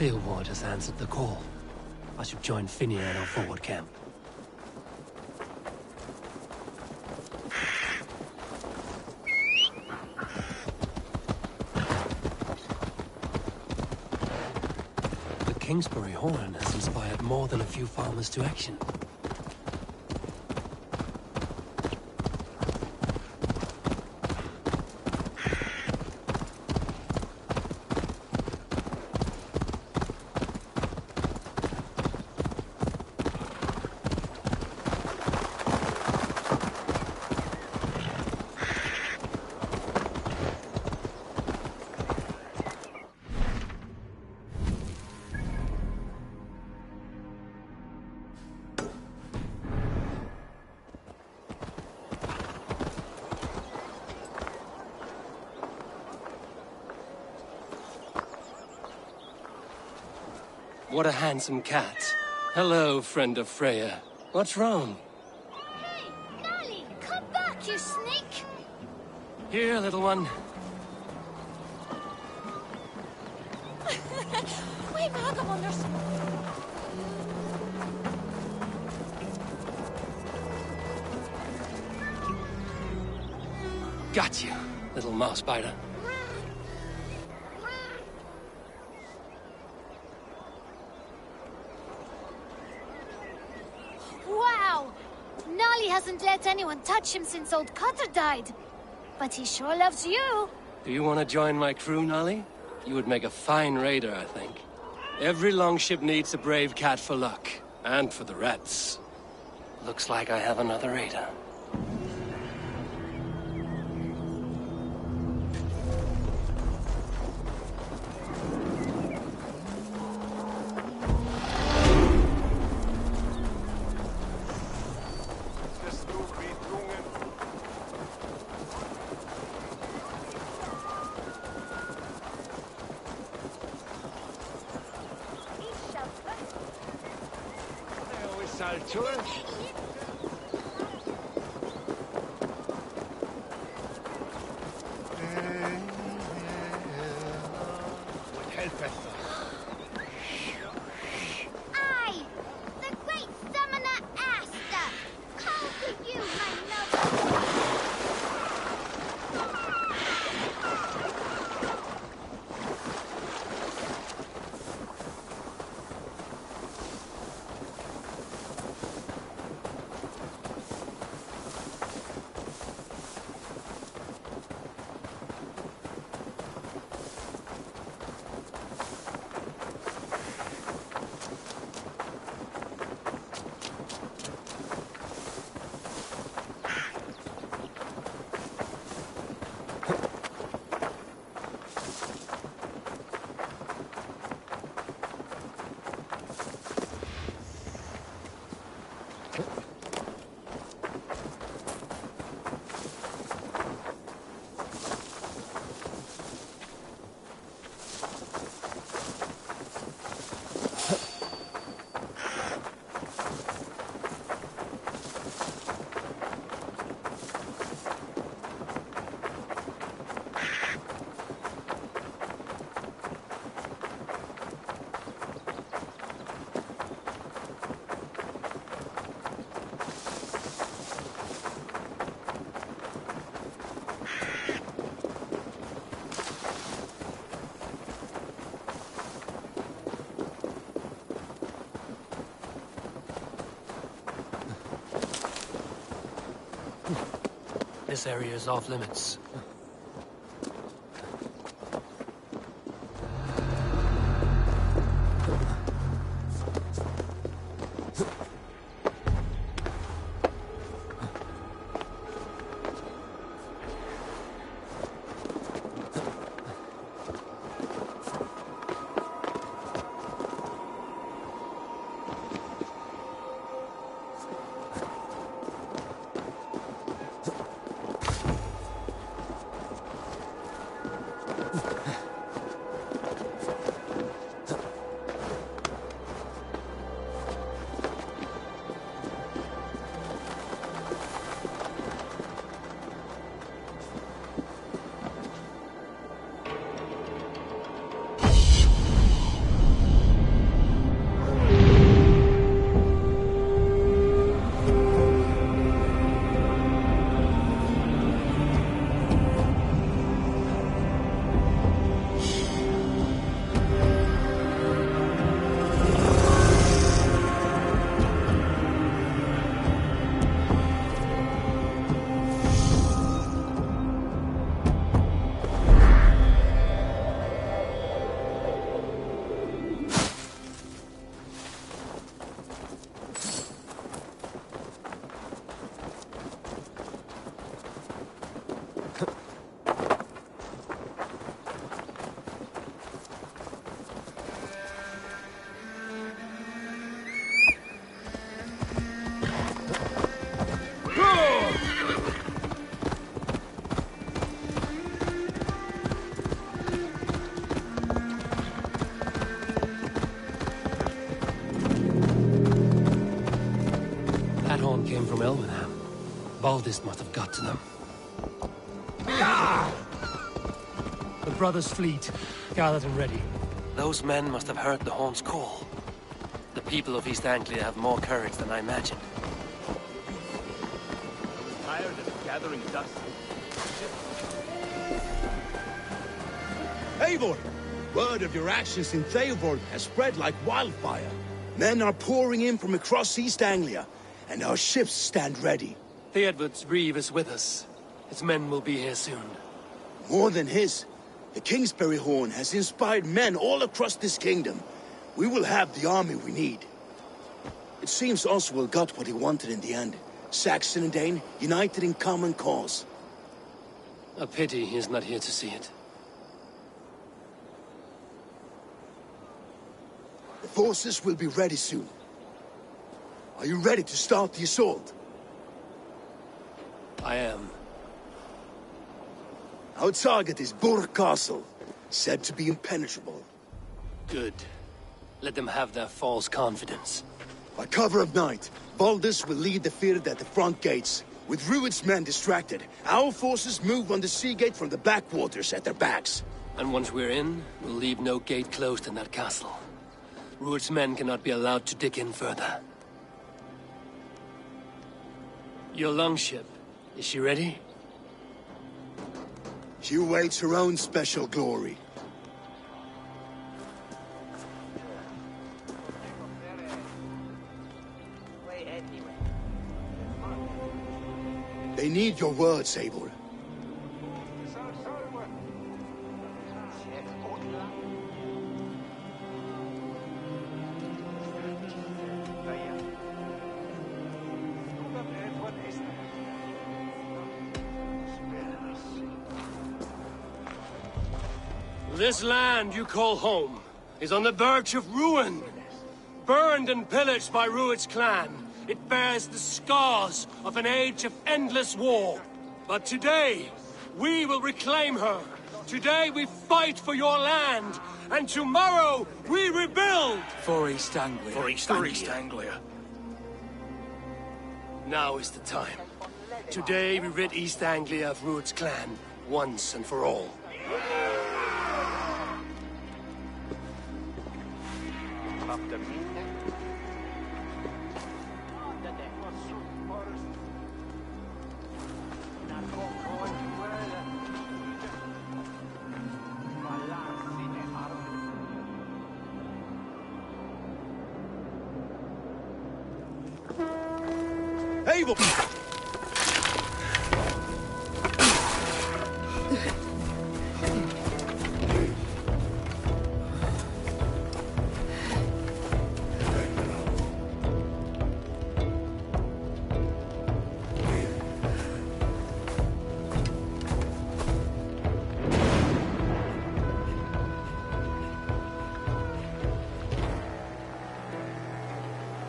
Field war just answered the call. I should join Finney at our forward camp. The Kingsbury horn has inspired more than a few farmers to action. What a handsome cat. Hello, friend of Freya. What's wrong? Hey, Nally, come back, you sneak! Here, little one. Wait, vagabonders! Got you, little mouse biter. Wow! Nally hasn't let anyone touch him since old Cutter died. But he sure loves you. Do you want to join my crew, Nolly? You would make a fine raider, I think. Every longship needs a brave cat for luck. And for the rats. Looks like I have another raider. I, the great summoner Asta, call to you, my noble. This area is off limits. horn came from Elwenham. Baldist must have got to them. The brothers' fleet, gathered and ready. Those men must have heard the horn's call. The people of East Anglia have more courage than I imagined. Tired of gathering dust. Eivor! Word of your actions in Theoborg has spread like wildfire. Men are pouring in from across East Anglia, and our ships stand ready. Theodward's reeve is with us. His men will be here soon. More than his, the Kingsbury Horn has inspired men all across this kingdom. We will have the army we need. It seems Oswald got what he wanted in the end. Saxon and Dane united in common cause. A pity he is not here to see it. The forces will be ready soon. Are you ready to start the assault? I am. Our target is Burg Castle, said to be impenetrable. Good. Let them have their false confidence. By cover of night, Baldus will lead the field at the front gates. With Rued's men distracted, our forces move on the sea gate from the backwaters at their backs. And once we're in, we'll leave no gate closed in that castle. Rued's men cannot be allowed to dig in further. Your longship, is she ready? She awaits her own special glory. They need your words, Eivor. This land you call home is on the verge of ruin. Burned and pillaged by Rued's clan, it bears the scars of an age of endless war. But today, we will reclaim her. Today we fight for your land, and tomorrow we rebuild! For East Anglia. For East Anglia. Now is the time. Today we rid East Anglia of Rued's clan, once and for all. Eivor!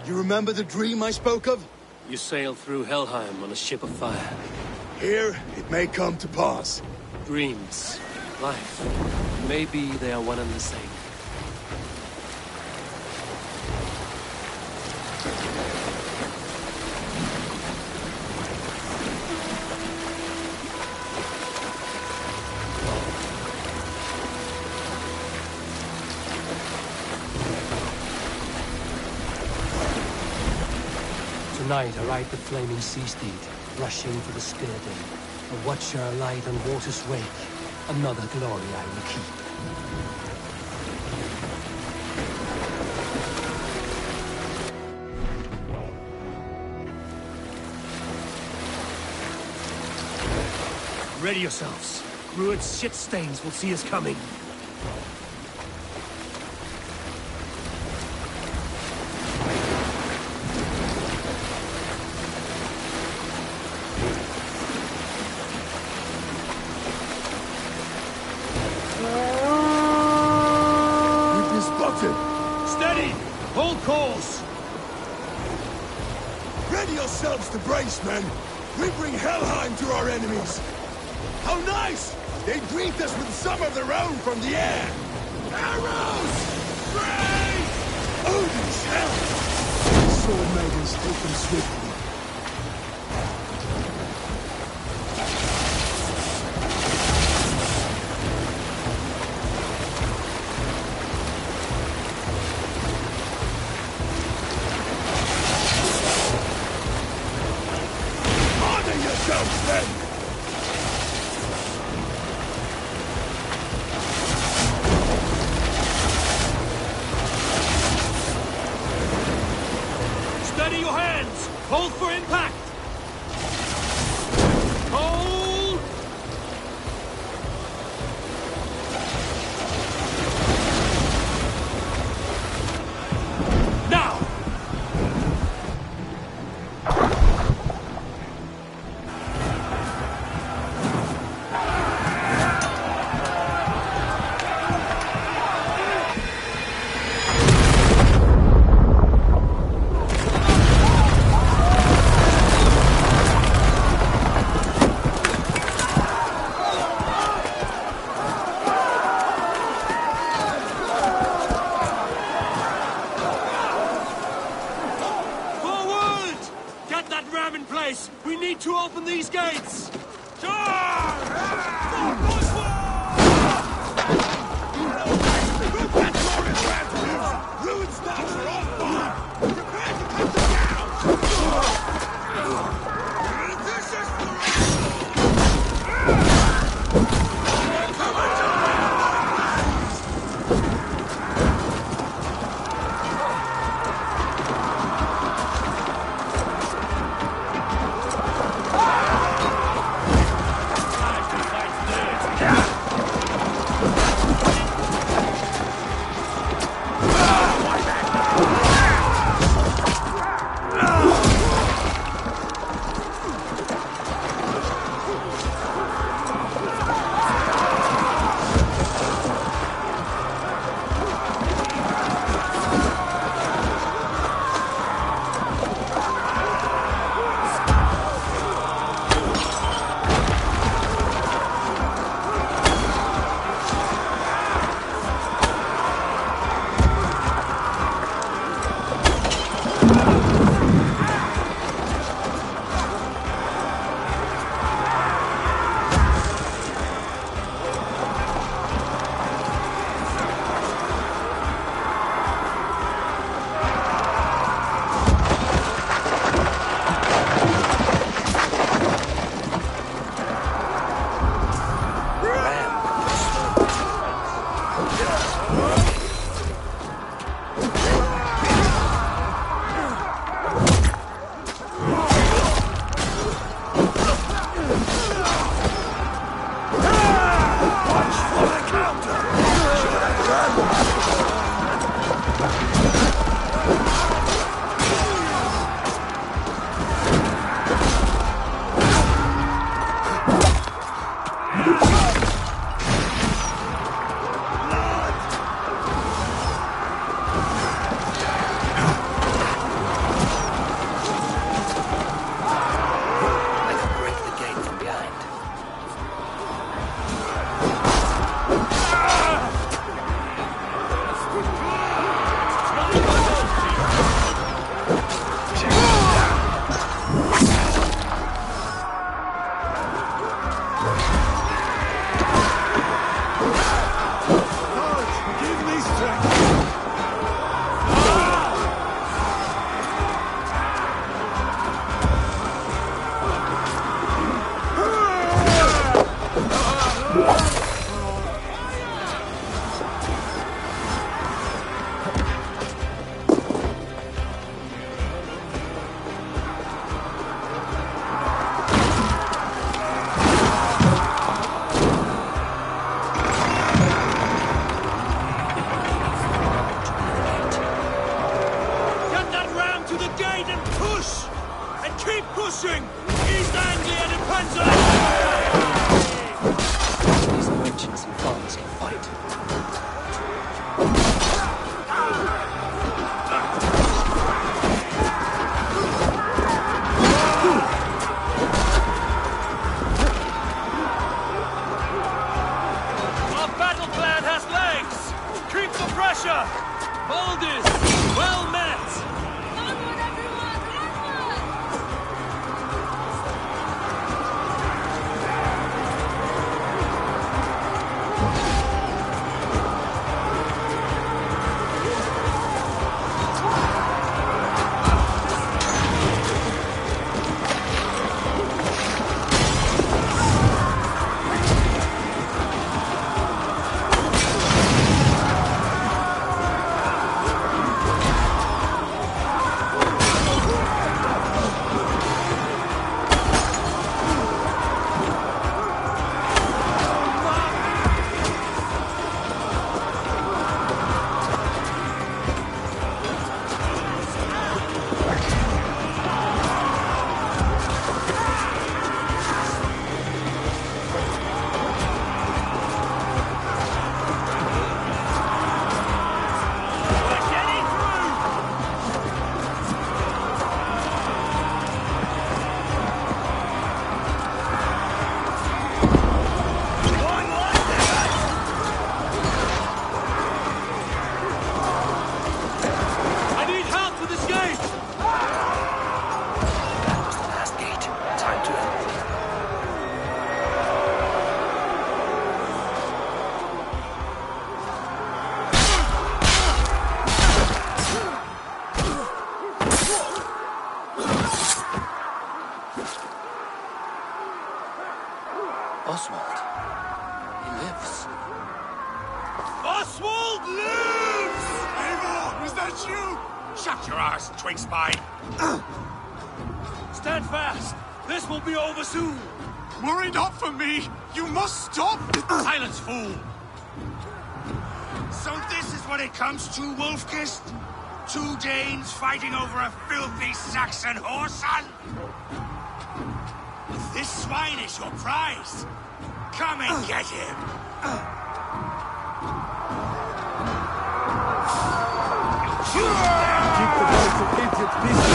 You remember the dream I spoke of? You sailed through Helheim on a ship of fire. Here, it may come to pass. Dreams, life, maybe they are one and the same. Tonight I ride the flaming sea steed, rushing for the spear den. A watcher alight on water's wake. Another glory I will keep. Ready yourselves. Rued's shit stains will see us coming. Steady! Hold course! Ready yourselves to brace, men! We bring Helheim to our enemies! How nice! They greet us with some of their own from the air! Arrows! Brace! Odin's help! The sword maidens take them swiftly. Steady your hands! Hold for impact! Hold! Now! We need to open these gates! Pushing! East Anglia depends on it! These merchants and farmers can fight. Our battle plan has legs! Keep the pressure! Baldis, well met! Onward, everyone! Onward! It's you! Shut your arse, twig spine! Stand fast! This will be over soon! Worry not for me! You must stop! Silence, fool! So this is what it comes to, Wolfkist? 2 Danes fighting over a filthy Saxon whoreson? If this swine is your prize, come and get him! Keep the voice of idiot peace.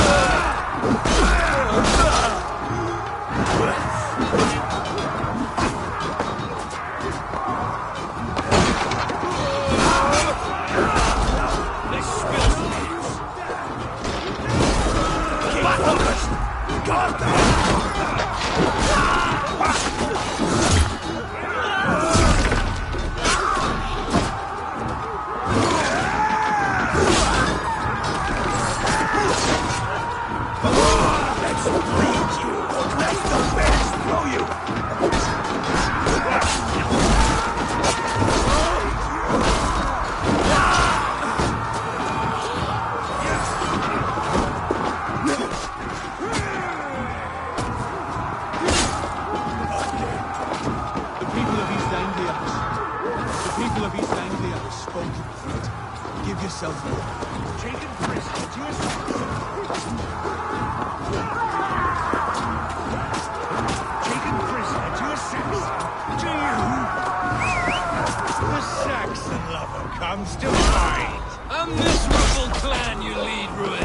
A miserable clan you lead, Ruin.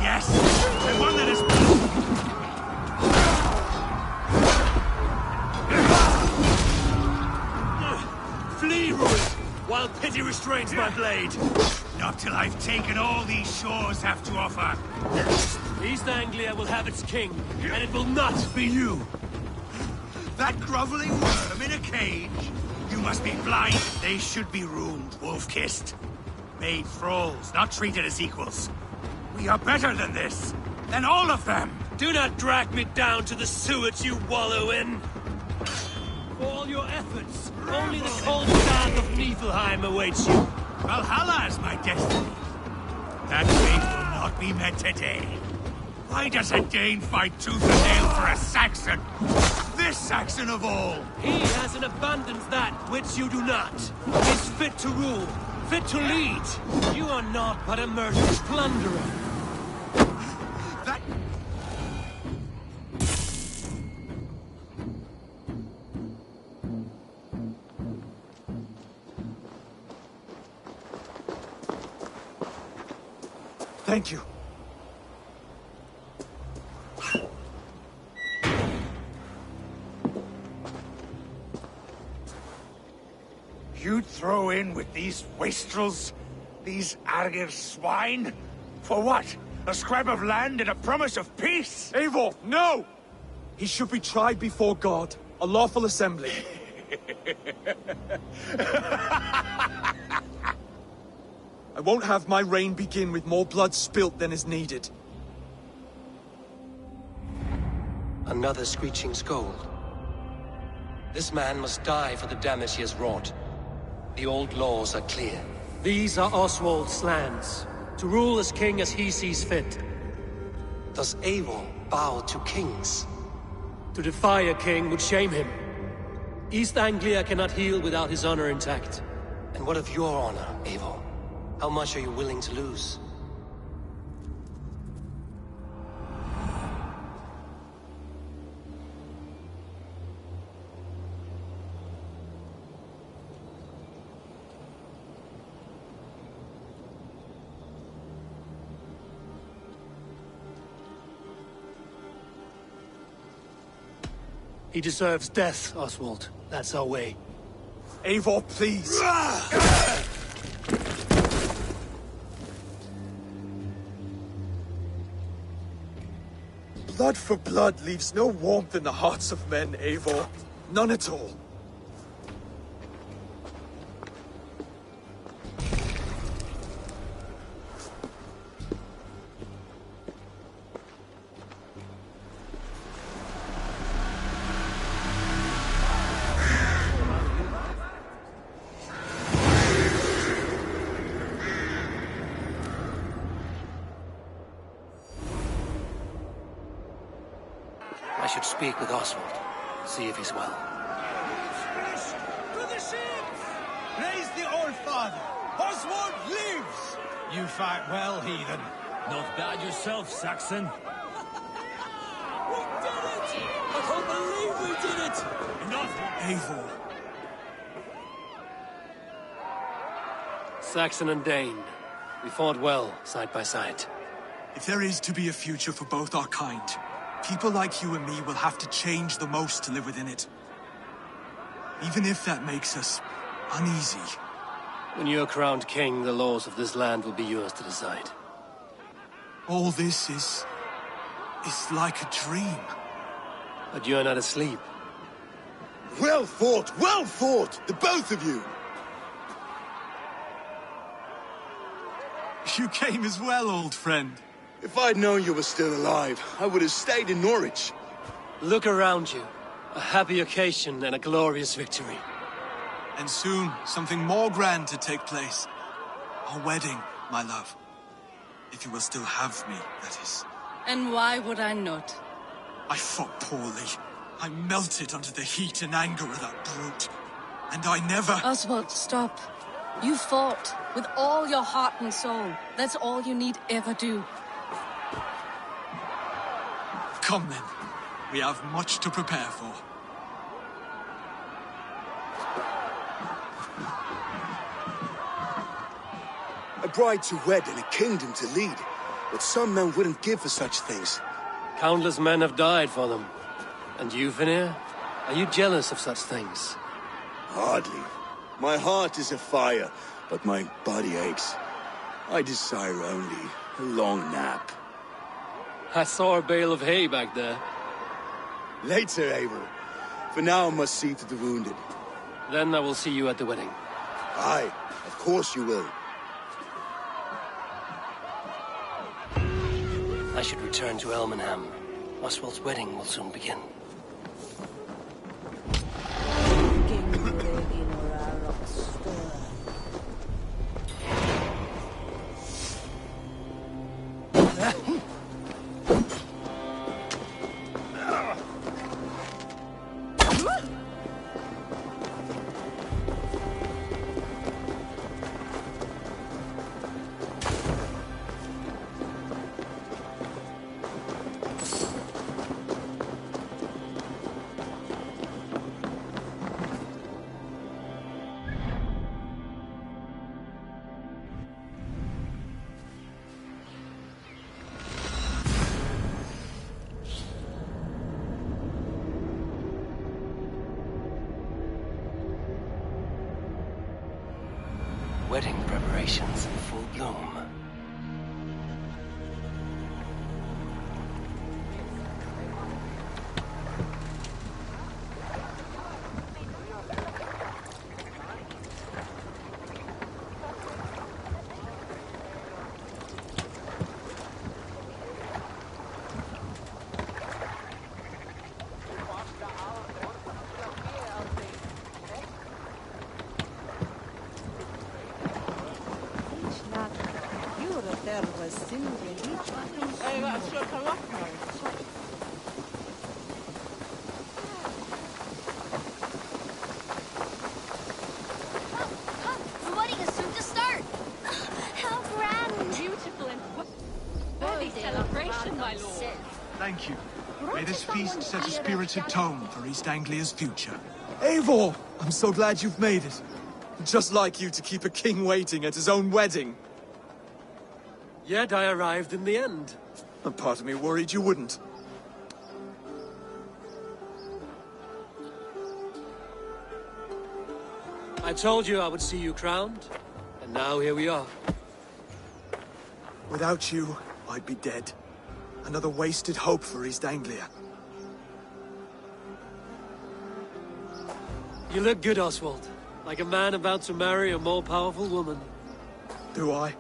Yes, and one that is... Flee, Ruin, while pity restrains my blade. Not till I've taken all these shores have to offer. East Anglia will have its king, and it will not be you. That groveling worm in a cage? You must be blind. They should be ruined, wolf-kissed. Made thralls, not treated as equals. We are better than this. Than all of them. Do not drag me down to the sewage you wallow in. For all your efforts, only the cold dark of Niflheim awaits you. Valhalla is my destiny. That fate will not be met today. Why does a Dane fight tooth and nail for a Saxon? This Saxon of all! He has in abundance that which you do not. Is fit to rule, fit to lead. You are naught but a murderous plunderer. That... Thank you. You'd throw in with these wastrels? These Argir swine? For what? A scrap of land and a promise of peace? Eivor, no! He should be tried before God, a lawful assembly. I won't have my reign begin with more blood spilt than is needed. Another screeching scold. This man must die for the damage he has wrought. The old laws are clear. These are Oswald's lands, to rule as king as he sees fit. Does Eivor bow to kings? To defy a king would shame him. East Anglia cannot heal without his honor intact. And what of your honor, Eivor? How much are you willing to lose? He deserves death, Oswald. That's our way. Eivor, please! Blood for blood leaves no warmth in the hearts of men, Eivor. None at all. I should speak with Oswald, see if he's well. To the ships! Praise the Old Father! Oswald lives! You fight well, heathen. Not bad yourself, Saxon. We did it! I can't believe we did it! Enough! Eivor. Saxon and Dane. We fought well, side by side. If there is to be a future for both our kind, people like you and me will have to change the most to live within it. Even if that makes us uneasy. When you're crowned king, the laws of this land will be yours to decide. All this is like a dream. But you're not asleep. Well fought, the both of you! You came as well, old friend. If I'd known you were still alive, I would have stayed in Norwich. Look around you. A happy occasion and a glorious victory. And soon, something more grand to take place. Our wedding, my love. If you will still have me, that is. And why would I not? I fought poorly. I melted under the heat and anger of that brute. And I never... Oswald, stop. You fought with all your heart and soul. That's all you need ever do. Come then. We have much to prepare for. A bride to wed and a kingdom to lead. But some men wouldn't give for such things. Countless men have died for them. And you, Vanir? Are you jealous of such things? Hardly. My heart is afire, but my body aches. I desire only a long nap. I saw a bale of hay back there. Later, Eivor. For now, I must see to the wounded. Then I will see you at the wedding. Aye, of course you will. I should return to Elmenham. Oswald's wedding will soon begin. Wedding preparations in full bloom. The wedding is soon to start! How grand! Beautiful and worthy celebration, my lord. Thank you. May this feast set a spirited tone for East Anglia's future. Eivor! I'm so glad you've made it. Just like you to keep a king waiting at his own wedding. Yet I arrived in the end. A part of me worried you wouldn't. I told you I would see you crowned, and now here we are. Without you, I'd be dead. Another wasted hope for East Anglia. You look good, Oswald. Like a man about to marry a more powerful woman. Do I?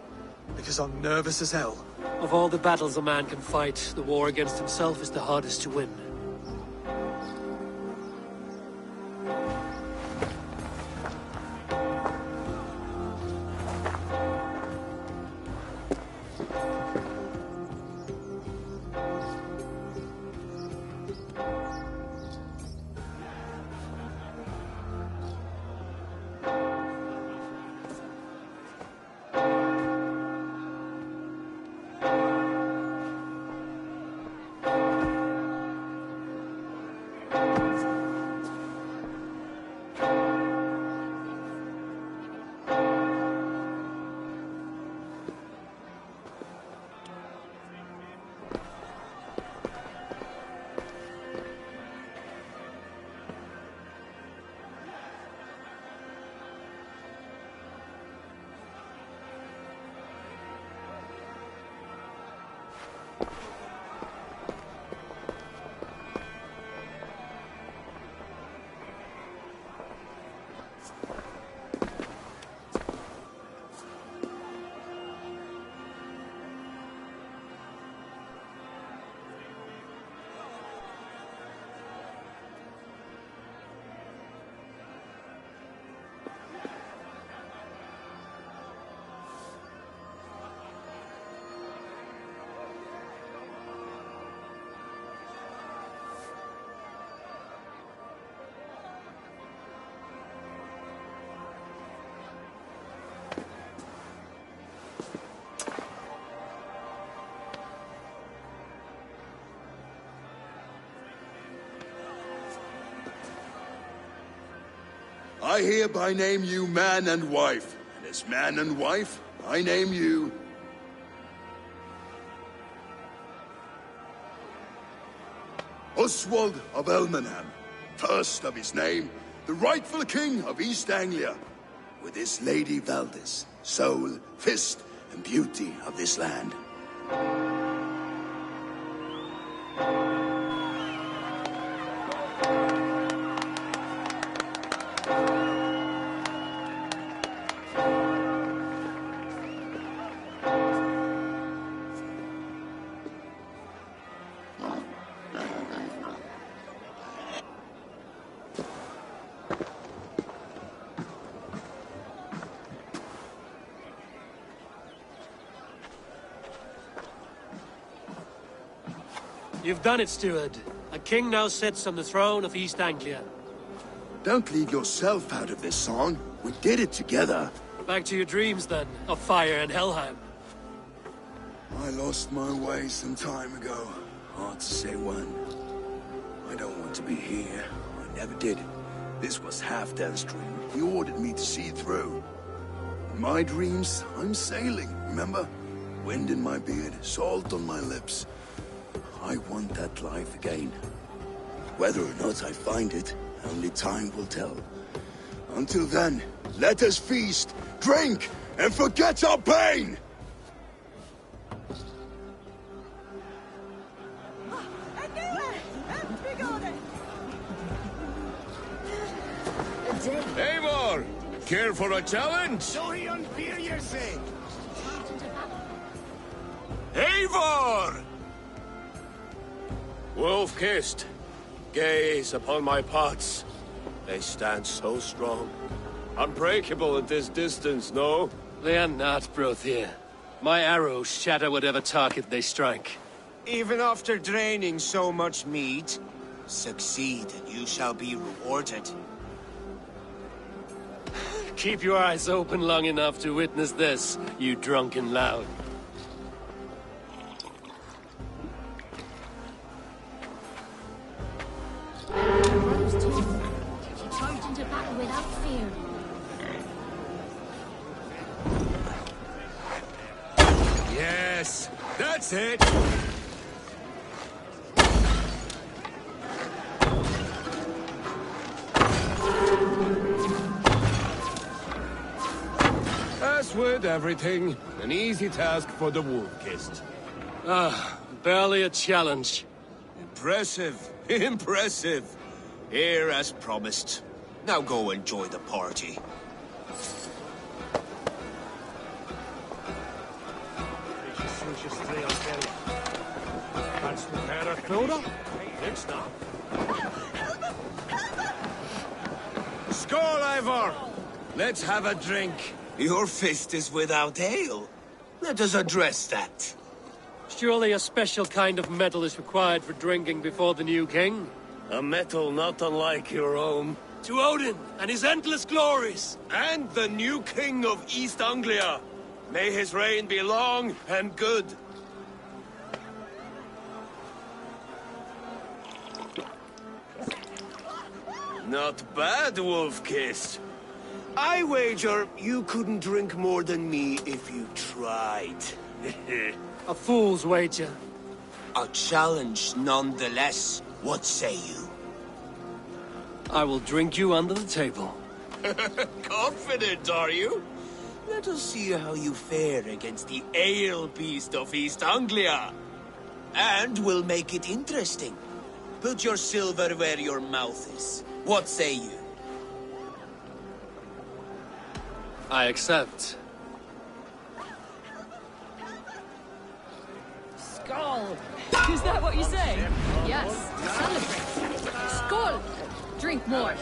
Because I'm nervous as hell. Of all the battles a man can fight, the war against himself is the hardest to win. I hereby name you man and wife. And as man and wife, I name you... Oswald of Elmenham, first of his name, the rightful king of East Anglia, with his lady Valdis, soul, fist, and beauty of this land. You've done it, steward. A king now sits on the throne of East Anglia. Don't leave yourself out of this song. We did it together. Back to your dreams, then, of fire and Helheim. I lost my way some time ago. Hard to say when. I don't want to be here. I never did. This was Halfdan's dream. He ordered me to see through. In my dreams, I'm sailing, remember? Wind in my beard, salt on my lips. I want that life again. Whether or not I find it, only time will tell. Until then, let us feast, drink, and forget our pain! Eivor! Care for a challenge? Eivor! Wolf-kissed, gaze upon my pots. They stand so strong. Unbreakable at this distance, no? They are not, Brothir. My arrows shatter whatever target they strike. Even after draining so much meat, succeed and you shall be rewarded. Keep your eyes open long enough to witness this, you drunken lout. She charged into battle without fear. Yes, that's it! As with everything, an easy task for the wolf-kissed. Barely a challenge. Impressive, impressive. Here as promised. Now go enjoy the party. Skål, Eivor! Let's have a drink. Your fist is without ale. Let us address that. Surely a special kind of metal is required for drinking before the new king? A metal not unlike your own. To Odin and his endless glories! And the new king of East Anglia. May his reign be long and good. Not bad, Wolf-kissed. I wager you couldn't drink more than me if you tried. A fool's wager. A challenge nonetheless. What say you? I will drink you under the table. Confident, are you? Let us see how you fare against the ale beast of East Anglia. And we'll make it interesting. Put your silver where your mouth is. What say you? I accept. Skål! Is that what you say? Yes, celebrate. Skål! Drink more.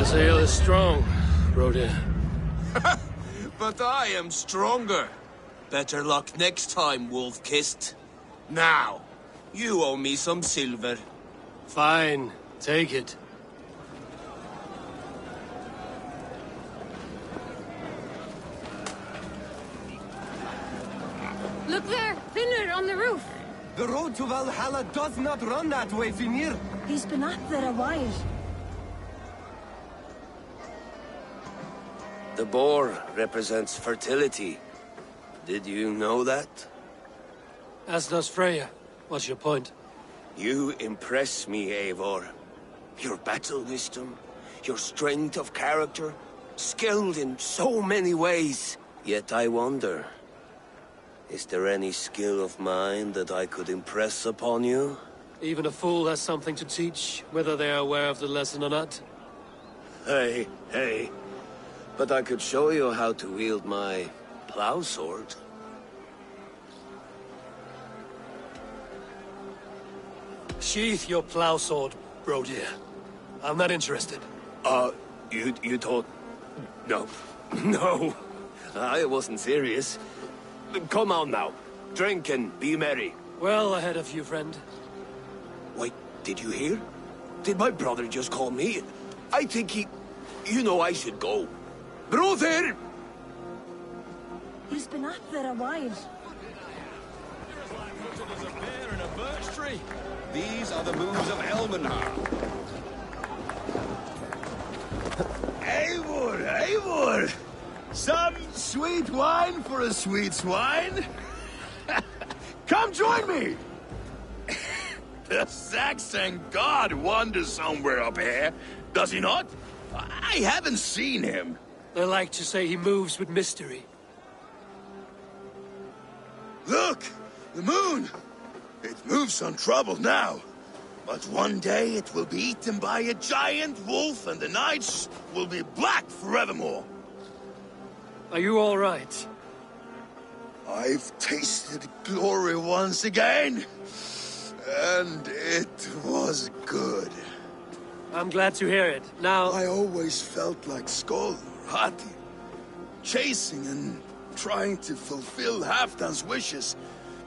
This ale is strong, Brody. But I am stronger. Better luck next time, Wolf-Kissed. Now, you owe me some silver. Fine, take it. Look there! Finner on the roof! The road to Valhalla does not run that way, Finir. He's been up there a while. The boar represents fertility. Did you know that? As does Freya. What's your point? You impress me, Eivor. Your battle wisdom, your strength of character, skilled in so many ways. Yet I wonder, is there any skill of mine that I could impress upon you? Even a fool has something to teach, whether they are aware of the lesson or not. Hey. But I could show you how to wield my plow sword. Sheath your plow sword, Brody. I'm not interested. You thought... No. No. I wasn't serious. Come on now. Drink and be merry. Well ahead of you, friend. Wait, did you hear? Did my brother just call me? I think he... You know I should go. Brother! He's been up there a while. These are the moves of Elmenhar. Eivor! Some sweet wine for a sweet swine? Come join me! The Saxon god wanders somewhere up here, does he not? I haven't seen him. They like to say he moves with mystery. Look! The moon! It moves untroubled now. But one day it will be eaten by a giant wolf and the nights will be black forevermore. Are you all right? I've tasted glory once again. And it was good. I'm glad to hear it. Now... I always felt like Skoll or Hati. Chasing and trying to fulfill Halfdan's wishes.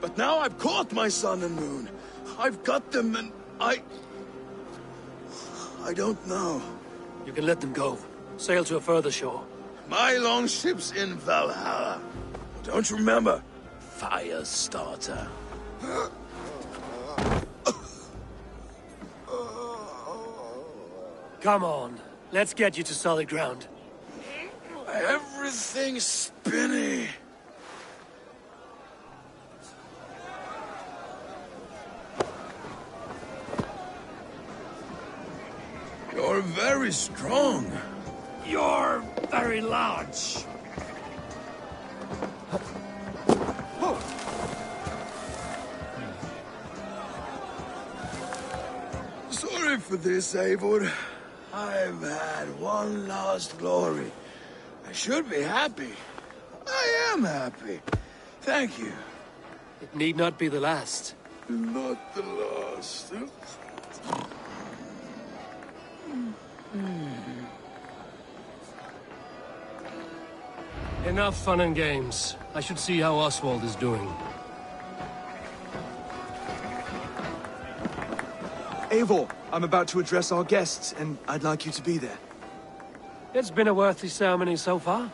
But now I've caught my sun and moon. I've got them and I don't know. You can let them go. Sail to a further shore. My longship's in Valhalla. Don't you remember? Fire starter. Come on. Let's get you to solid ground. Everything's spinny. You're very strong. You're very large. Sorry for this, Eivor. I've had one last glory. I should be happy. I am happy. Thank you. It need not be the last. Not the last. Enough fun and games. I should see how Oswald is doing. Eivor, I'm about to address our guests, and I'd like you to be there. It's been a worthy ceremony so far.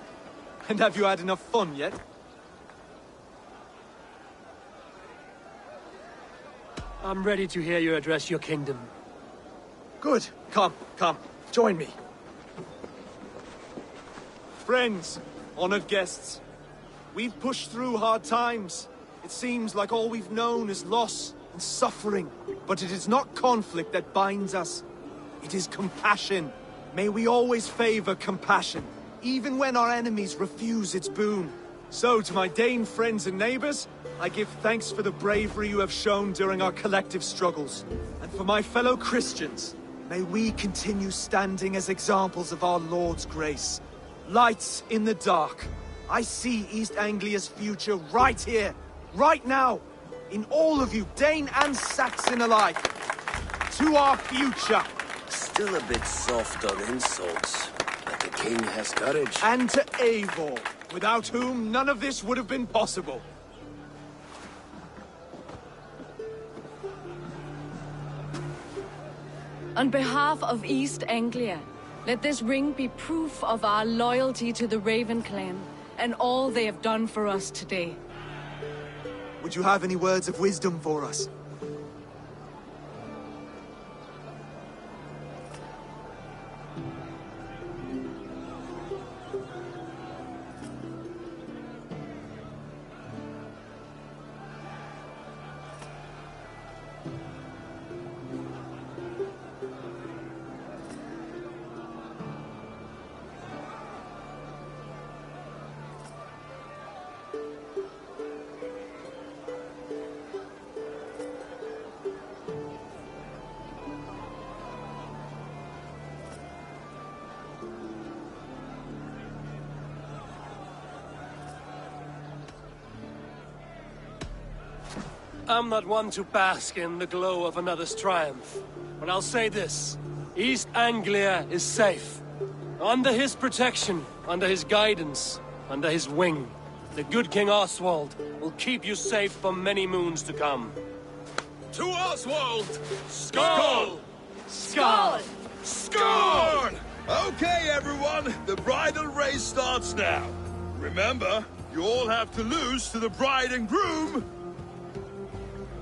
And have you had enough fun yet? I'm ready to hear you address your kingdom. Good. Come. Join me. Friends, honored guests, we've pushed through hard times. It seems like all we've known is loss and suffering. But it is not conflict that binds us. It is compassion. May we always favor compassion, even when our enemies refuse its boon. So, to my Dane friends and neighbors, I give thanks for the bravery you have shown during our collective struggles. And for my fellow Christians, may we continue standing as examples of our Lord's grace. Lights in the dark. I see East Anglia's future right here, right now, in all of you, Dane and Saxon alike. To our future. Still a bit soft on insults, but the king has courage. And to Eivor, without whom none of this would have been possible. On behalf of East Anglia, let this ring be proof of our loyalty to the Raven clan and all they have done for us today. Would you have any words of wisdom for us? I'm not one to bask in the glow of another's triumph, but I'll say this. East Anglia is safe. Under his protection, under his guidance, under his wing, the good King Oswald will keep you safe for many moons to come. To Oswald! Skål! Skål! Skål! Okay, everyone, the bridal race starts now. Remember, you all have to lose to the bride and groom.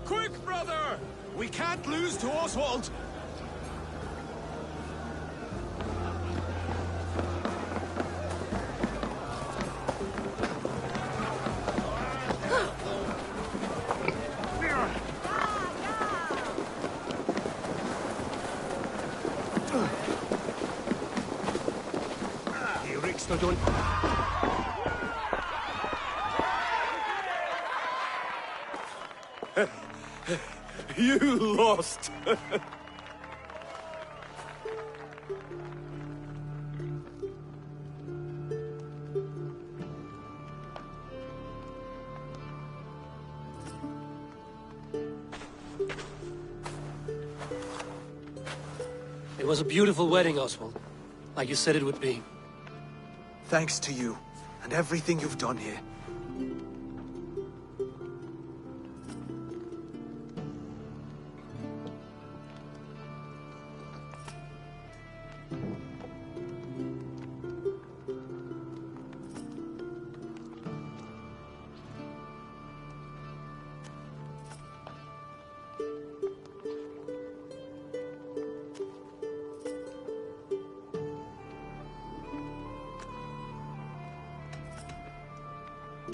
Quick, brother! We can't lose to Oswald! You lost! It was a beautiful wedding, Oswald. Like you said it would be. Thanks to you, and everything you've done here.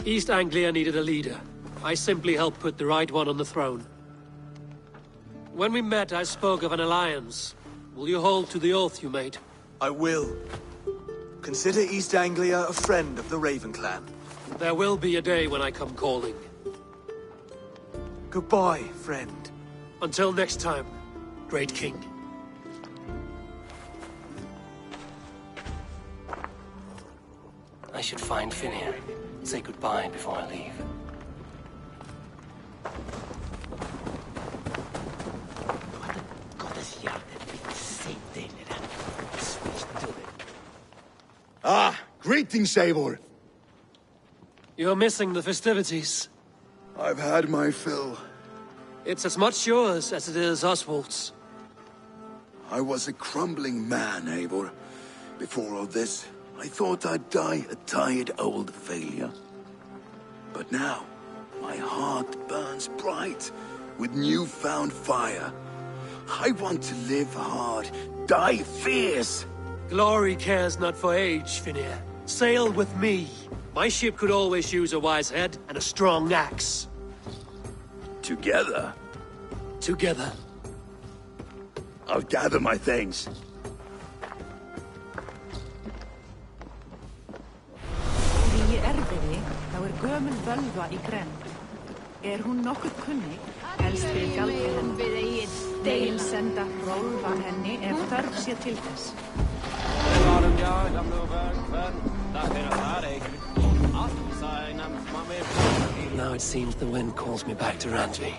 East Anglia needed a leader. I simply helped put the right one on the throne. When we met, I spoke of an alliance. Will you hold to the oath you made? I will. Consider East Anglia a friend of the Raven clan. There will be a day when I come calling. Goodbye, friend. Until next time, Great King. I should find Finir. Say goodbye before I leave. Ah, greetings, Eivor. You're missing the festivities. I've had my fill. It's as much yours as it is Oswald's. I was a crumbling man, Eivor. Before all this, I thought I'd die a tired old failure. But now, my heart burns bright with newfound fire. I want to live hard, die fierce. Glory cares not for age, Finir. Sail with me. My ship could always use a wise head and a strong axe. Together? Together. I'll gather my things. Gömul völva í grennd. Hún nokkuð kunnig, helst fyrir gjaldferðina. Þeir senda Rolf að henni ef þörf sé til þess. Now it seems the wind calls me back to Randvi.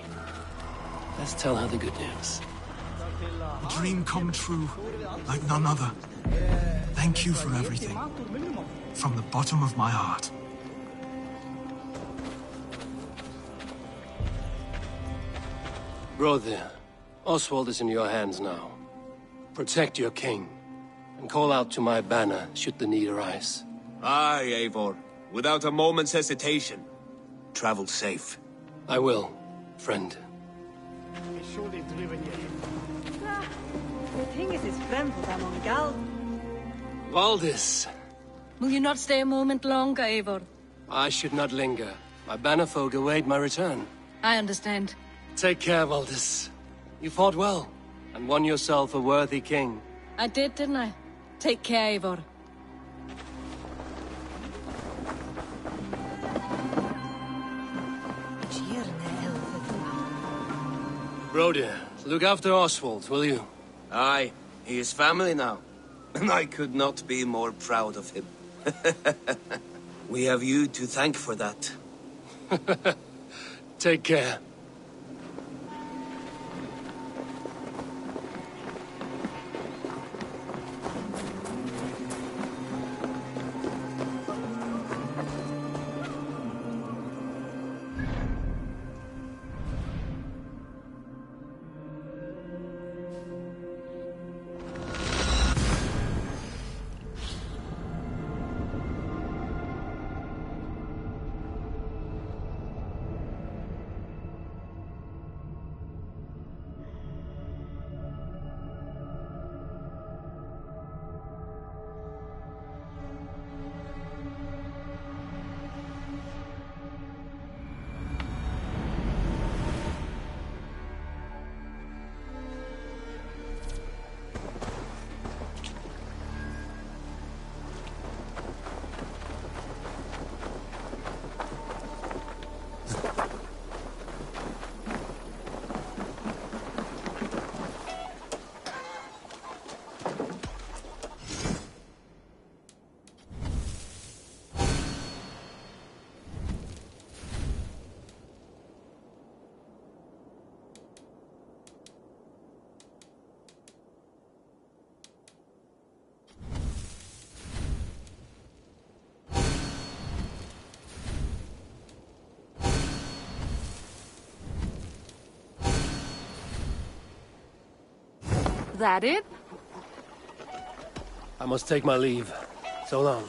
Let's tell her the good news. A dream come true, like none other. Thank you for everything. From the bottom of my heart. Brother, Oswald is in your hands now. Protect your king, and call out to my banner should the need arise. Aye, Eivor. Without a moment's hesitation. Travel safe. I will, friend. Valdis, Will you not stay a moment longer, Eivor? I should not linger. My banner folk await my return. I understand. Take care, Valdis. You fought well, and won yourself a worthy king. I did, didn't I? Take care, Eivor. Broder, look after Oswald, will you? Aye, he is family now. And I could not be more proud of him. We have you to thank for that. Take care. That it? I must take my leave. So long.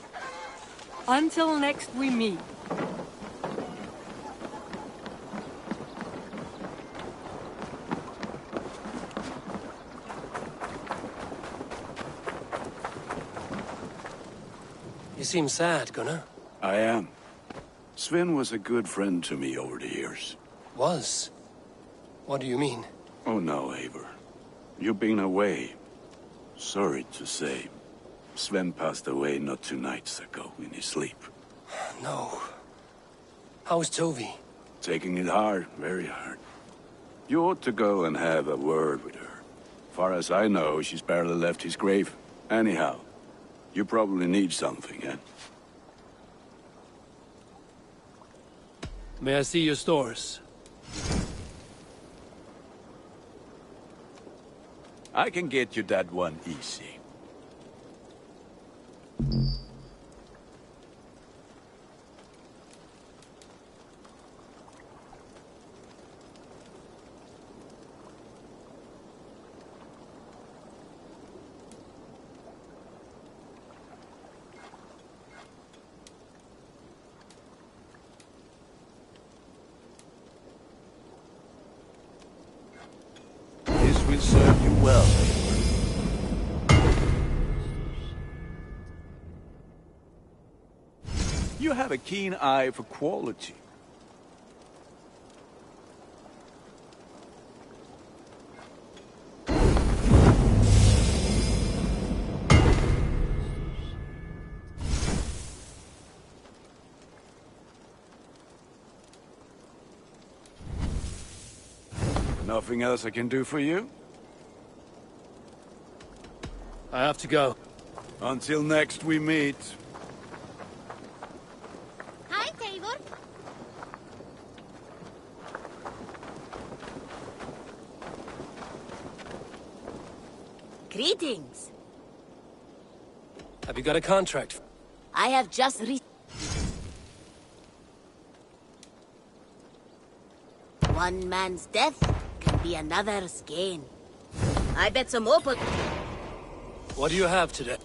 Until next we meet. You seem sad, Gunnar. I am. Sven was a good friend to me over the years. Was? What do you mean? Oh no, Eivor. You've been away. Sorry to say. Sven passed away not 2 nights ago in his sleep. No. How is Tovi? Taking it hard, very hard. You ought to go and have a word with her. Far as I know, she's barely left his grave. Anyhow, you probably need something, eh? May I see your stores? I can get you that one easy. This will serve you well. You have a keen eye for quality. Nothing else I can do for you? I have to go. Until next we meet. Hi, Eivor. Greetings. Have you got a contract? I have just One man's death can be another's gain. I bet some more. What do you have today?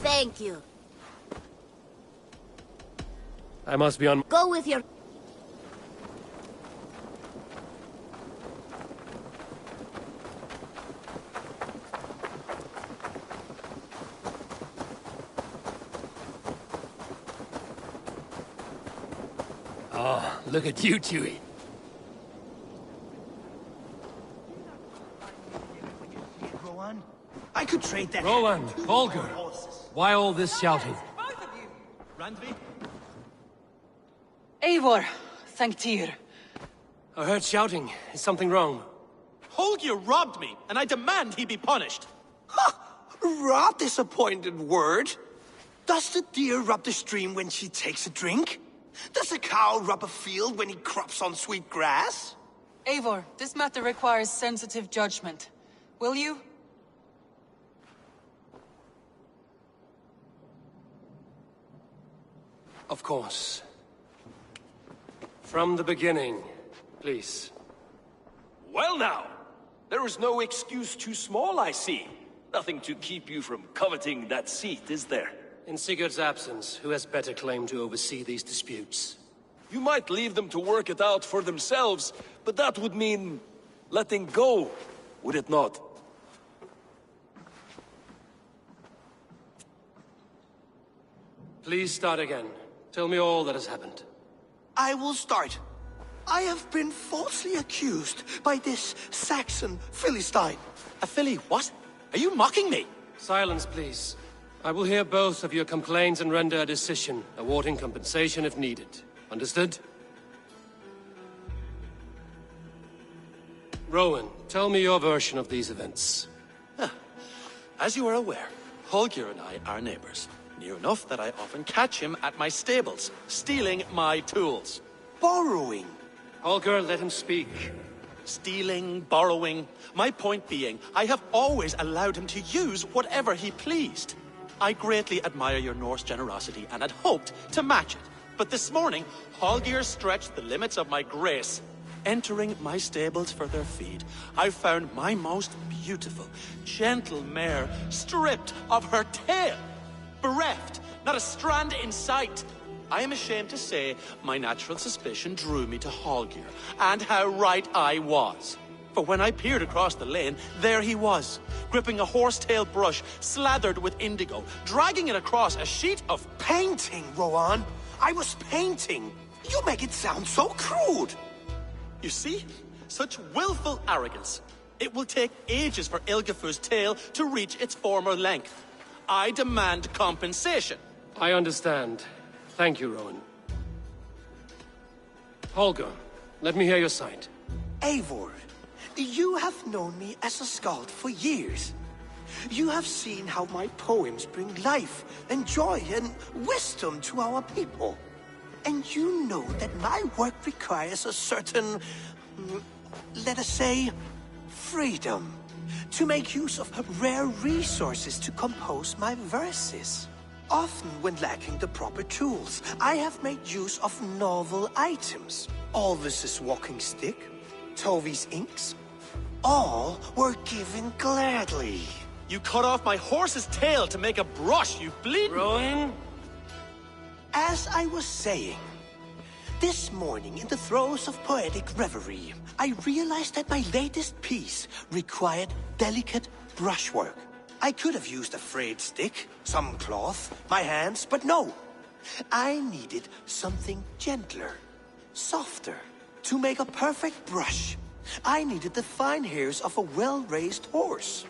Thank you. I must be on... Go with your... Oh, look at you, Chewie. Rowan, I could trade that. Rowan, Holger, why all this shouting? Randvi? Eivor, thank Tyr. I heard shouting. Is something wrong? Holger robbed me, and I demand he be punished. Rot disappointed word. Does the deer rub the stream when she takes a drink? Does a cow rub a field when he crops on sweet grass? Eivor, this matter requires sensitive judgment. Will you? Of course. From the beginning, please. Well now, there is no excuse too small, I see. Nothing to keep you from coveting that seat, is there? In Sigurd's absence, who has better claim to oversee these disputes? You might leave them to work it out for themselves, but that would mean letting go, would it not? Please start again. Tell me all that has happened. I will start. I have been falsely accused by this Saxon Philistine. A Philly what? Are you mocking me? Silence, please. I will hear both of your complaints and render a decision, awarding compensation if needed. Understood? Rowan, tell me your version of these events. As you are aware, Holger and I are neighbors. Near enough that I often catch him at my stables, stealing my tools. Borrowing. Holger, let him speak. Stealing, borrowing. My point being, I have always allowed him to use whatever he pleased. I greatly admire your Norse generosity and had hoped to match it. But this morning, Holger stretched the limits of my grace. Entering my stables for their feed, I found my most beautiful, gentle mare stripped of her tail. Bereft, not a strand in sight. I am ashamed to say my natural suspicion drew me to Holger, and how right I was. For when I peered across the lane, there he was, gripping a horsetail brush slathered with indigo, dragging it across a sheet of painting, Rowan. I was painting. You make it sound so crude. You see? Such willful arrogance. It will take ages for Ilgefu's tail to reach its former length. I demand compensation. I understand. Thank you, Rowan. Holger, let me hear your side. Eivor, you have known me as a skald for years. You have seen how my poems bring life and joy and wisdom to our people. And you know that my work requires a certain, let us say, freedom to make use of rare resources to compose my verses. Often when lacking the proper tools, I have made use of novel items. Alvis's walking stick, Tovi's inks, all were given gladly. You cut off my horse's tail to make a brush, you bleed. Rowan? As I was saying, this morning in the throes of poetic reverie, I realized that my latest piece required delicate brushwork. I could have used a frayed stick, some cloth, my hands, but no. I needed something gentler, softer, To make a perfect brush, I needed the fine hairs of a well-raised horse.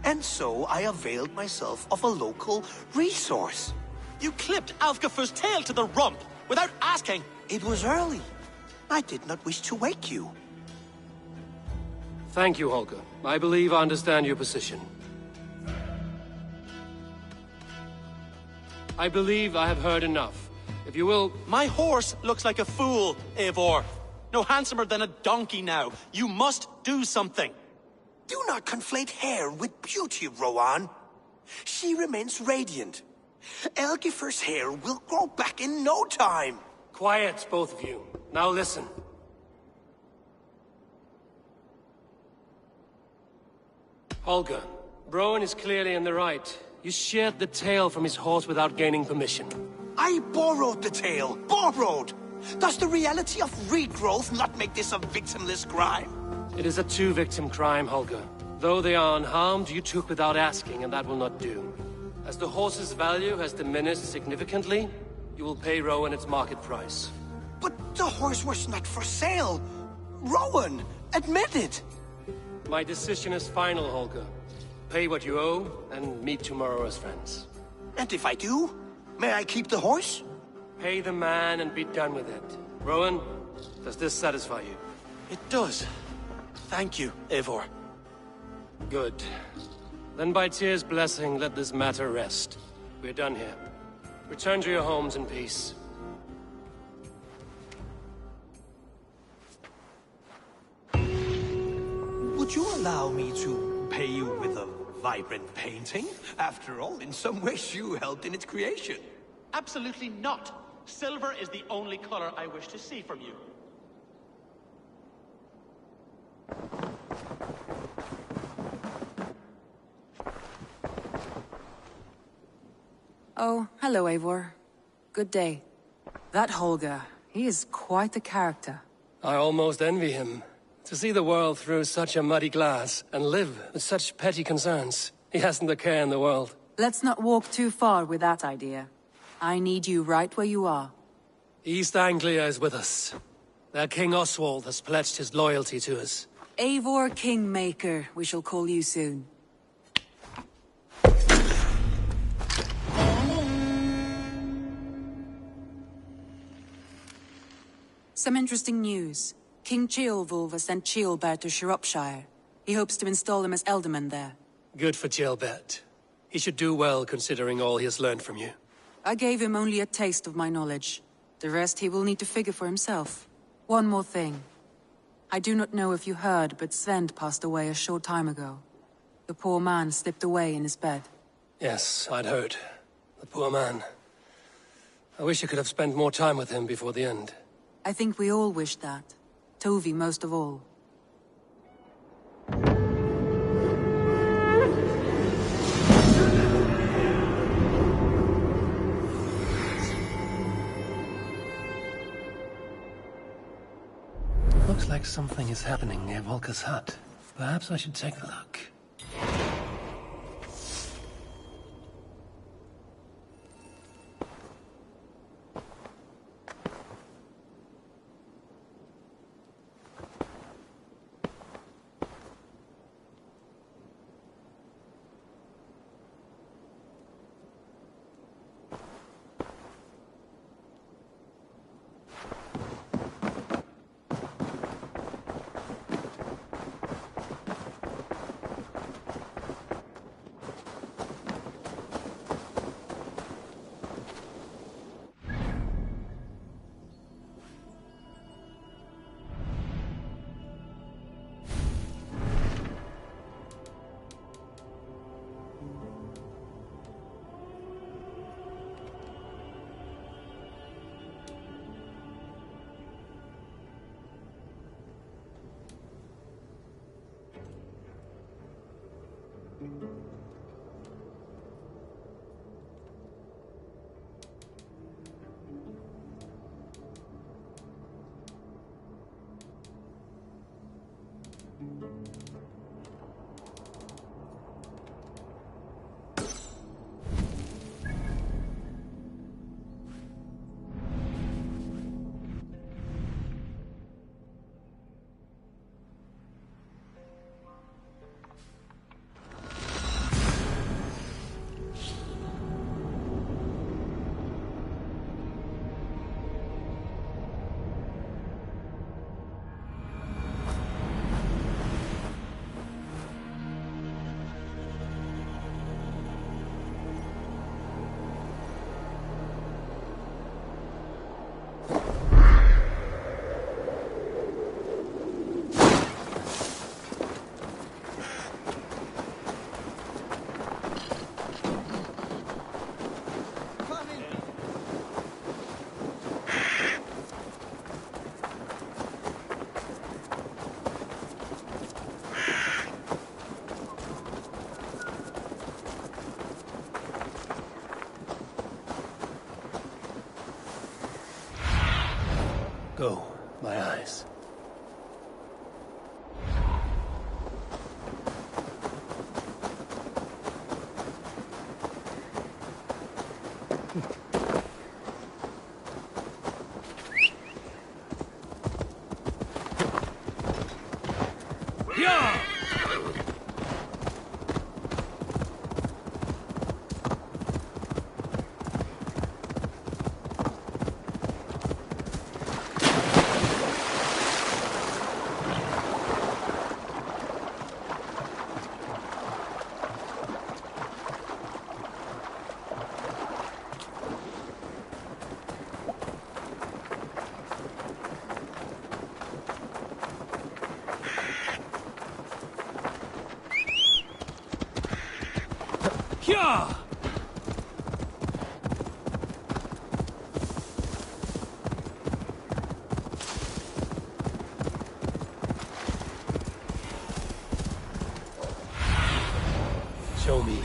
And so I availed myself of a local resource. You clipped Alfgafu's tail to the rump, without asking! It was early. I did not wish to wake you. Thank you, Holger. I believe I understand your position. I believe I have heard enough. If you will... My horse looks like a fool, Eivor. No handsomer than a donkey now. You must do something. Do not conflate hair with beauty, Rowan. She remains radiant. Elgifer's hair will grow back in no time. Quiet, both of you. Now listen. Holger, Rowan is clearly in the right. You sheared the tail from his horse without gaining permission. I borrowed the tail. Borrowed! Does the reality of regrowth not make this a victimless crime? It is a two-victim crime, Holger. Though they are unharmed, you took without asking, and that will not do. As the horse's value has diminished significantly, you will pay Rowan its market price. But the horse was not for sale. Rowan, admit it. My decision is final, Holger. Pay what you owe, and meet tomorrow as friends. And if I do, may I keep the horse? Pay the man and be done with it. Rowan, does this satisfy you? It does. Thank you, Eivor. Good. Then by Tyr's blessing, let this matter rest. We're done here. Return to your homes in peace. Would you allow me to pay you with a vibrant painting? After all, in some ways you helped in its creation. Absolutely not. Silver is the only color I wish to see from you. Oh, hello, Eivor. Good day. That Holger, he is quite the character. I almost envy him. To see the world through such a muddy glass, and live with such petty concerns. He hasn't a care in the world. Let's not walk too far with that idea. I need you right where you are. East Anglia is with us. Their King Oswald has pledged his loyalty to us. Eivor Kingmaker, we shall call you soon. Some interesting news. King Ceolwulf has sent Ceolbert to Shropshire. He hopes to install him as Elderman there. Good for Ceolbert. He should do well considering all he has learned from you. I gave him only a taste of my knowledge. The rest he will need to figure for himself. One more thing. I do not know if you heard, but Svend passed away a short time ago. The poor man slipped away in his bed. Yes, I'd heard. The poor man. I wish I could have spent more time with him before the end. I think we all wish that. Tovi most of all. Looks like something is happening near Volker's hut. Perhaps I should take a look. Go, my eyes. Yeah! Yeah! Show me.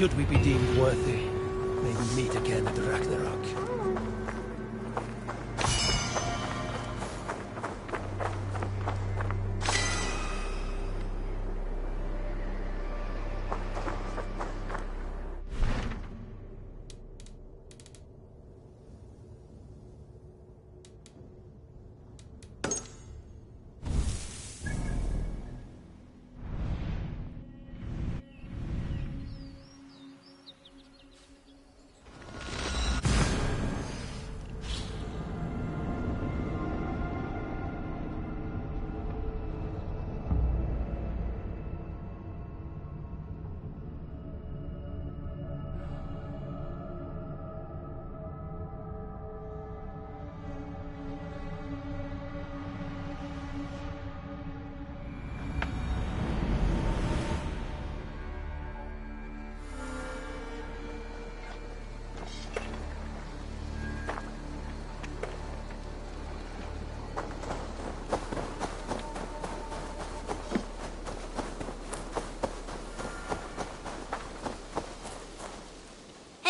Should we be deemed worthy, may we meet again at the Ragnarok.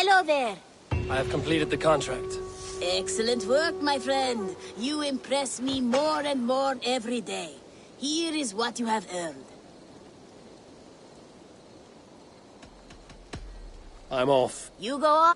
Hello there. I have completed the contract. Excellent work, my friend. You impress me more and more every day. Here is what you have earned. I'm off. You go on.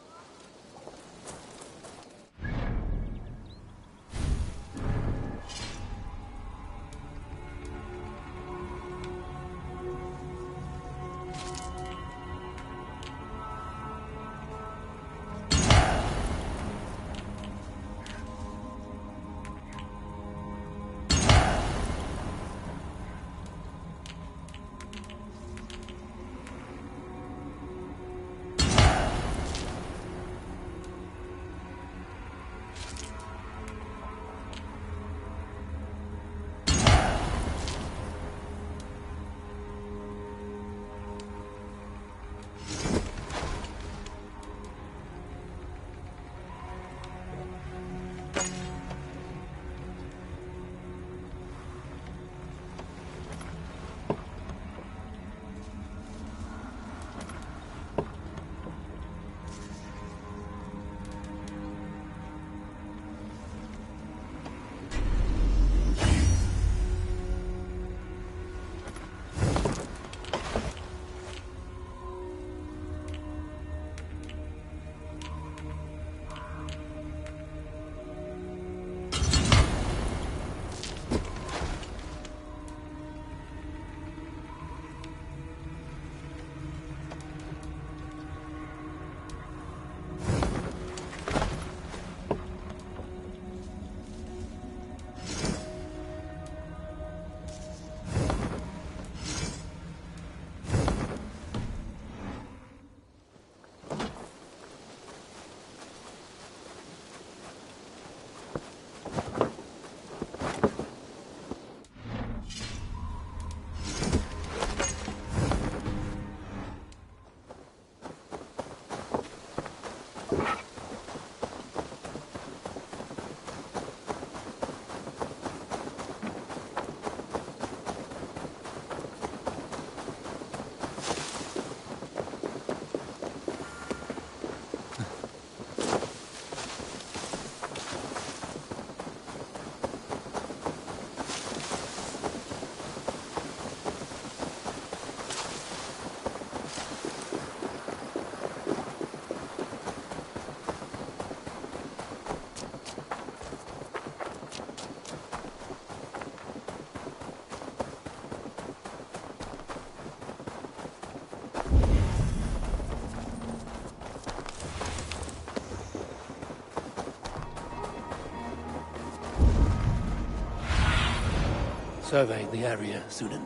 Survey the area, Sudan.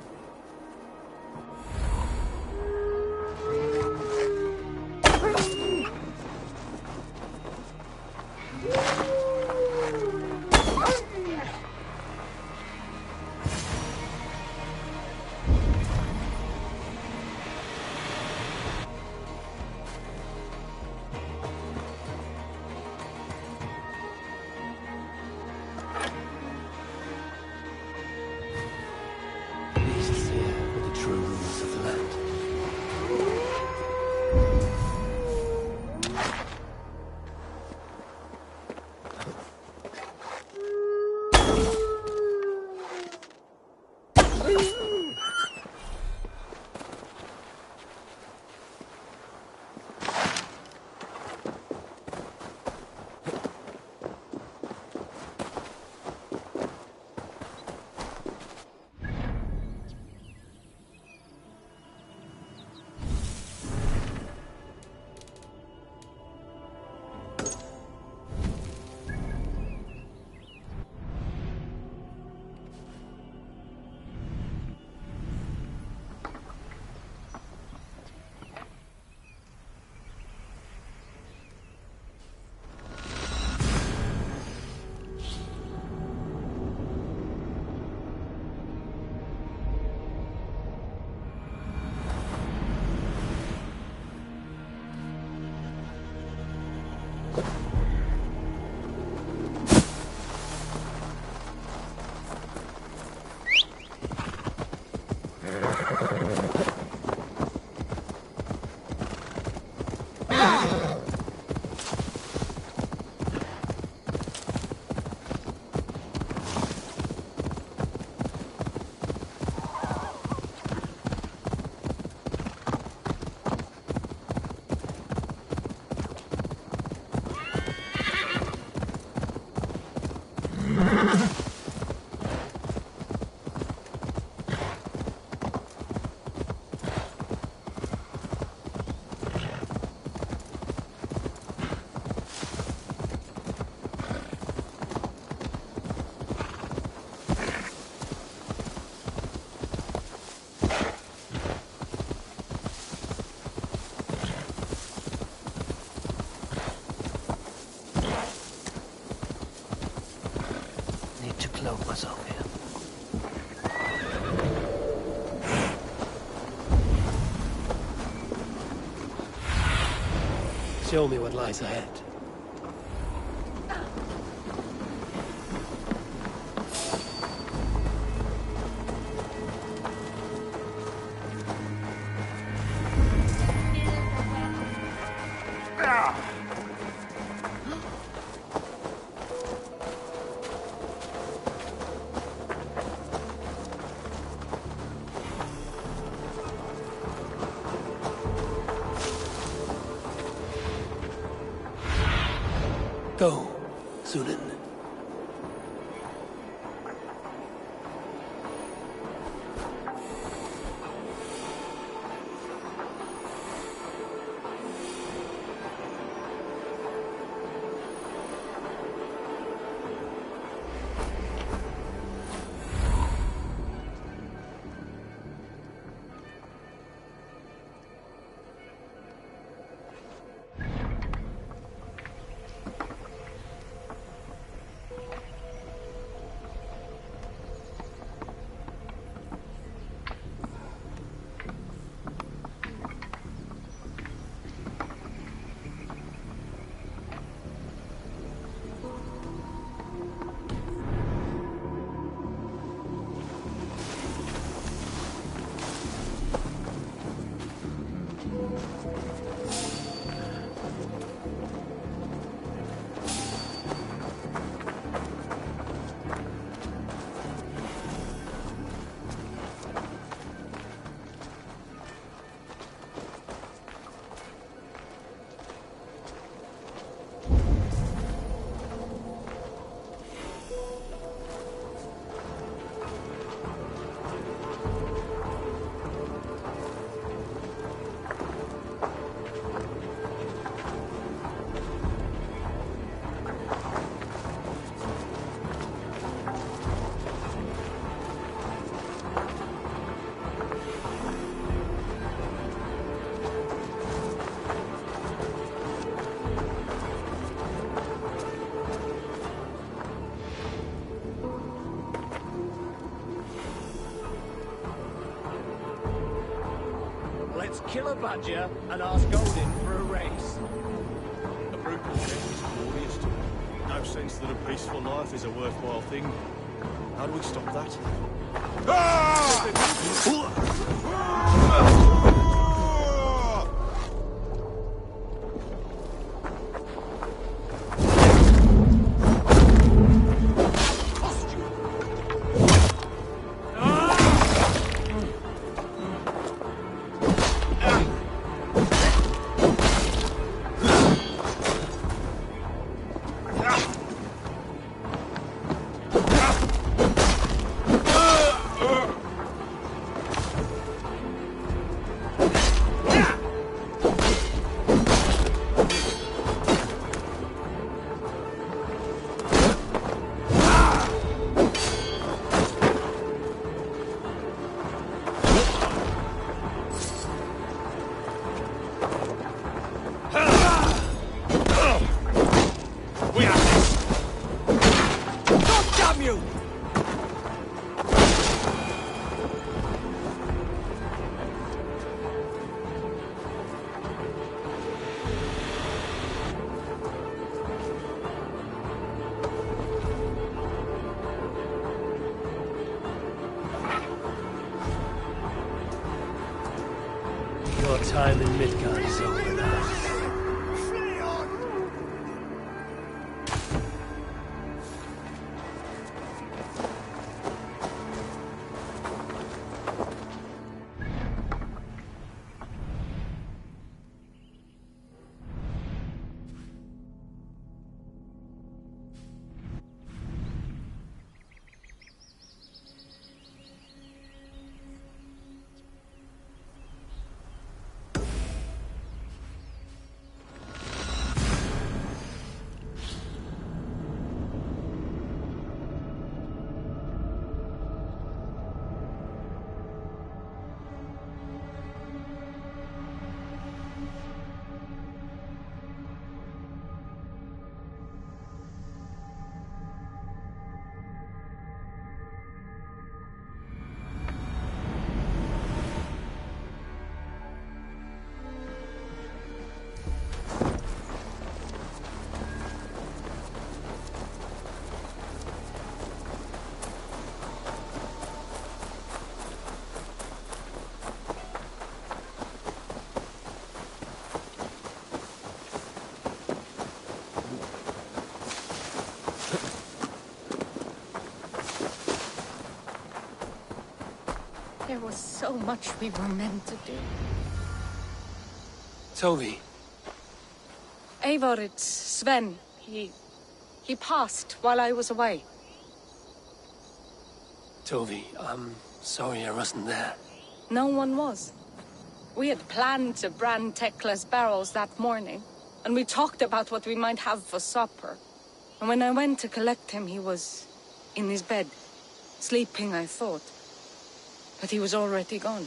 Cloak myself here. Show me what lies ahead. Let's kill a badger and ask Golden for a race. A brutal death is glorious to me. No sense that a peaceful life is a worthwhile thing. How do we stop that? Your time in Midgard is over now. There was so much we were meant to do. Toby. Eivor, it's Sven. He passed while I was away. Toby, I'm sorry I wasn't there. No one was. We had planned to brand Tekla's barrels that morning, and we talked about what we might have for supper. And when I went to collect him, he was in his bed, sleeping, I thought. But he was already gone.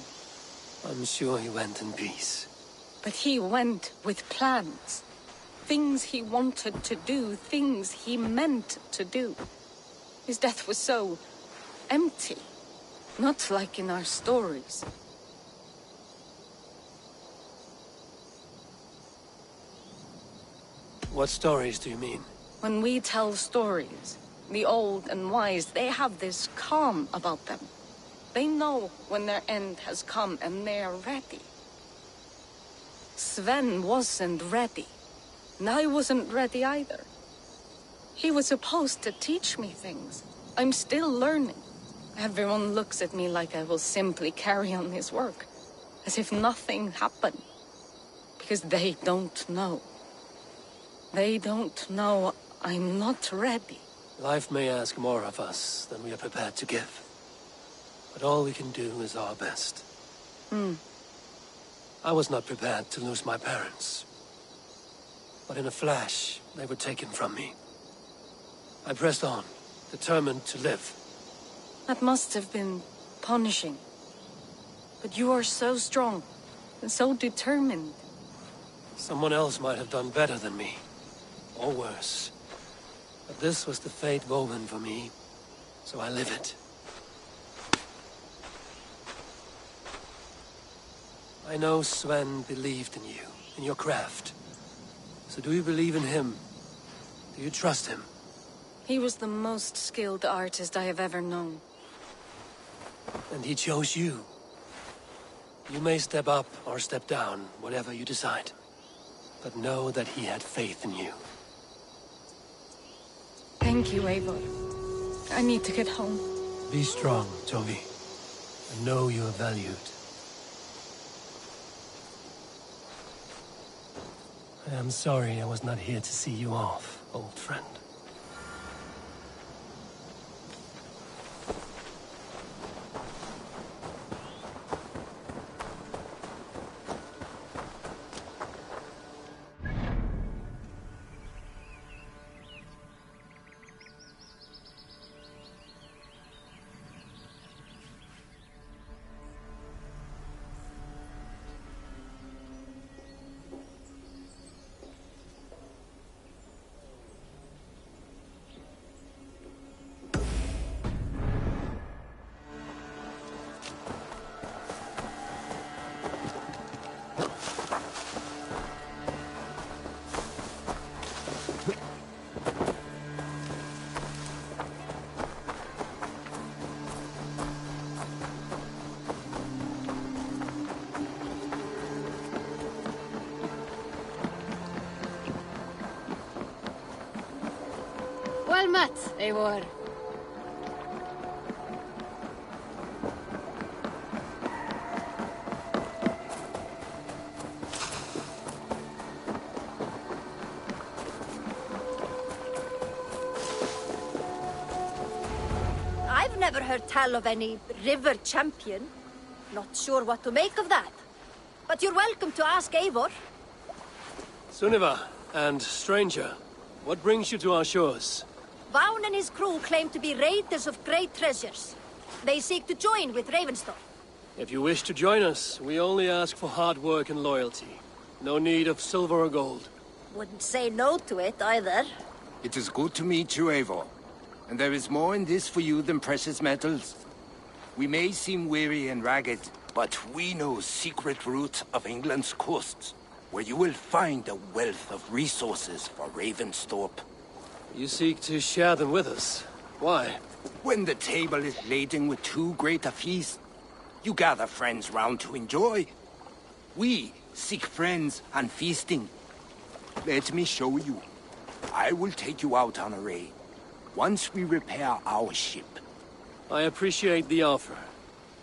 I'm sure he went in peace. But he went with plans. Things he wanted to do, things he meant to do. His death was so empty. Not like in our stories. What stories do you mean? When we tell stories, the old and wise, they have this calm about them. They know when their end has come and they are ready. Sven wasn't ready. And I wasn't ready either. He was supposed to teach me things. I'm still learning. Everyone looks at me like I will simply carry on his work. As if nothing happened. Because they don't know. They don't know I'm not ready. Life may ask more of us than we are prepared to give. But all we can do is our best. I was not prepared to lose my parents. But in a flash, they were taken from me. I pressed on, determined to live. That must have been punishing. But you are so strong, and so determined. Someone else might have done better than me. Or worse. But this was the fate woven for me, so I live it. I know Sven believed in you, in your craft. So do you believe in him? Do you trust him? He was the most skilled artist I have ever known. And he chose you. You may step up or step down, whatever you decide. But know that he had faith in you. Thank you, Eivor. I need to get home. Be strong, Toby. And know you are valued. I am sorry I was not here to see you off, old friend. Well met, Eivor. I've never heard tell of any river champion. Not sure what to make of that. But you're welcome to ask Eivor. Sunniva, and stranger, what brings you to our shores? Vaughn and his crew claim to be raiders of great treasures. They seek to join with Ravenstone. If you wish to join us, we only ask for hard work and loyalty. No need of silver or gold. Wouldn't say no to it, either. It is good to meet you, Eivor. And there is more in this for you than precious metals. We may seem weary and ragged, but we know secret route of England's coasts, where you will find a wealth of resources for Ravensthorpe. You seek to share them with us. Why? When the table is laden with too great a feast, you gather friends round to enjoy. We seek friends and feasting. Let me show you. I will take you out on a raid, once we repair our ship. I appreciate the offer,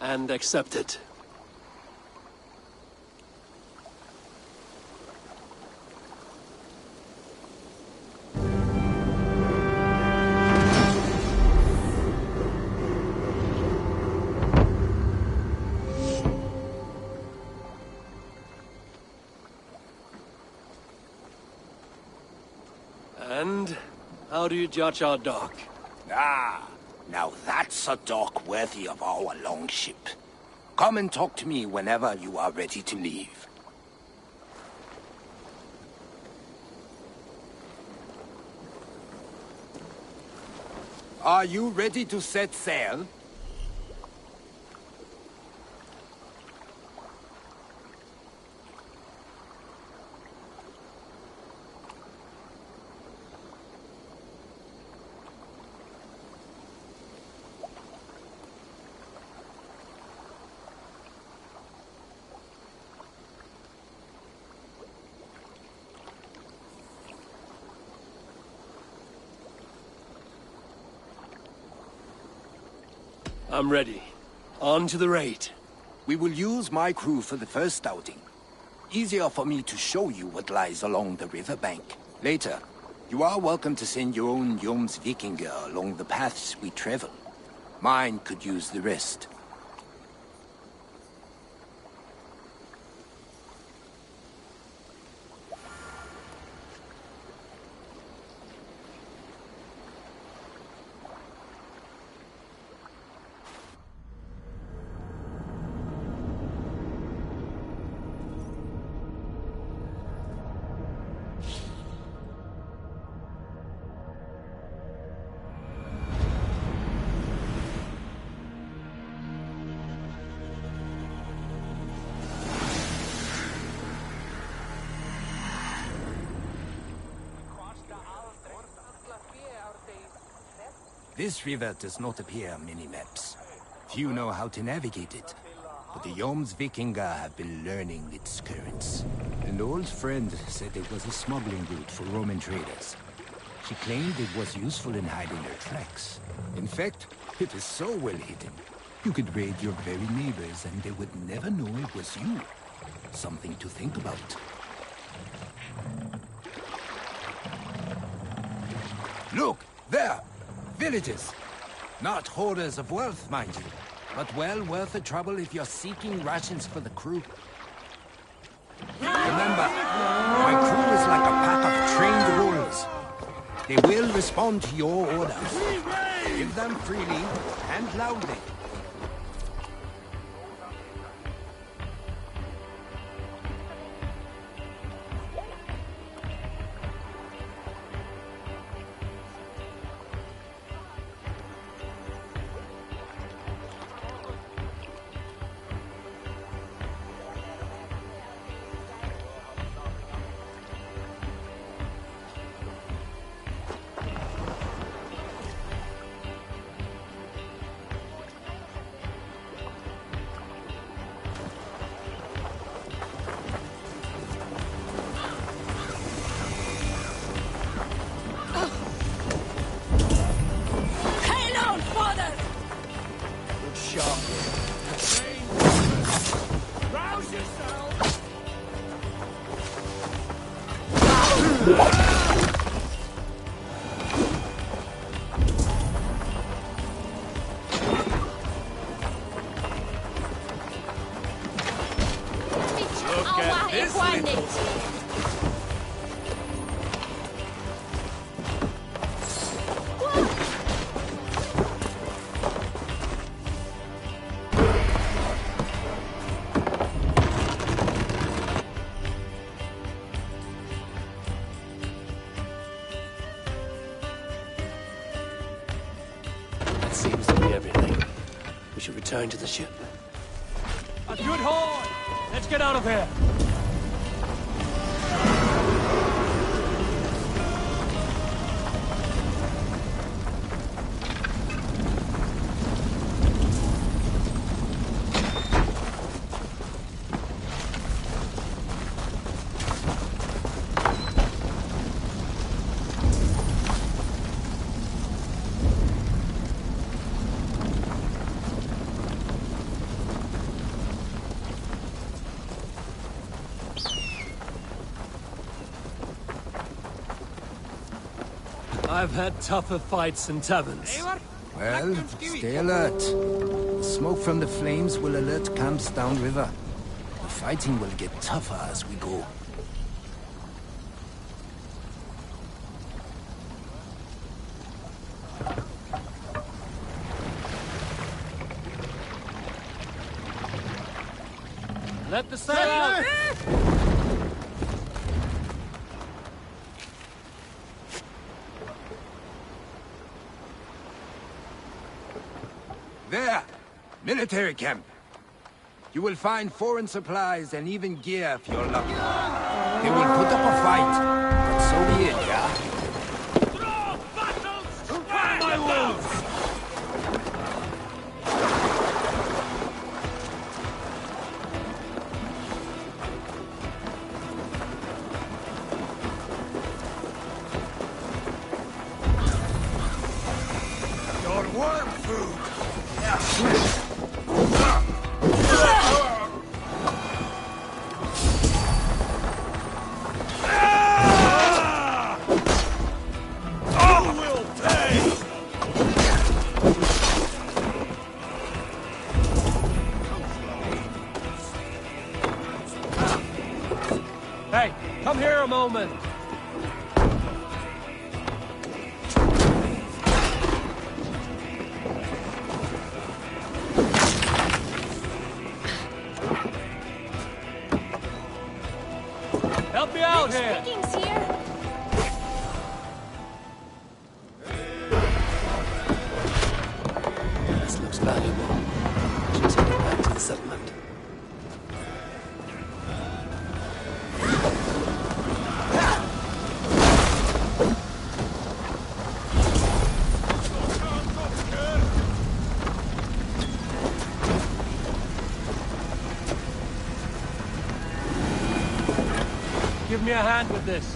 and accept it. And how do you judge our dock? Ah, now that's a dock worthy of our longship. Come and talk to me whenever you are ready to leave. Are you ready to set sail? I'm ready. On to the raid. We will use my crew for the first outing. Easier for me to show you what lies along the riverbank. Later, you are welcome to send your own Jomsvikinger along the paths we travel. Mine could use the rest. This river does not appear on many maps. Few know how to navigate it, but the Jomsvikinga have been learning its currents. An old friend said it was a smuggling route for Roman traders. She claimed it was useful in hiding their tracks. In fact, it is so well hidden. You could raid your very neighbors and they would never know it was you. Something to think about. Look, there! Villages! Not hoarders of wealth, mind you, but well worth the trouble if you're seeking rations for the crew. Remember, my crew is like a pack of trained wolves. They will respond to your orders. Give them freely and loudly. Seems to be everything. We should return to the ship. A good horn! Let's get out of here! I've had tougher fights in taverns. Well, stay alert. The smoke from the flames will alert camps downriver. The fighting will get tougher as we go. Let the sail out! There! Military camp. You will find foreign supplies and even gear if you're lucky. They will put up a fight, but so be it, yeah? My wolves! Your worm food! Hey, come here a moment! Help me out here! Vikings here! This looks valuable. I should take it back to the settlement. give me a hand with this.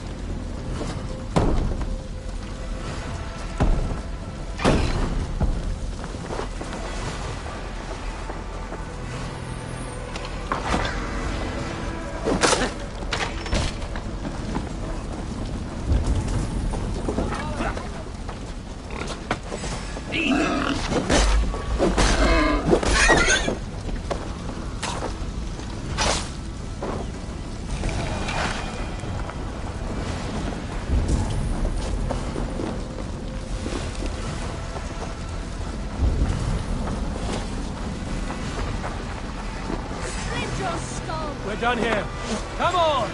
We're done here. Come on!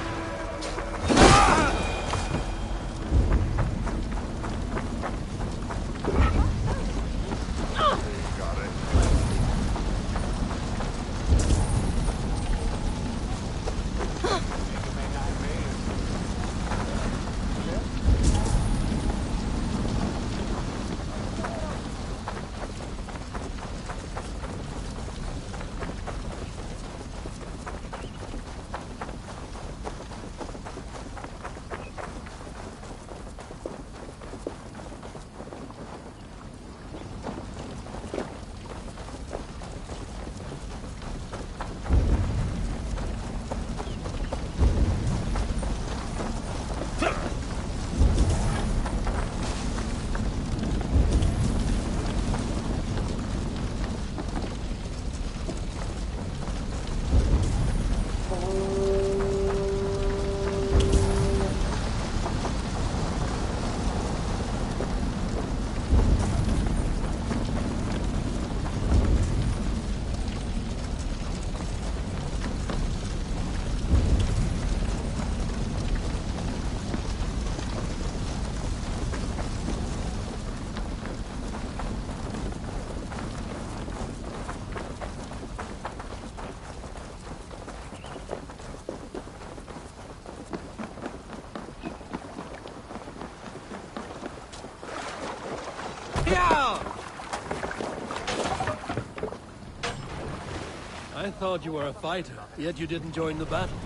I thought you were a fighter, yet you didn't join the battle.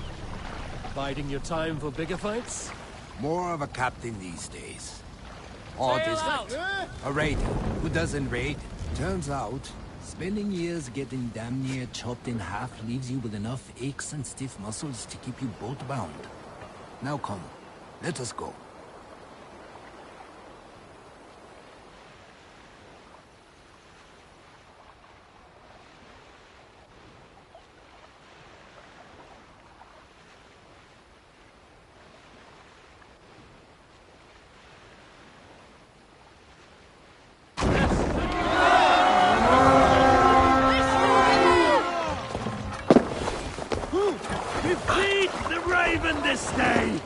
Biding your time for bigger fights? More of a captain these days. Odd, isn't it? A raider who doesn't raid. Turns out, spending years getting damn near chopped in half leaves you with enough aches and stiff muscles to keep you boat bound. Now come, let us go. Defeat the Raven this day!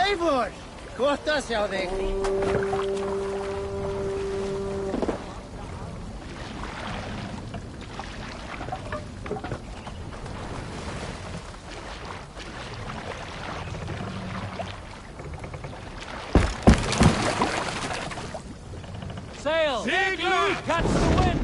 Eivor! Gott að sjá þig. Sail! Igloo! Catch the wind!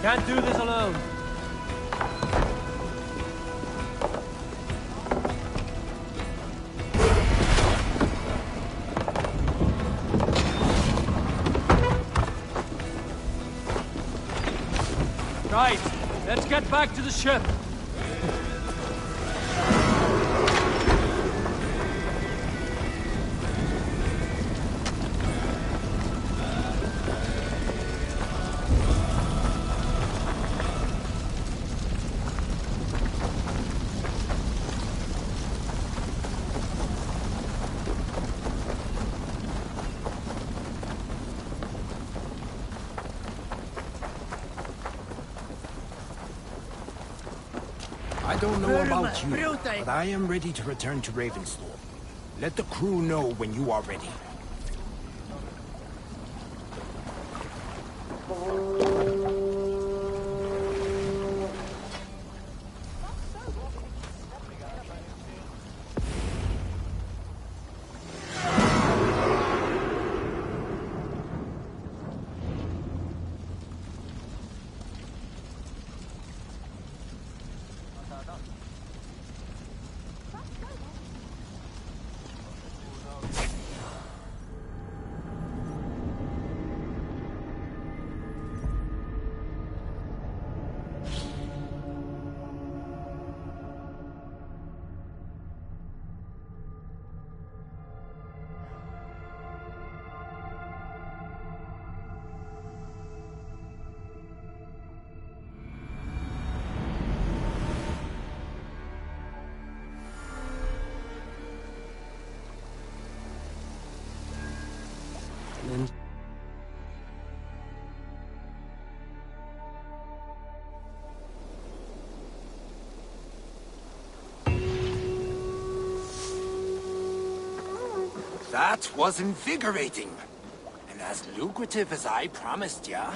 Can't do this alone. Right, let's get back to the ship. I don't know about you, but I am ready to return to Ravensthorpe. Let the crew know when you are ready. That was invigorating. And as lucrative as I promised ya.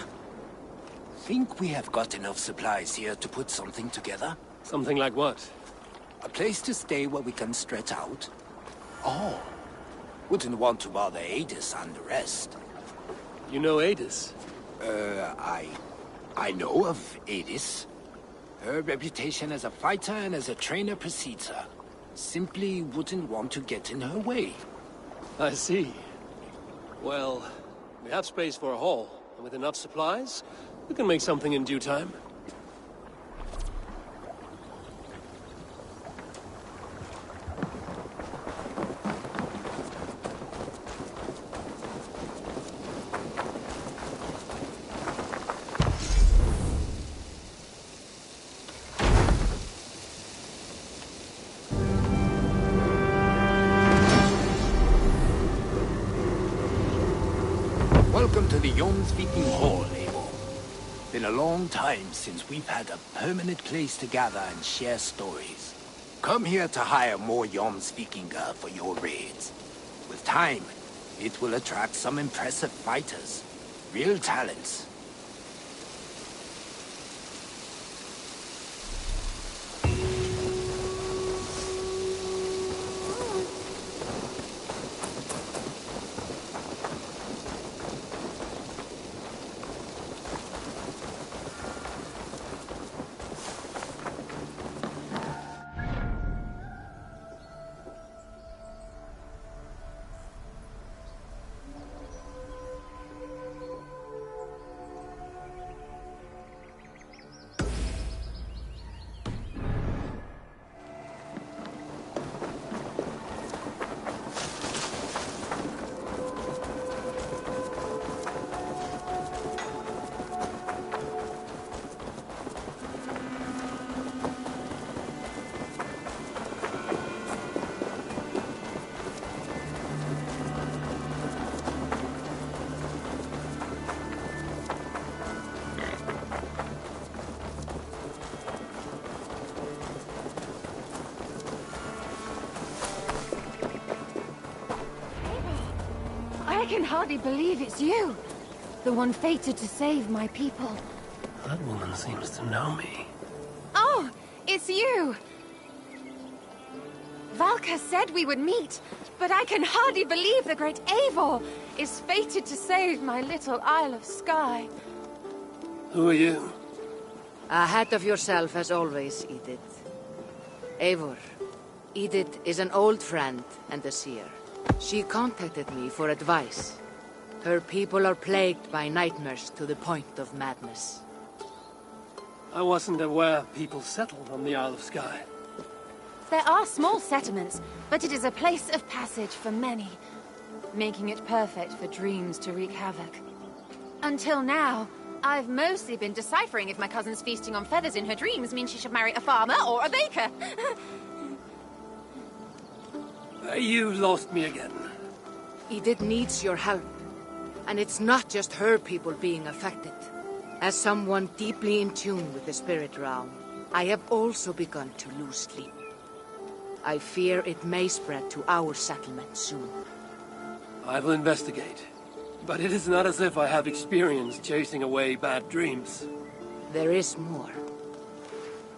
Think we have got enough supplies here to put something together? Something like what? A place to stay where we can stretch out. Oh. Wouldn't want to bother Adis and the rest. You know Adis? I know of Adis. Her reputation as a fighter and as a trainer precedes her. Simply wouldn't want to get in her way. I see. Well, we have space for a hall, and with enough supplies, we can make something in due time. Welcome to the Jomsviking Hall, Eivor. Been a long time since we've had a permanent place to gather and share stories. Come here to hire more Jomsvikinga for your raids. With time, it will attract some impressive fighters. Real talents. I can hardly believe it's you. The one fated to save my people. That woman seems to know me. Oh, it's you! Valka said we would meet, but I can hardly believe the great Eivor is fated to save my little Isle of Skye. Who are you? Ahead of yourself as always, Edith. Eivor. Edith is an old friend and a seer. She contacted me for advice. Her people are plagued by nightmares to the point of madness. I wasn't aware people settled on the Isle of Skye. There are small settlements, but it is a place of passage for many, making it perfect for dreams to wreak havoc. Until now, I've mostly been deciphering if my cousin's feasting on feathers in her dreams means she should marry a farmer or a baker. You lost me again. Edith needs your help. And it's not just her people being affected. As someone deeply in tune with the spirit realm, I have also begun to lose sleep. I fear it may spread to our settlement soon. I will investigate. But it is not as if I have experience chasing away bad dreams. There is more.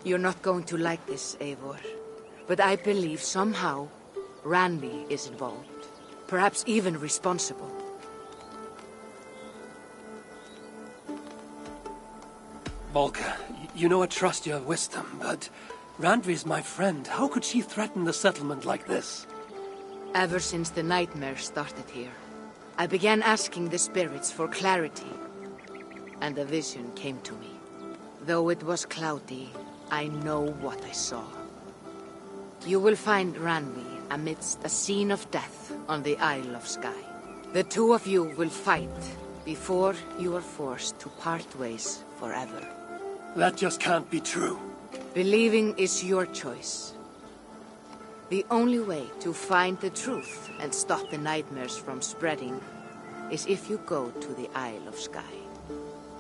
You're not going to like this, Eivor. But I believe somehow Randvi is involved. Perhaps even responsible. Volka, you know I trust your wisdom, but Randvi is my friend. How could she threaten the settlement like this? Ever since the nightmares started here, I began asking the spirits for clarity, and a vision came to me. Though it was cloudy, I know what I saw. You will find Randvi amidst a scene of death on the Isle of Skye. The two of you will fight before you are forced to part ways forever. That just can't be true. Believing is your choice. The only way to find the truth and stop the nightmares from spreading is if you go to the Isle of Skye.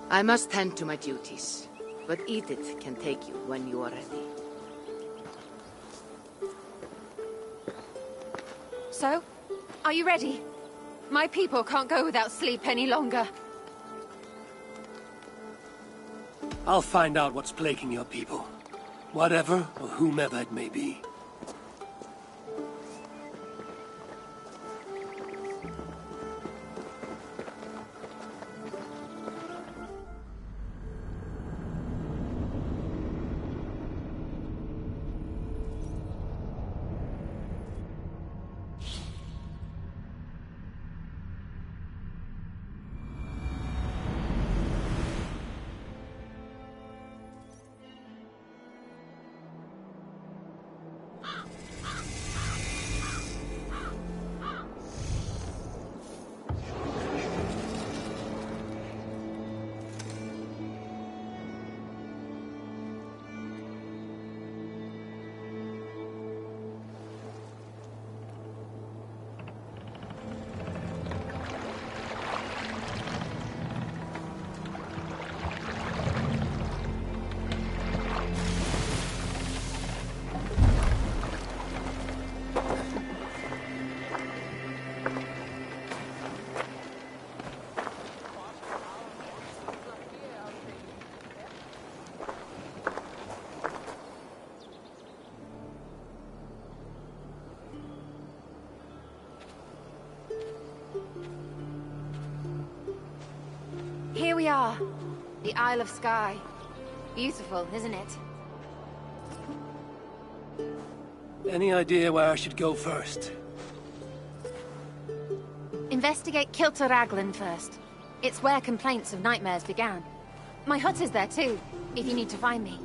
I must tend to my duties, but Edith can take you when you are ready. So, Are you ready? My people can't go without sleep any longer. I'll find out what's plaguing your people. Whatever or whomever it may be. Here we are. The Isle of Skye. Beautiful, isn't it? Any idea where I should go first? Investigate Kilter Raglan first. It's where complaints of nightmares began. My hut is there too, if you need to find me.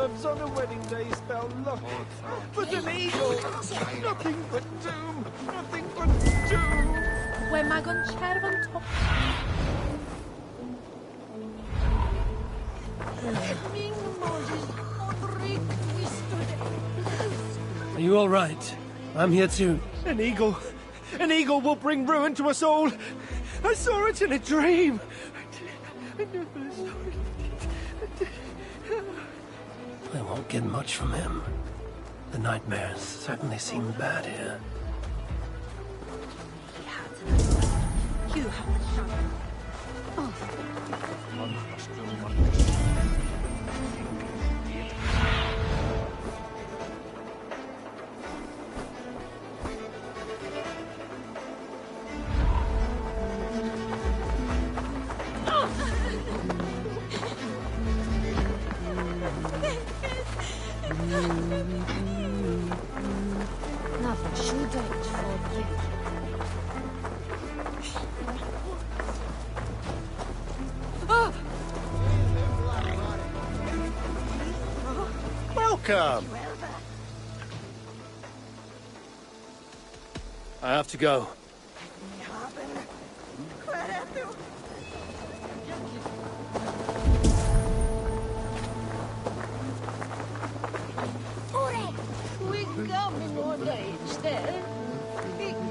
nerves on a wedding day spell luck. But an eagle! Nothing but doom! Nothing but doom! Where Magon Chervon top. Are you all right? I'm here too. An eagle! An eagle will bring ruin to us all! I saw it in a dream! I never saw it. I won't get much from him. The nightmares certainly seem bad here. You have the shot. Nothing should I forget. Welcome. I have to go. We come in old age there.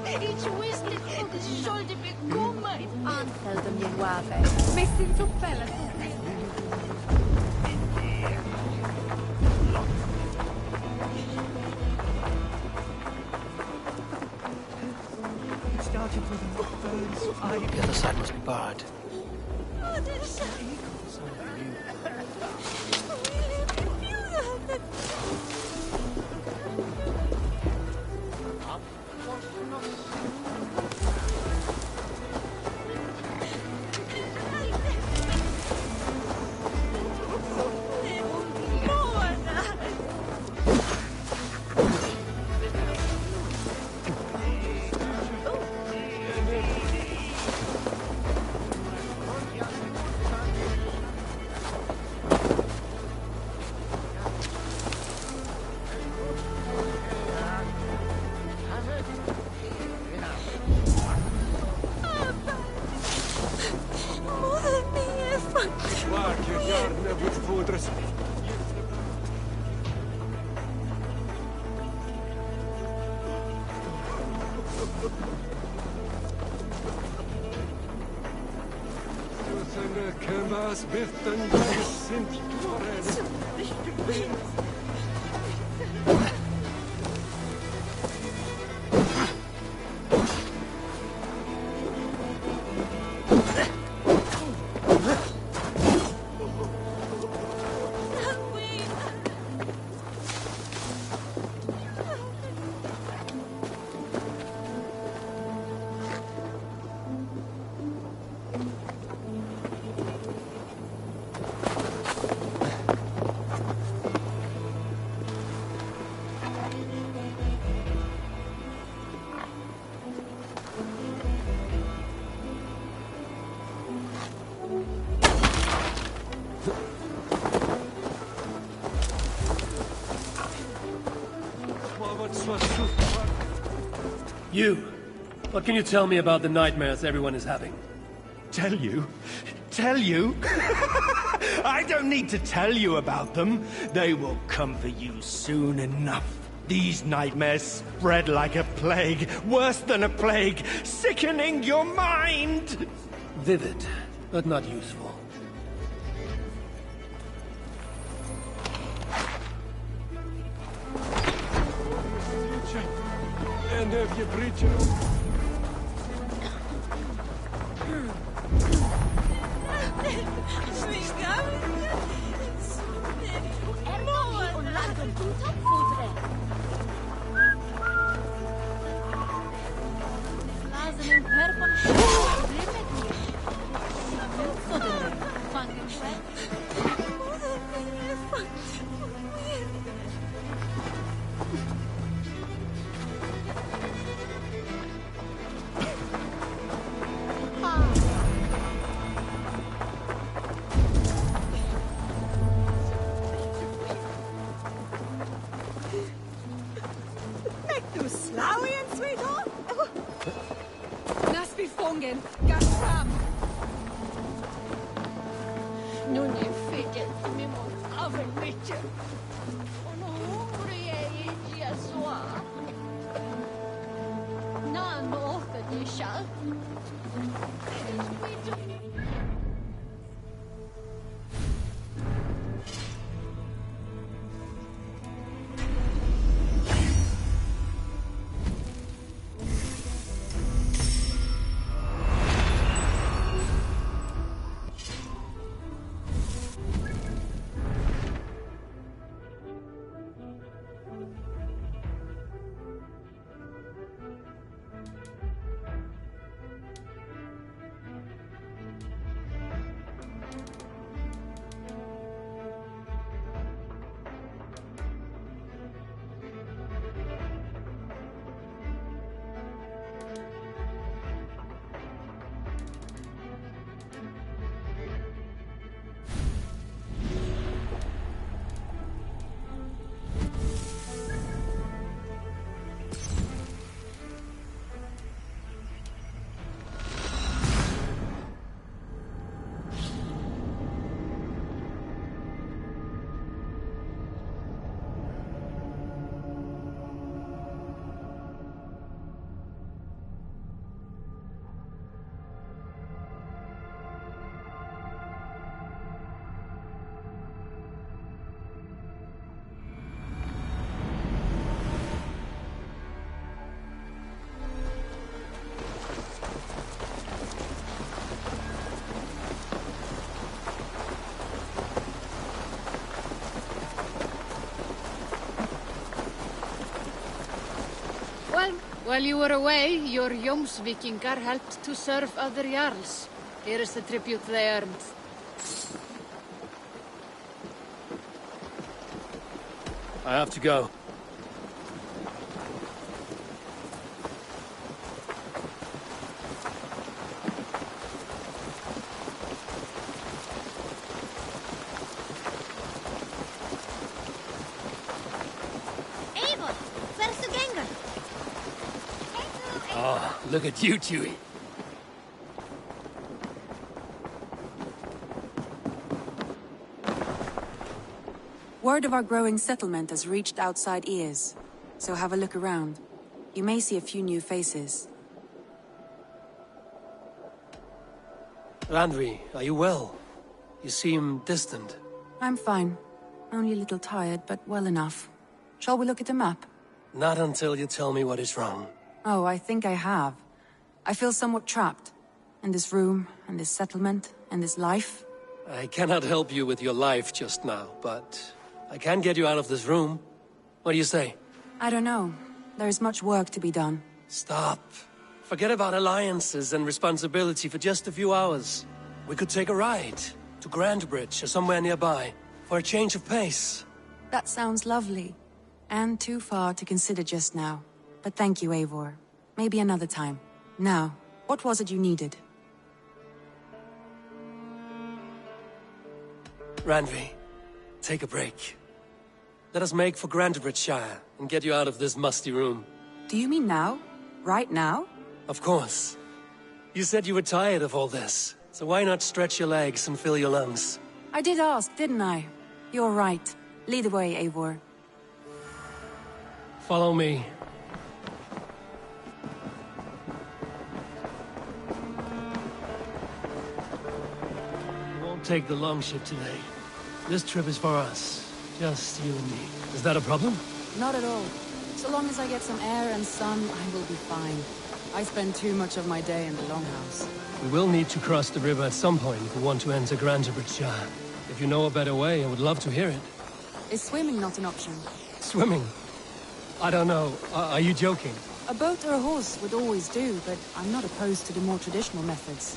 It's wasted the shoulder be coming. Anfeldum je guave. Messin so bella. The other side must be barred. You! What can you tell me about the nightmares everyone is having? Tell you? Tell you? I don't need to tell you about them. They will come for you soon enough. These nightmares spread like a plague, worse than a plague, sickening your mind! Vivid, but not useful. And if you preach it. fram! Nun är fidget emot av en mycket. Och nu hungrig är jag så. Nan åter det skall. While you were away, your Jomsvikingar helped to serve other Jarls. Here is the tribute they earned. I have to go. Eivor, where's the Gengar? Oh, look at you, Chewie. Word of our growing settlement has reached outside ears, so have a look around. You may see a few new faces. Randvi, are you well? You seem distant. I'm fine. Only a little tired, but well enough. Shall we look at the map? Not until you tell me what is wrong. Oh, I think I have. I feel somewhat trapped. In this room, in this settlement, in this life. I cannot help you with your life just now, but I can get you out of this room. What do you say? I don't know. There is much work to be done. Stop. Forget about alliances and responsibility for just a few hours. We could take a ride to Grandbridge or somewhere nearby for a change of pace. That sounds lovely. And too far to consider just now. But thank you, Eivor. Maybe another time. Now, what was it you needed? Randvi, take a break. Let us make for Grandbridgeshire and get you out of this musty room. Do you mean now? Right now? Of course. You said you were tired of all this, so why not stretch your legs and fill your lungs? I did ask, didn't I? You're right. Lead the way, Eivor. Follow me. We won't take the longship today. This trip is for us. Just you and me. Is that a problem? Not at all. So long as I get some air and sun, I will be fine. I spend too much of my day in the Longhouse. We will need to cross the river at some point if we want to enter Grandbridgeshire. If you know a better way, I would love to hear it. Is swimming not an option? Swimming? I don't know. Are you joking? A boat or a horse would always do, but I'm not opposed to the more traditional methods.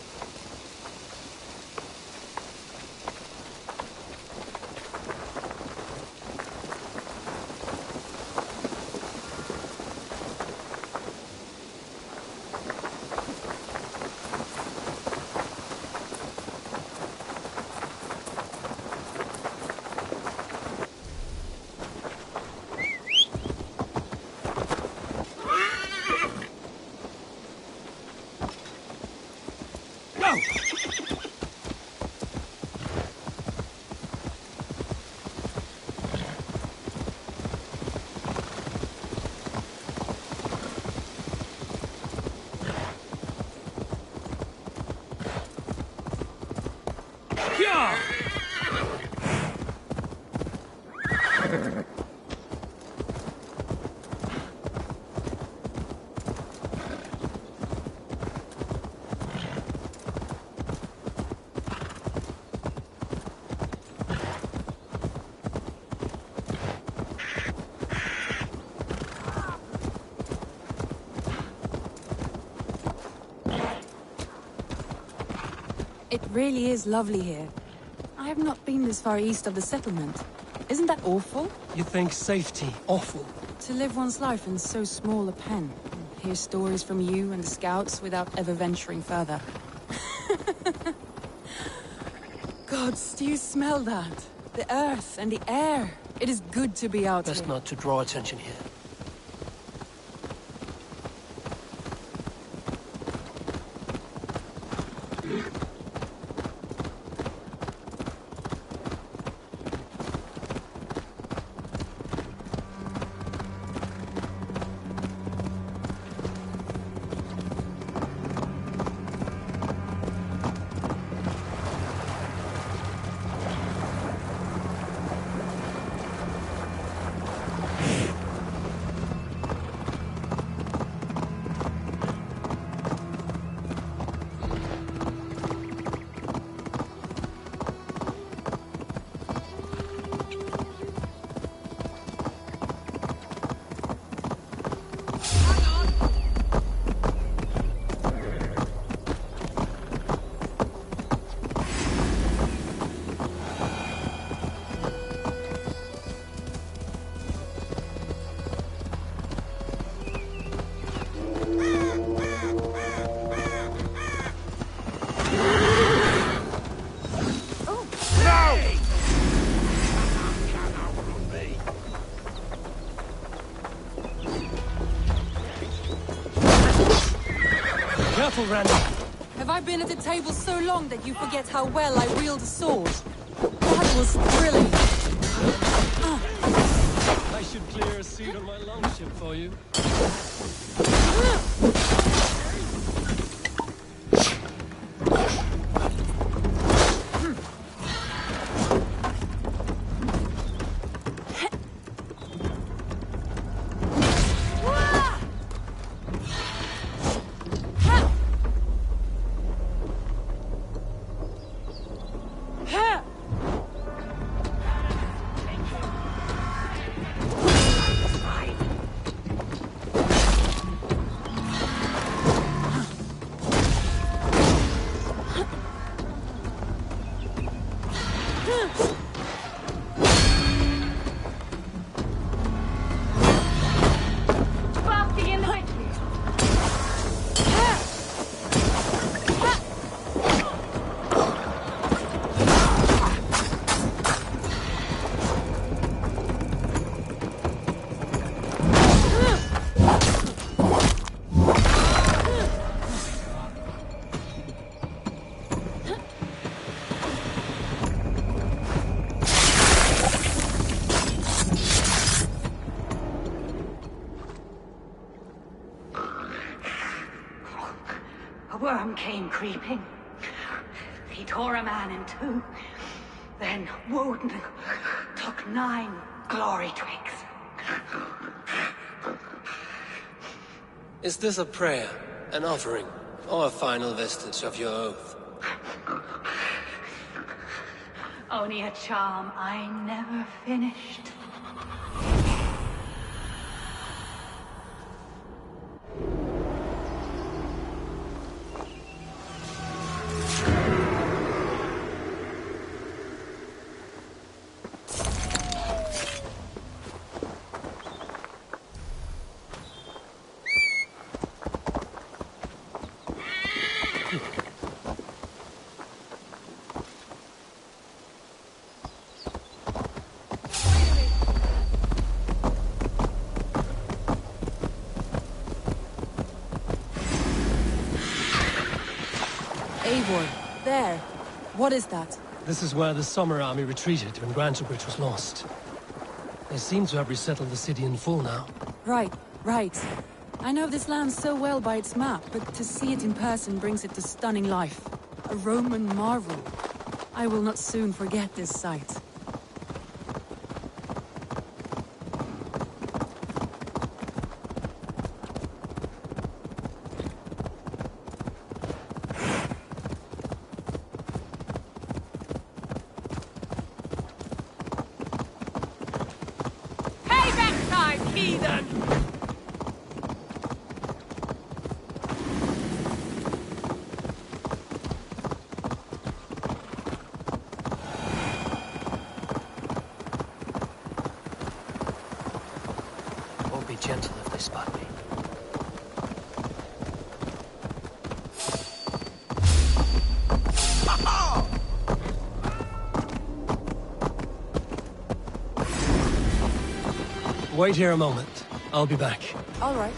It really is lovely here. I have not been this far east of the settlement. Isn't that awful? You think safety awful? To live one's life in so small a pen. Hear stories from you and the scouts without ever venturing further. Gods, do you smell that? The earth and the air. It is good to be out here. Best not to draw attention here. Careful, Randy. Have I been at the table so long that you forget how well I wield a sword? That was thrilling. I should clear a seat on my longship for you. worm came creeping. He tore a man in two. Then Woden took 9 glory twigs. Is this a prayer, an offering, or a final vestige of your oath? Only a charm I never finished. There. What is that? This is where the Summer Army retreated when Grantebridge was lost. They seem to have resettled the city in full now. Right. I know this land so well by its map, but to see it in person brings it to stunning life. A Roman marvel. I will not soon forget this sight. gentle if they spot me. Wait here a moment. I'll be back. All right.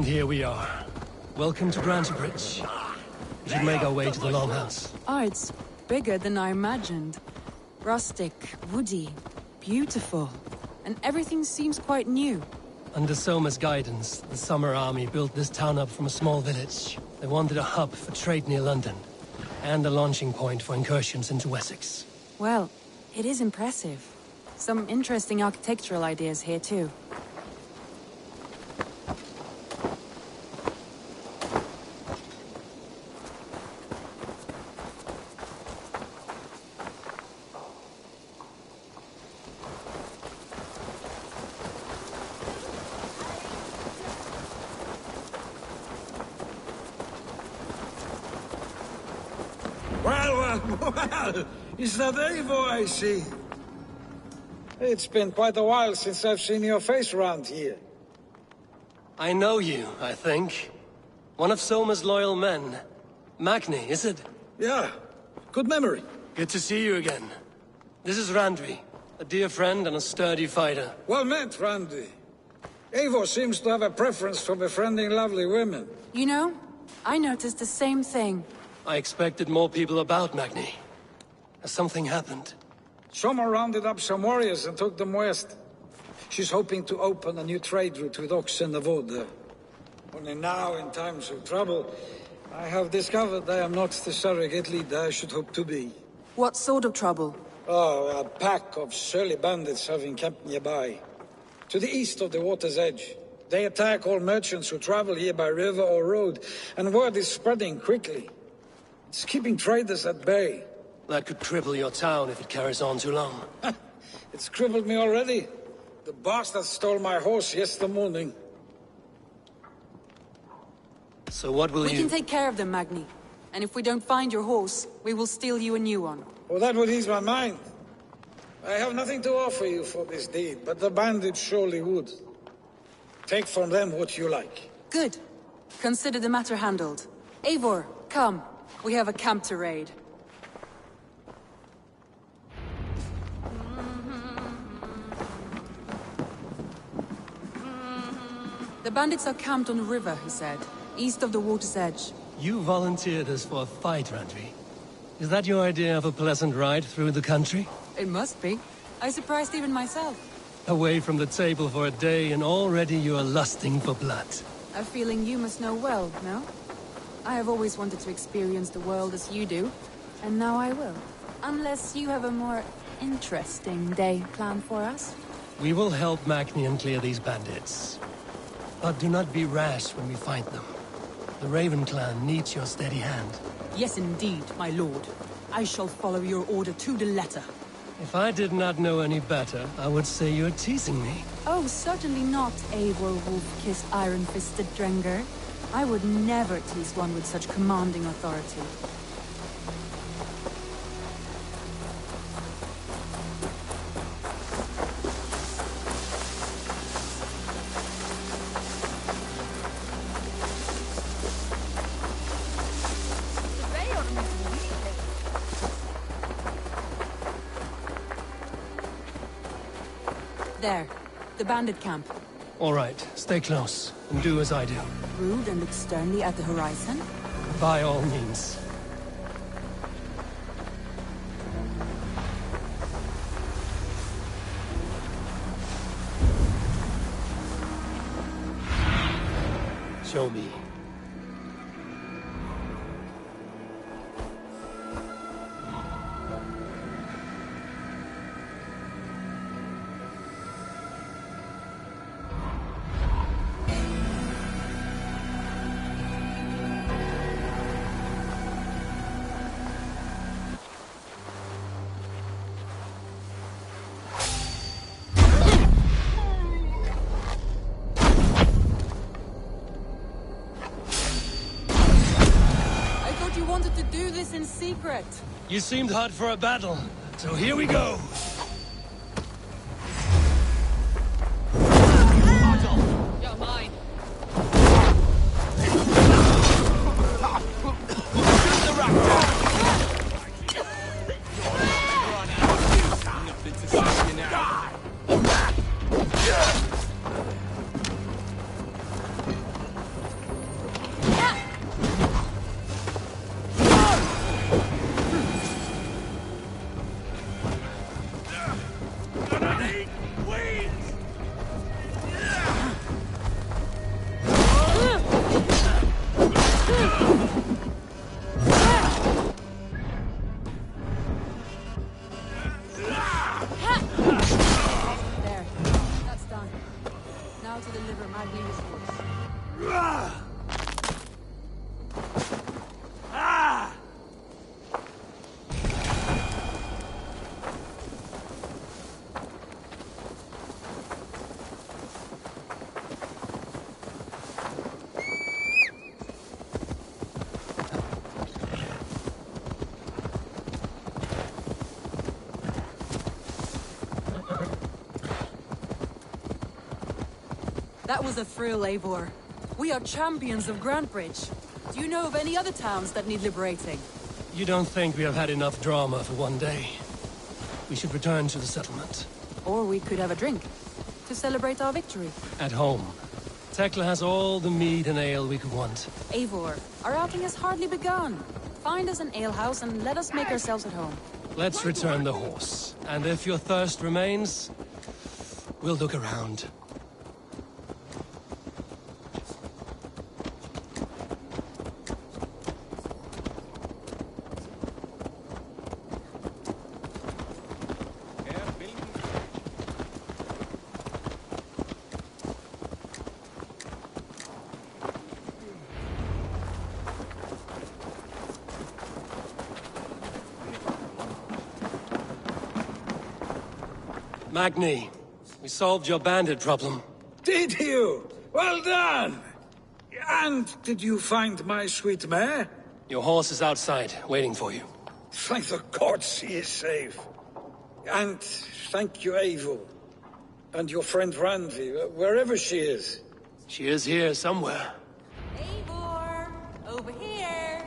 here we are. Welcome to Branchbridge. We should make our way to the Longhouse. Oh, it's bigger than I imagined. Rustic, woody, beautiful. And everything seems quite new. Under Soma's guidance, the Summer Army built this town up from a small village. They wanted a hub for trade near London, and a launching point for incursions into Wessex. Well, it is impressive. Some interesting architectural ideas here too. Well, is that Eivor I see? It's been quite a while since I've seen your face around here. I know you, I think. One of Soma's loyal men. Magni, is it? Yeah, good memory. Good to see you again. This is Randvi, a dear friend and a sturdy fighter. Well met, Randvi. Eivor seems to have a preference for befriending lovely women. You know, I noticed the same thing. I expected more people about Magni. Has something happened? Soma rounded up some warriors and took them west. She's hoping to open a new trade route with Ox and the Voda. Only now, in times of trouble, I have discovered I am not the surrogate leader I should hope to be. What sort of trouble? Oh, a pack of surly bandits have encamped nearby. To the east of the water's edge. They attack all merchants who travel here by river or road, and word is spreading quickly. It's keeping traders at bay. That could cripple your town if it carries on too long. It's crippled me already. The bastard stole my horse yesterday morning. So what will We can take care of them, Magni. And if we don't find your horse, we will steal you a new one. Well, that would ease my mind. I have nothing to offer you for this deed, but the bandits surely would. Take from them what you like. Good. Consider the matter handled. Eivor, come. We have a camp to raid. The bandits are camped on the river, he said, east of the water's edge. You volunteered us for a fight, Randvi. Is that your idea of a pleasant ride through the country? It must be. I surprised even myself. Away from the table for a day and already you are lusting for blood. A feeling you must know well, no? I have always wanted to experience the world as you do, and now I will. Unless you have a more interesting day planned for us. We will help Magnian clear these bandits. But do not be rash when we find them. The Raven clan needs your steady hand. Yes, indeed, my lord. I shall follow your order to the letter. If I did not know any better, I would say you're teasing me. Oh, certainly not, Eivor wolf-kissed iron-fisted Drenger. I would never tease one with such commanding authority. There, the bandit camp. All right, stay close, and do as I do. Rude and look sternly at the horizon? By all means. Show me. In secret. You seemed hot for a battle, so here we go. You're mine. deliver my Venus horse. That was a thrill, Eivor. We are champions of Grantbridge. Do you know of any other towns that need liberating? You don't think we have had enough drama for one day? We should return to the settlement. Or we could have a drink, to celebrate our victory. At home. Tekla has all the mead and ale we could want. Eivor, our outing has hardly begun. Find us an alehouse and let us make ourselves at home. Let's return the horse. And if your thirst remains, we'll look around. Magni, we solved your bandit problem. Did you? Well done! And did you find my sweet mare? Your horse is outside, waiting for you. Thank the gods he is safe. And thank you, Eivor. And your friend Randi, wherever she is. She is here somewhere. Eivor! Over here!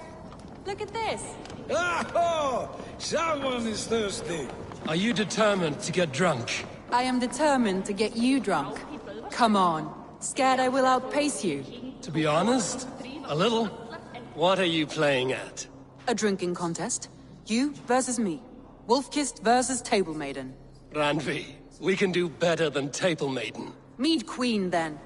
Look at this! Oh! Someone is thirsty! Are you determined to get drunk? I am determined to get you drunk. Come on. Scared I will outpace you? To be honest, a little. What are you playing at? A drinking contest. You versus me. Wolf-kissed versus Table Maiden. Randvi, we can do better than Table Maiden. Mead Queen, then.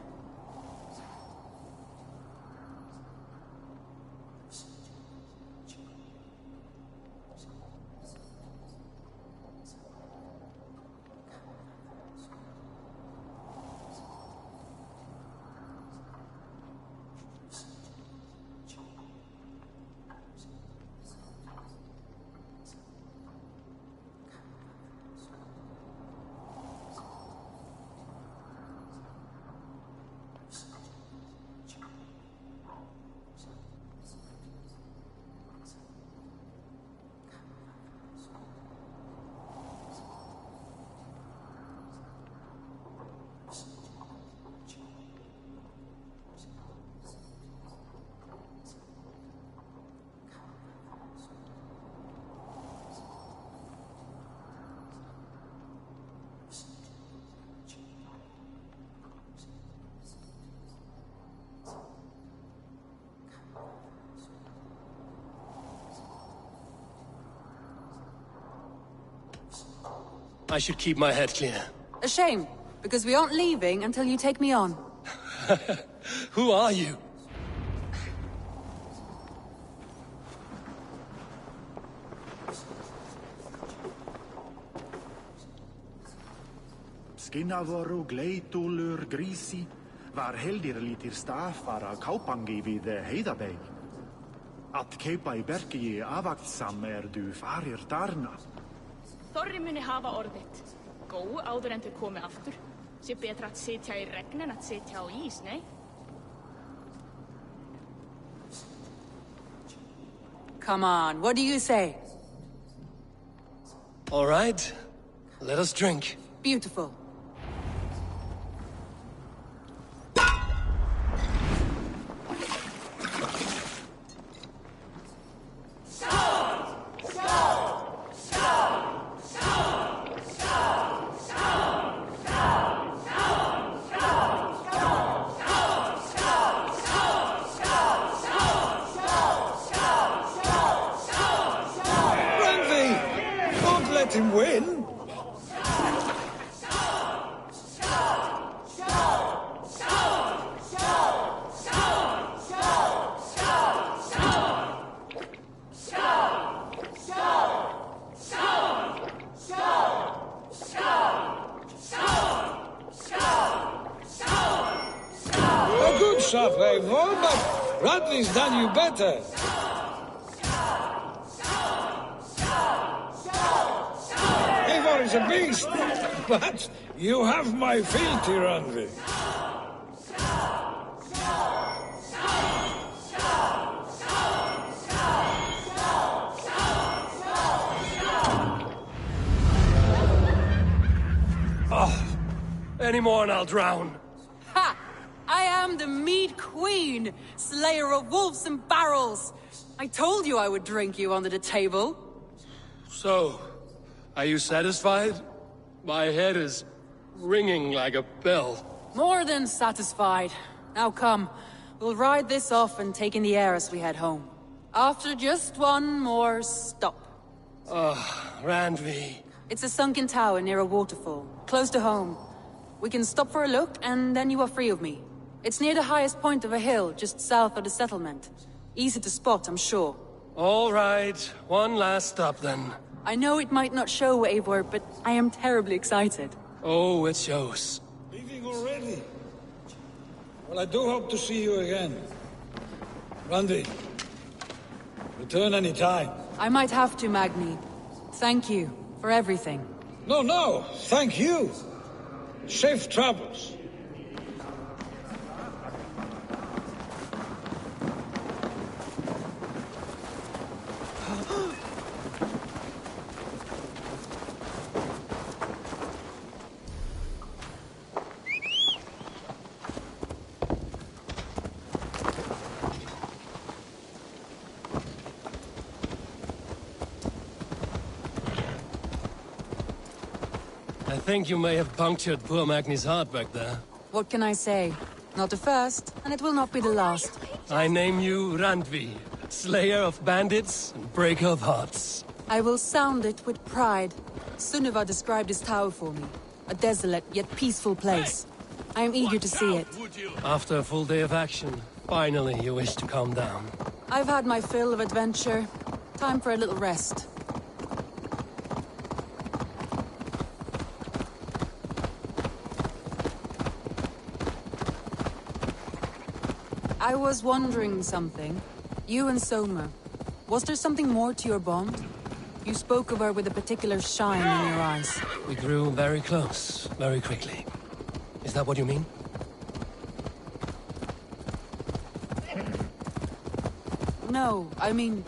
I should keep my head clear. A shame, because we aren't leaving until you take me on. Who are you? Skinnavoru gleitúlur grísi var heldir lítir stafara kápangi við heiðabæ. Att keipa í bergi avaktsam du farir darna. Þorri muni hafa orðitt. Góu áður en þau komi aftur. Sé betra að sitja í regn en að sitja á ís, nei? Come on, what do you say? All right, let us drink. Beautiful. Him win? up, Eivor, but Radley's done you better. Eivor is a beast, but you have my fealty, Randvi. Oh, any more and I'll drown. Ha! I am the Mead Queen, slayer of wolves and barrels. I told you I would drink you under the table. So, are you satisfied? My head is ringing like a bell. More than satisfied. Now come, we'll ride this off and take in the air as we head home. After just one more stop. Randvi. It's a sunken tower near a waterfall, close to home. We can stop for a look, and then you are free of me. It's near the highest point of a hill, just south of the settlement. Easy to spot, I'm sure. All right, one last stop then. I know it might not show, Eivor, but I am terribly excited. Oh, it shows. Leaving already? Well, I do hope to see you again. Randy, return any time. I might have to, Magni. Thank you for everything. No, thank you. Safe travels. I think you may have punctured poor Magni's heart back there. What can I say? Not the first, and it will not be the last. I name you Randvi, slayer of bandits and breaker of hearts. I will sound it with pride. Sunniva described this tower for me. A desolate yet peaceful place. I am eager to see it. After a full day of action, finally you wish to calm down. I've had my fill of adventure. Time for a little rest. I was wondering something. You and Soma. Was there something more to your bond? You spoke of her with a particular shine in your eyes. We grew very close, very quickly. Is that what you mean? No, I mean...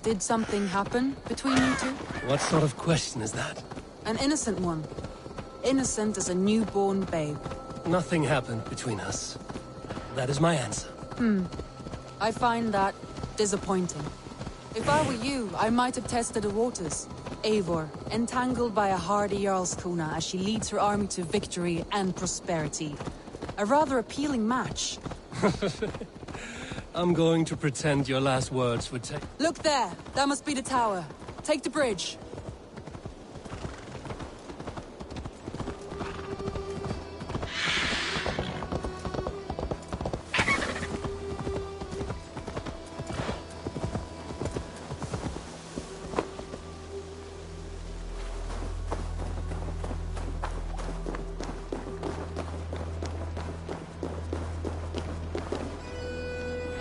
Did something happen between you two? What sort of question is that? An innocent one. Innocent as a newborn babe. Nothing happened between us. That is my answer. I find that disappointing. If I were you, I might have tested the waters. Eivor, entangled by a hardy Jarlskona as she leads her army to victory and prosperity. A rather appealing match. I'm going to pretend your last words would take... Look there! That must be the tower. Take the bridge.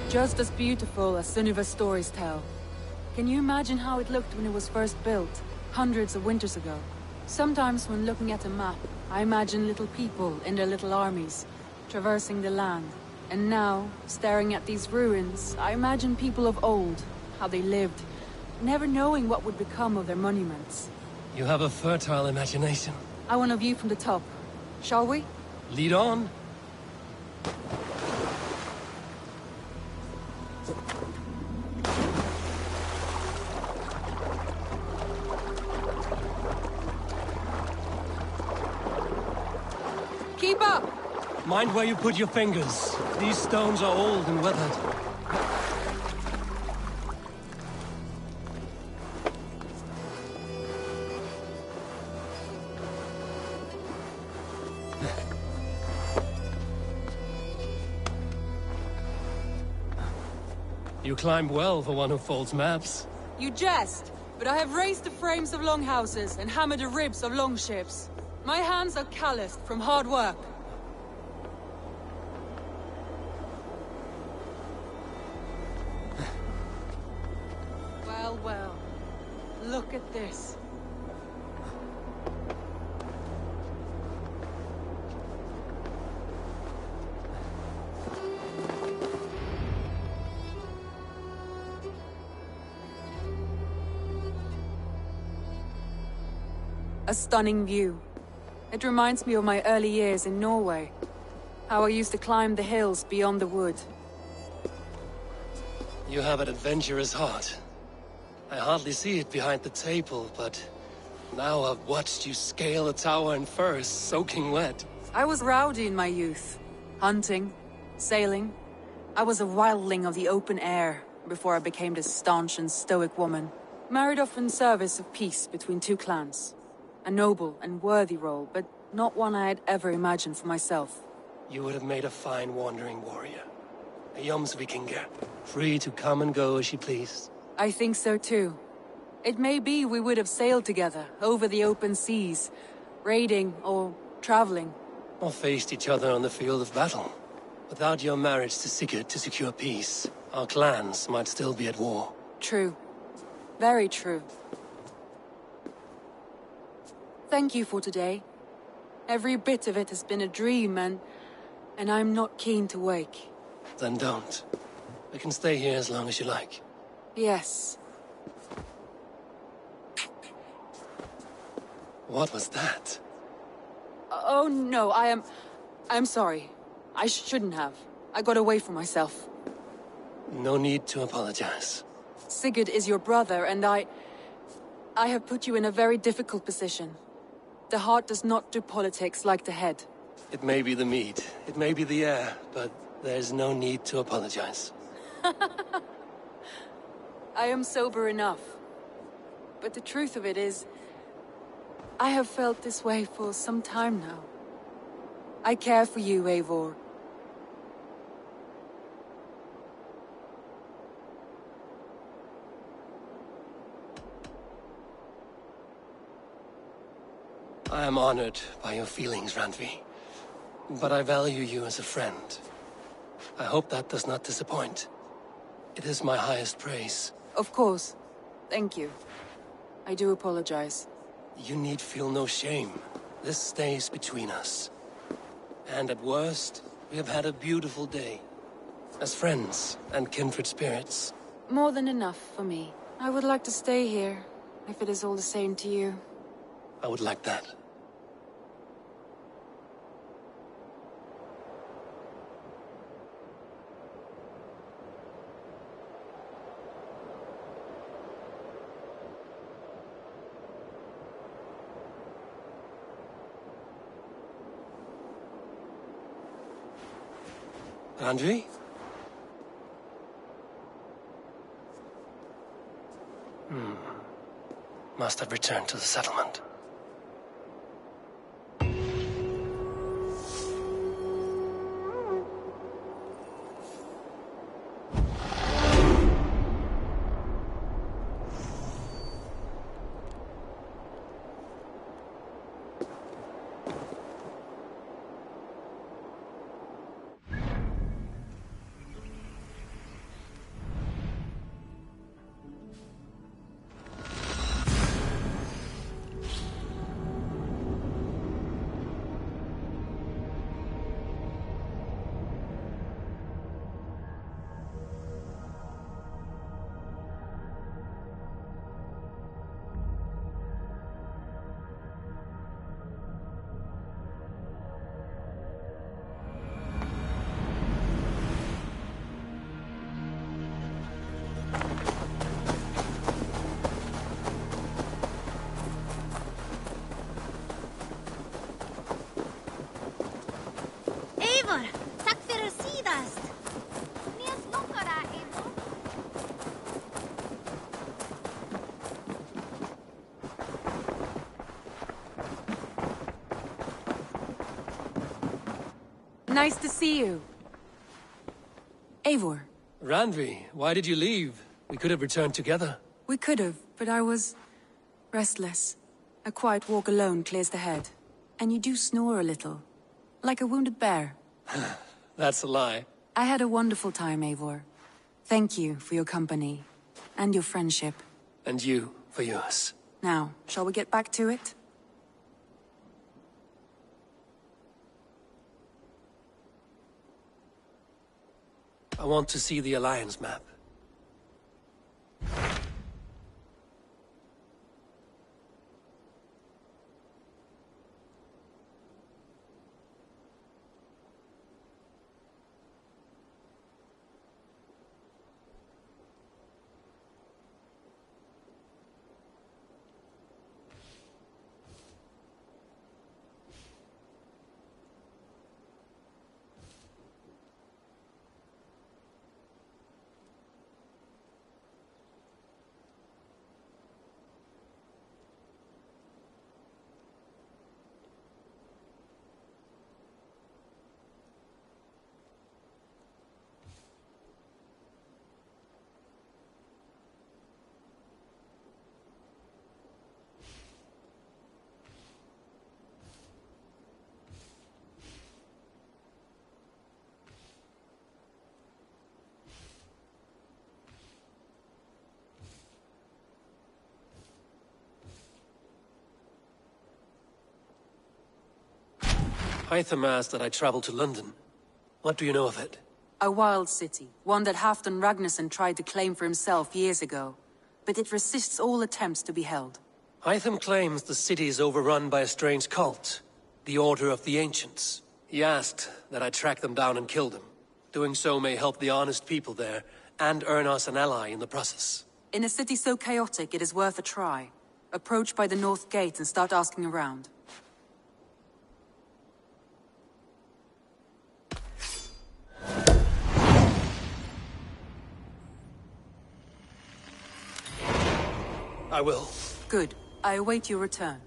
Just as beautiful as Sunniva's stories tell. Can you imagine how it looked when it was first built, hundreds of winters ago? Sometimes when looking at a map, I imagine little people in their little armies, traversing the land. And now, staring at these ruins, I imagine people of old, how they lived, never knowing what would become of their monuments. You have a fertile imagination. I want a view from the top. Shall we? Lead on. Keep up! Mind where you put your fingers. These stones are old and weathered. You climb well for one who folds maps. You jest, but I have raised the frames of longhouses and hammered the ribs of longships. My hands are calloused from hard work. A stunning view. It reminds me of my early years in Norway. How I used to climb the hills beyond the wood. You have an adventurous heart. I hardly see it behind the table, but now I've watched you scale a tower in furs, soaking wet. I was rowdy in my youth. Hunting, sailing. I was a wildling of the open air before I became this staunch and stoic woman. Married off in service of peace between two clans. A noble and worthy role, but not one I had ever imagined for myself. You would have made a fine wandering warrior. A Jomsvikinger, free to come and go as she pleased. I think so too. It may be we would have sailed together, over the open seas, raiding or traveling. Or faced each other on the field of battle. Without your marriage to Sigurd to secure peace, our clans might still be at war. True. Very true. Thank you for today. Every bit of it has been a dream, and I'm not keen to wake. Then don't. We can stay here as long as you like. Yes. What was that? Oh no, I'm sorry. I shouldn't have. I got away from myself. No need to apologize. Sigurd is your brother, and I have put you in a very difficult position. The heart does not do politics like the head. It may be the meat, it may be the air, but there's no need to apologize. I am sober enough. But the truth of it is, I have felt this way for some time now. I care for you, Eivor. I am honored by your feelings, Randvi. But I value you as a friend. I hope that does not disappoint. It is my highest praise. Of course. Thank you. I do apologize. You need feel no shame. This stays between us. And at worst, we have had a beautiful day. As friends and kindred spirits. More than enough for me. I would like to stay here, if it is all the same to you. I would like that. Randvi? Must have returned to the settlement. Eivor, takk fyrir síðast. Nýjas lukkara, Eivor. Nice to see you. Eivor. Randvi, why did you leave? We could have returned together. We could have, but I was restless. A quiet walk alone clears the head. And you do snore a little. Like a wounded bear. That's a lie. I had a wonderful time, Eivor. Thank you for your company. And your friendship. And you for yours. Now, shall we get back to it? I want to see the Alliance map. Hytham asked that I travel to London. What do you know of it? A wild city, one that Halfdan Ragnarsson tried to claim for himself years ago. But it resists all attempts to be held. Hytham claims the city is overrun by a strange cult, the Order of the Ancients. He asked that I track them down and kill them. Doing so may help the honest people there, and earn us an ally in the process. In a city so chaotic, it is worth a try. Approach by the North Gate and start asking around. I will. Good. I await your return.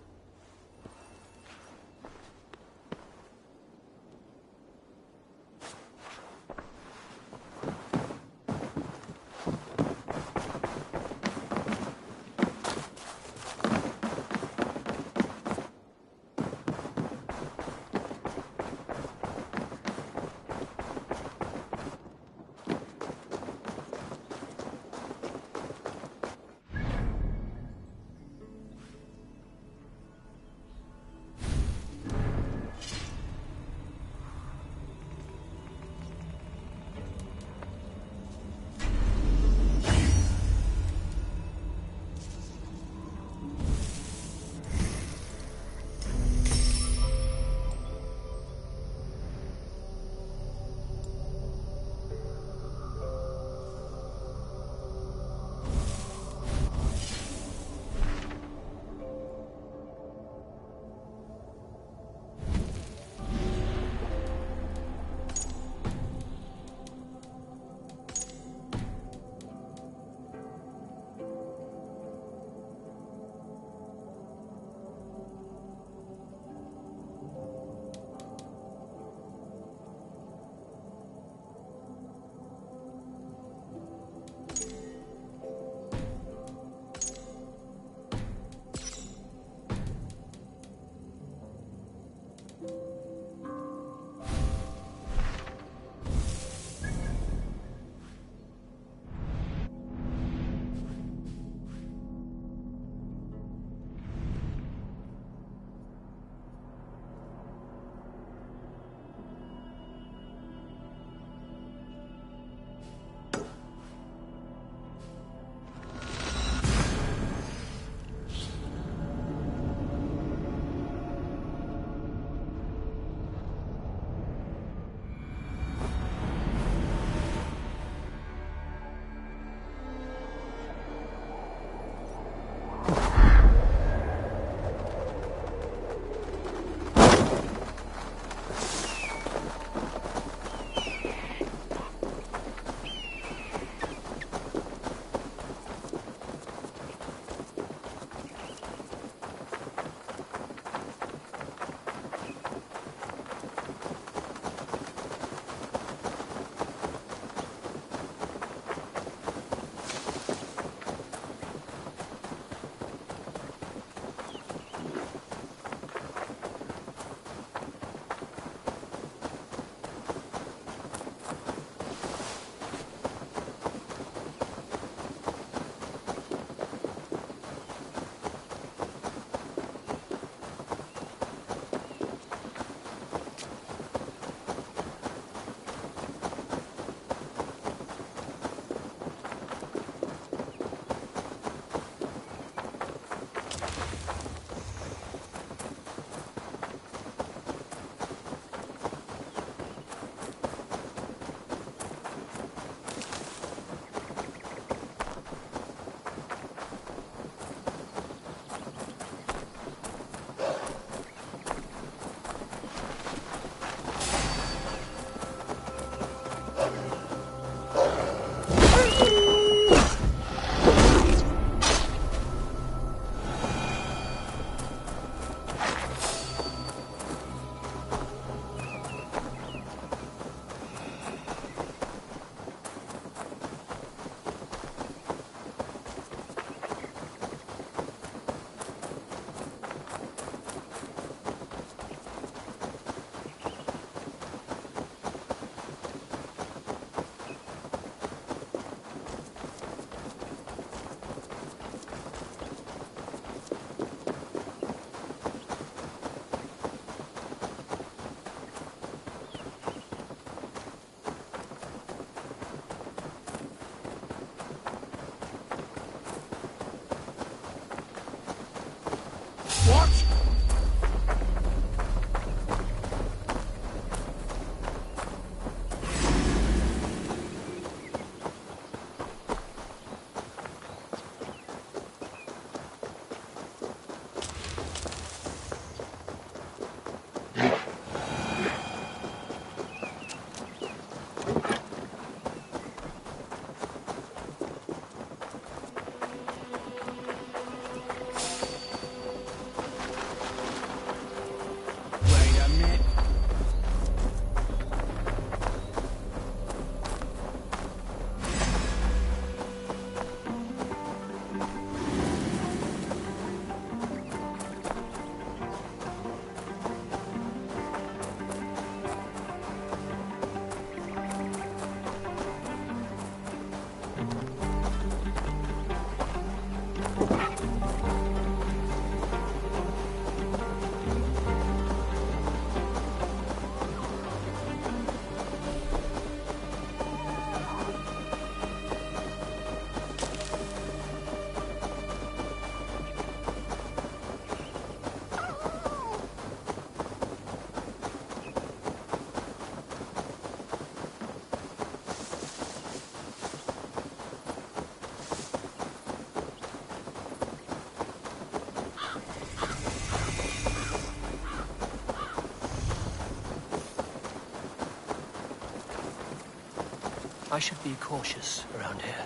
I should be cautious around here.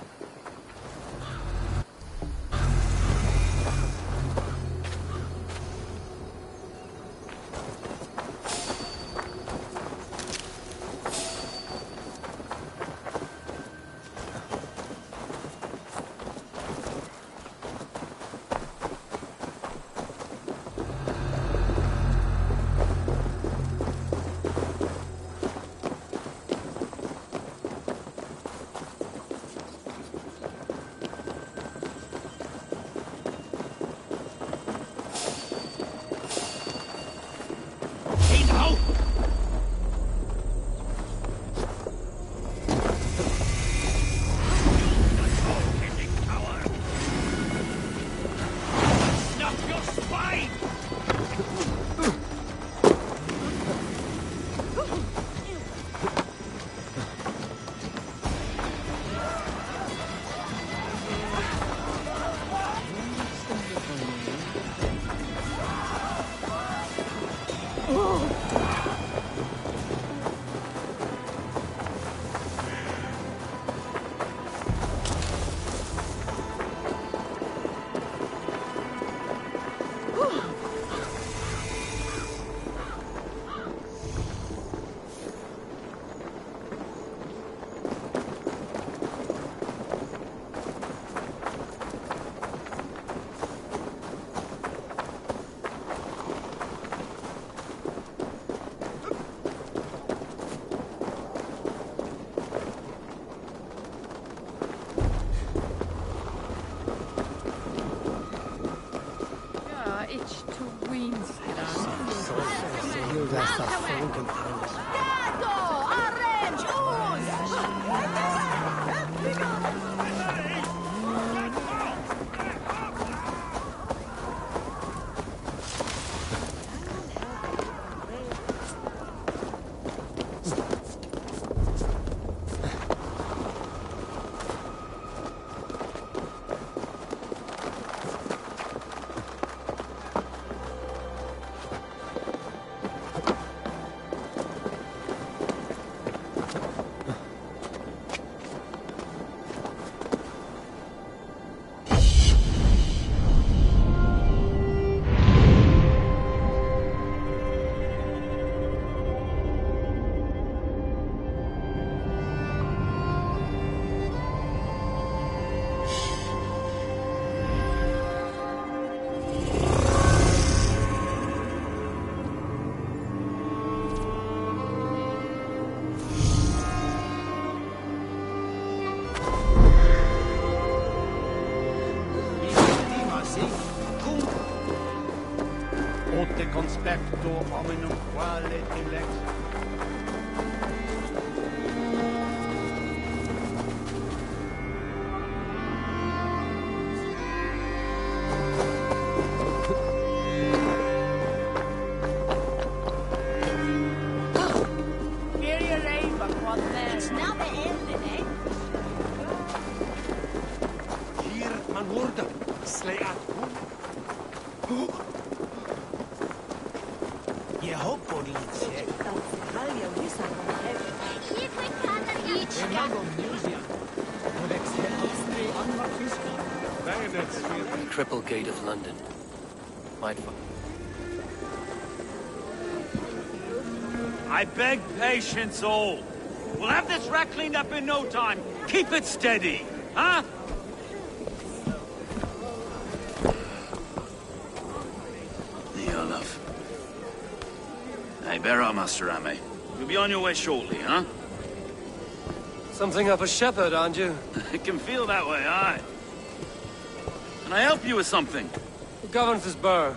conspecto hominum quale elect. Triple Gate of London. Might find. I beg patience, all. We'll have this wreck cleaned up in no time. Keep it steady, huh? Here, love. Hey, bear up, Master Ame. You'll be on your way shortly, huh? Something of a shepherd, aren't you? It can feel that way, aye. Can I help you with something? The Governor's Burr.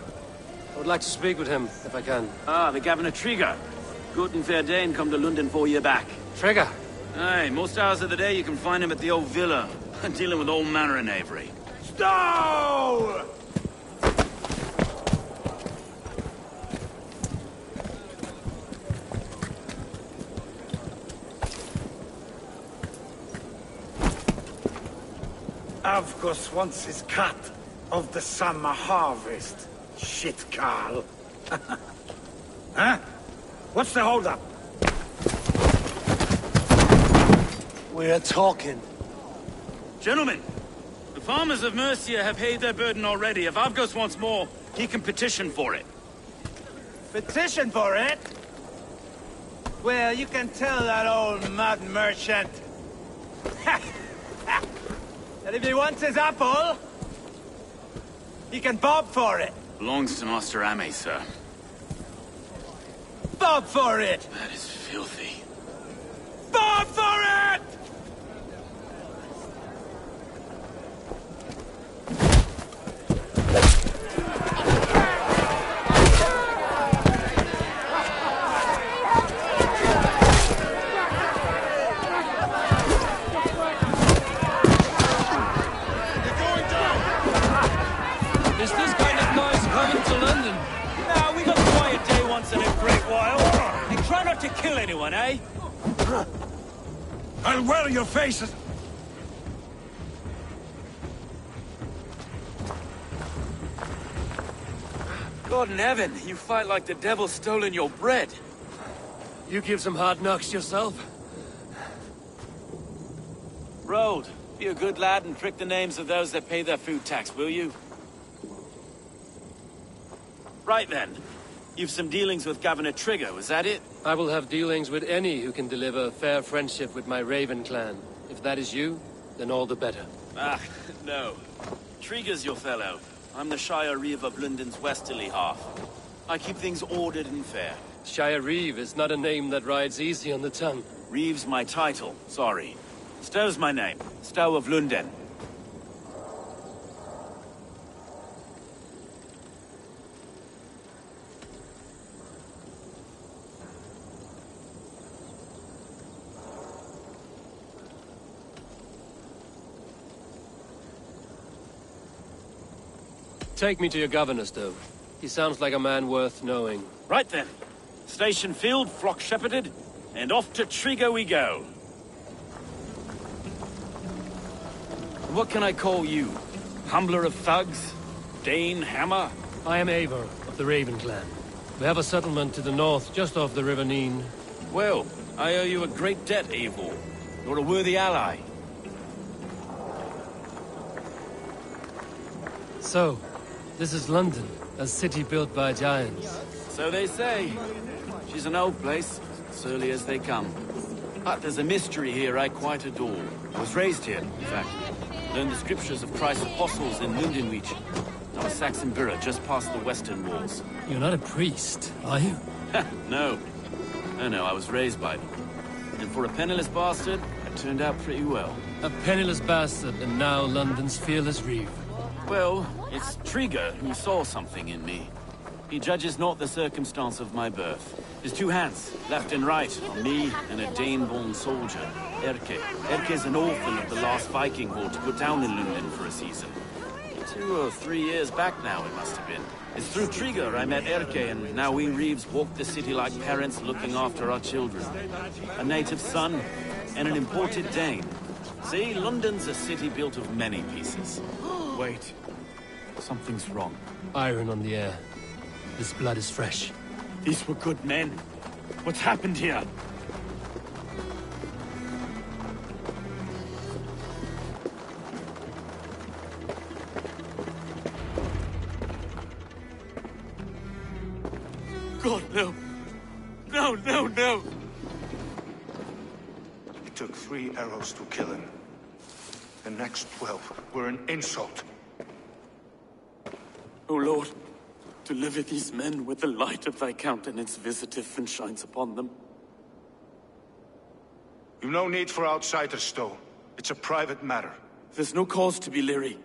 I would like to speak with him, if I can. Ah, the Governor Trigger. Good and fair Dane come to London for you back. Trigger? Aye, most hours of the day you can find him at the old villa, dealing with all manner of knavery. Stow! Avgos wants his cut of the summer harvest. Shit, Carl. Huh? What's the holdup? We're talking. Gentlemen, the farmers of Mercia have paid their burden already. If Avgos wants more, he can petition for it. Petition for it? Well, you can tell that old mud merchant that if he wants his apple, he can bob for it. Belongs to Master Ame, sir. Bob for it! That is filthy. Bob for it! Is this kind of noise coming to London? Nah, we got a quiet day once in a great while. And try not to kill anyone, eh? I'll wear your faces. God in heaven, you fight like the devil's stolen your bread. You give some hard knocks yourself? Road, be a good lad and prick the names of those that pay their food tax, will you? Right then. You've some dealings with Governor Trigger, was that it? I will have dealings with any who can deliver fair friendship with my Raven clan. If that is you, then all the better. Ah, no. Trigger's your fellow. I'm the Shire Reeve of London's westerly half. I keep things ordered and fair. Shire Reeve is not a name that rides easy on the tongue. Reeve's my title, sorry. Stow's my name. Stow of London. Take me to your governor, Stowe. He sounds like a man worth knowing. Right then. Station filled, flock shepherded, and off to Trigger we go. What can I call you? Humbler of thugs? Dane Hammer? I am Eivor of the Raven clan. We have a settlement to the north, just off the River Neen. Well, I owe you a great debt, Eivor. You're a worthy ally. So, this is London, a city built by giants. So they say. She's an old place, surly as they come. But there's a mystery here I quite adore. I was raised here, in fact. Learned the scriptures of Christ's apostles in Lundenreach. Our Saxon borough just past the western walls. You're not a priest, are you? No. No, I was raised by them. And for a penniless bastard, it turned out pretty well. A penniless bastard, and now London's fearless Reeve. Well, it's Trigger who saw something in me. He judges not the circumstance of my birth. His two hands, left and right, on me and a Dane-born soldier, Erke. Erke's an orphan of the last Viking horde to put down in London for a season. 2 or 3 years back now, it must have been. It's through Trigger I met Erke, and now we Reeves walk the city like parents looking after our children. A native son, and an imported Dane. See, London's a city built of many pieces. Wait. Something's wrong. Iron on the air. This blood is fresh. These were good men. What's happened here? God, no. No. It took 3 arrows to kill him. The next 12 were an insult. O Lord, deliver these men with the light of thy countenance visitive and shines upon them. You've no need for outsiders, Stowe. It's a private matter. There's no cause to be leery.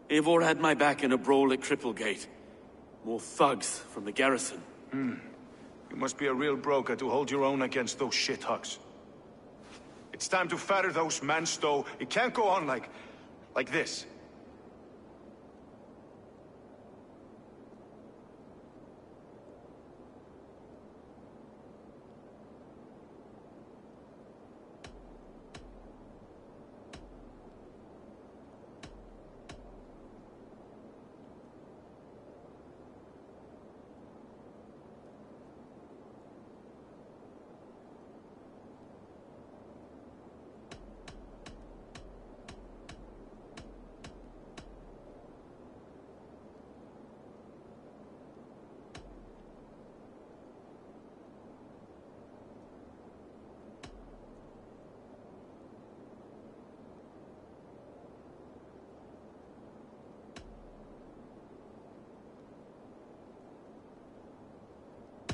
Eivor had my back in a brawl at Cripplegate. More thugs from the garrison. You must be a real broker to hold your own against those shithugs. It's time to fetter those men, Stowe. It can't go on like this.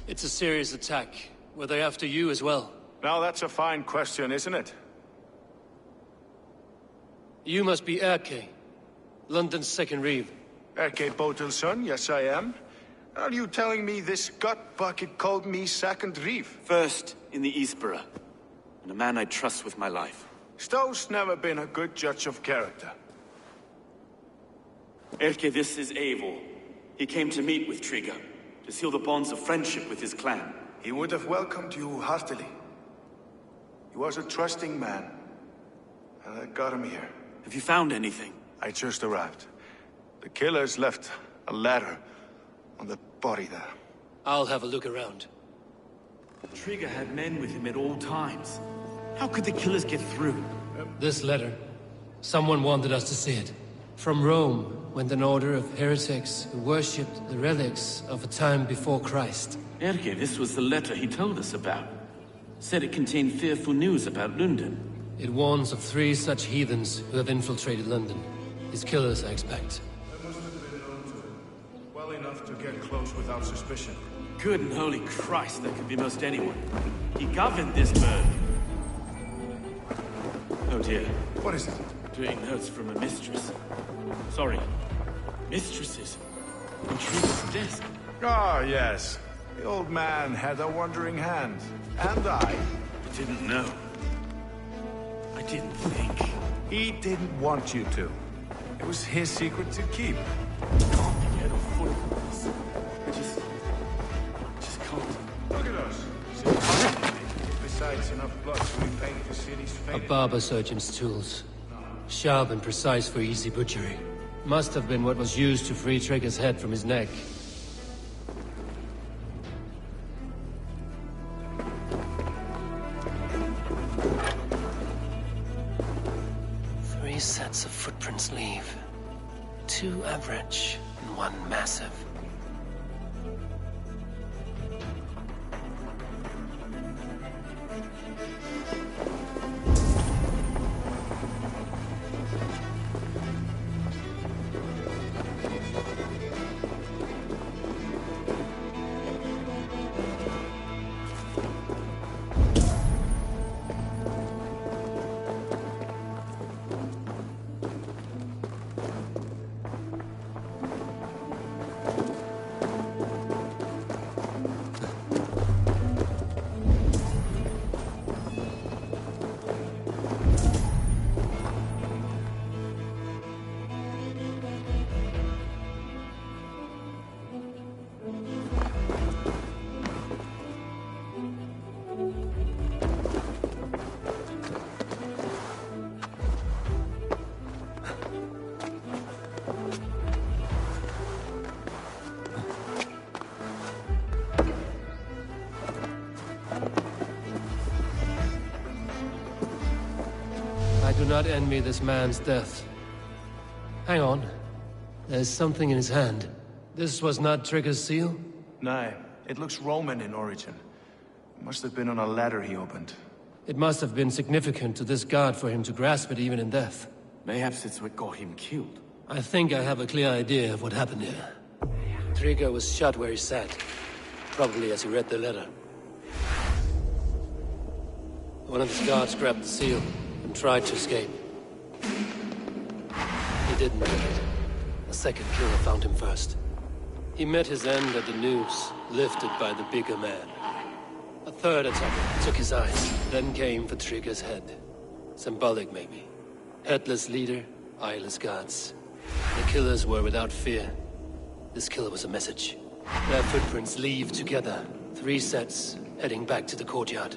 It's a serious attack. Were they after you as well? Now that's a fine question, isn't it? You must be Erke, London's second reeve. Erke Botelson, yes I am. Are you telling me this gut bucket called me second reeve? First in the Eastborough, and a man I trust with my life. Stowe's never been a good judge of character. Erke, this is Eivor. He came to meet with Trigger, to seal the bonds of friendship with his clan. He would have welcomed you heartily. He was a trusting man, and I got him here. Have you found anything? I just arrived. The killers left a ladder on the body there. I'll have a look around. Trigger had men with him at all times. How could the killers get through? This letter. Someone wanted us to see it. From Rome went an order of heretics who worshipped the relics of a time before Christ. Erke, this was the letter he told us about. Said it contained fearful news about London. It warns of 3 such heathens who have infiltrated London. His killers, I expect. They must have been known to him. Well enough to get close without suspicion. Good and holy Christ, that could be most anyone. He governed this bird. Oh dear. What is it? Doing notes from a mistress. Sorry. Mistresses. On Trigger's desk. Ah, yes. The old man had a wandering hand. And I didn't know. I didn't think. He didn't want you to. It was his secret to keep. Can't be head or foot of this. I just can't. Look at us. Besides, enough blood to repaint the city's A faded. barber surgeon's tools. Sharp and precise for easy butchery. Must have been what was used to free Trigger's head from his neck. Three sets of footprints leave. 2 average and 1 massive. I do not envy this man's death. Hang on. There's something in his hand. This was not Trigger's seal? No, it looks Roman in origin. Must have been on a ladder he opened. It must have been significant to this god for him to grasp it even in death. Mayhaps it's what got him killed. I think I have a clear idea of what happened here. Trigger was shot where he sat. Probably as he read the letter. One of his guards grabbed the seal and tried to escape. He didn't make it. A second killer found him first. He met his end at the noose, lifted by the bigger man. A third attacker took his eyes, then came for Trigger's head. Symbolic, maybe. Headless leader, eyeless guards. The killers were without fear. This killer was a message. Their footprints leave together. 3 sets, heading back to the courtyard.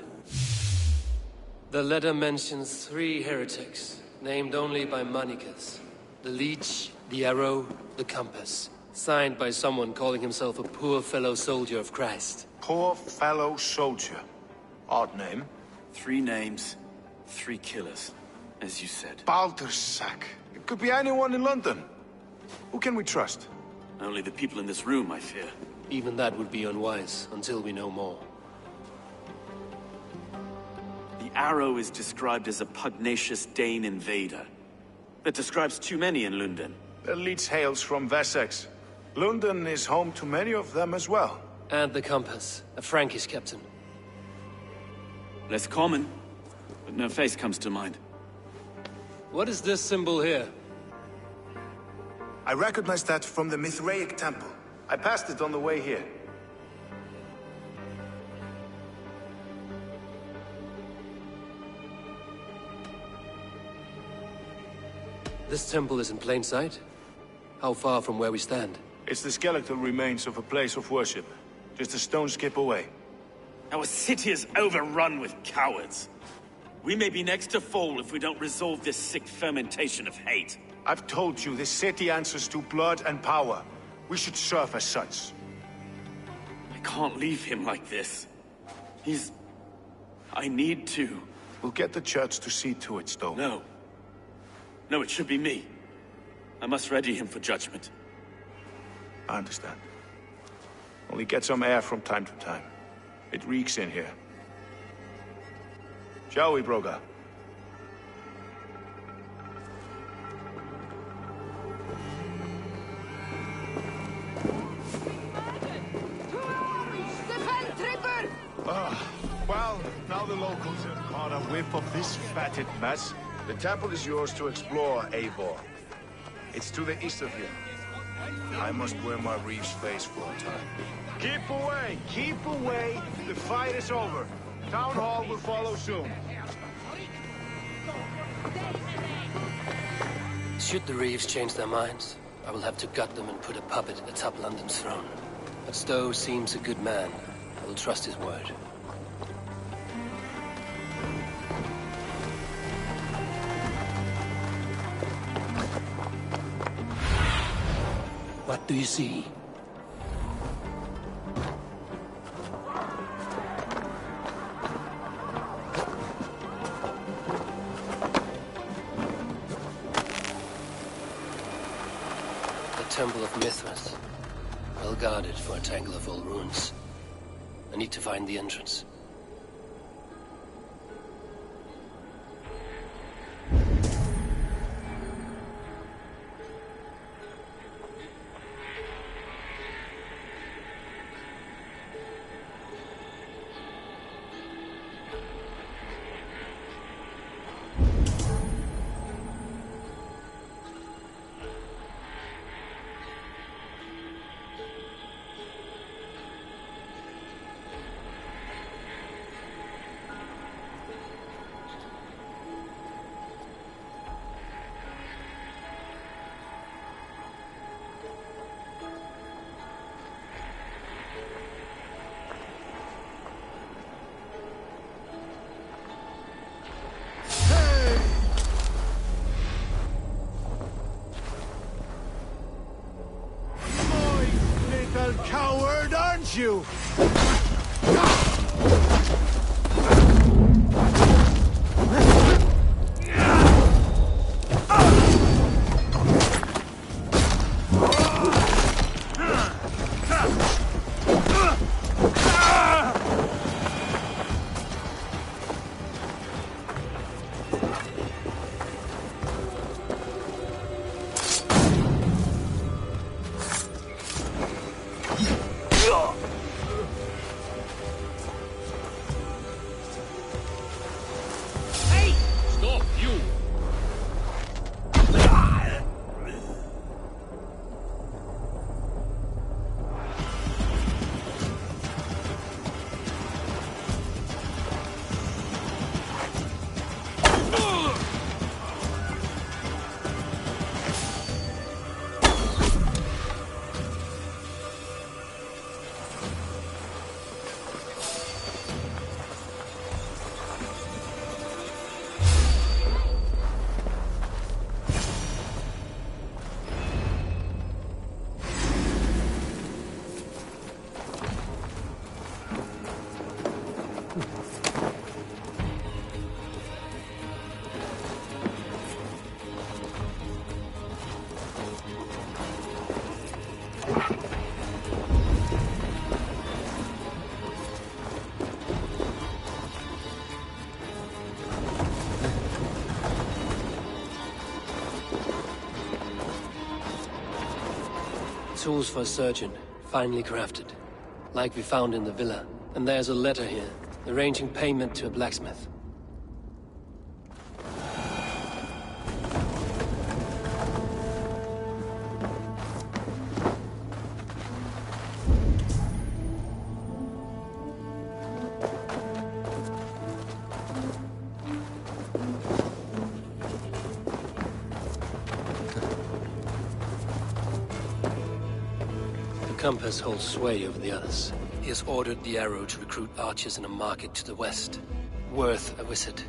The letter mentions 3 heretics, named only by Manicus. The Leech, the Arrow, the Compass. Signed by someone calling himself a poor fellow soldier of Christ. Poor fellow soldier. Odd name. 3 names, 3 killers, as you said. Baldersack. It could be anyone in London. Who can we trust? Only the people in this room, I fear. Even that would be unwise, until we know more. The Arrow is described as a pugnacious Dane invader. That describes too many in London. The Leech hails from Wessex. London is home to many of them as well. And the compass, a Frankish captain. Less common, but no face comes to mind. What is this symbol here? I recognize that from the Mithraic temple. I passed it on the way here. This temple is in plain sight? How far from where we stand? It's the skeletal remains of a place of worship. Just a stone's skip away. Our city is overrun with cowards. We may be next to fall if we don't resolve this sick fermentation of hate. I've told you, this city answers to blood and power. We should serve as such. I can't leave him like this. I need to. We'll get the church to see to it, Stowe. No. No, it should be me. I must ready him for judgment. I understand. Only get some air from time to time. It reeks in here. Shall we, Broga? Well, now the locals have caught a whiff of this fatted mess. The temple is yours to explore, Eivor. It's to the east of here. I must wear my reef's face for a time. Keep away! Keep away! The fight is over. Town Hall will follow soon. Should the Reeves change their minds, I will have to gut them and put a puppet atop London's throne. But Stowe seems a good man. I will trust his word. What do you see? The Temple of Mithras. Well guarded for a tangle of old ruins. I need to find the entrance. Coward, aren't you? Tools for a surgeon, finely crafted. like we found in the villa. And there's a letter here, arranging payment to a blacksmith. The compass holds sway over the others. He has ordered the arrow to recruit archers in a market to the west. Worth a visit.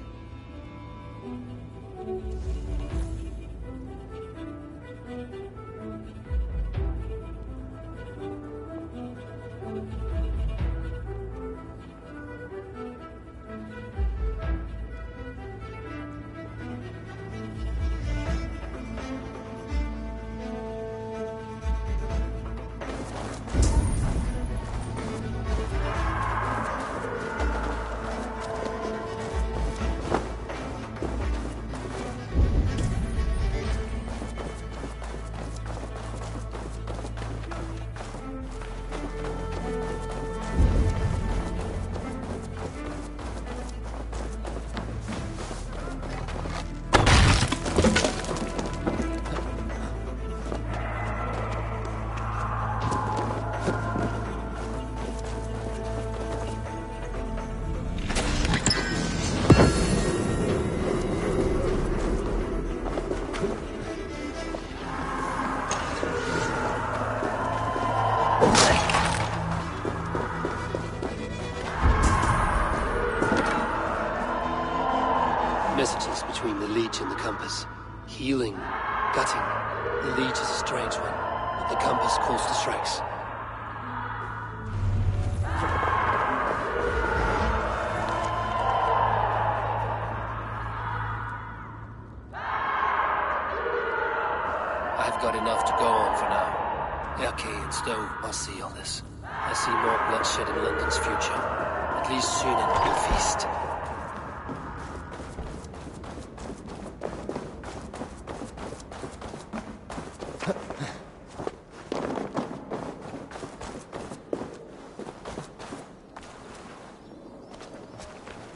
Messages between the Leech and the compass. Healing, gutting. The Leech is a strange one, but the compass calls to strikes. I've got enough to go on for now. Erke and Stowe must see all this. I see more bloodshed in London's future. At least Sunan will feast.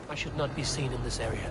I should not be seen in this area.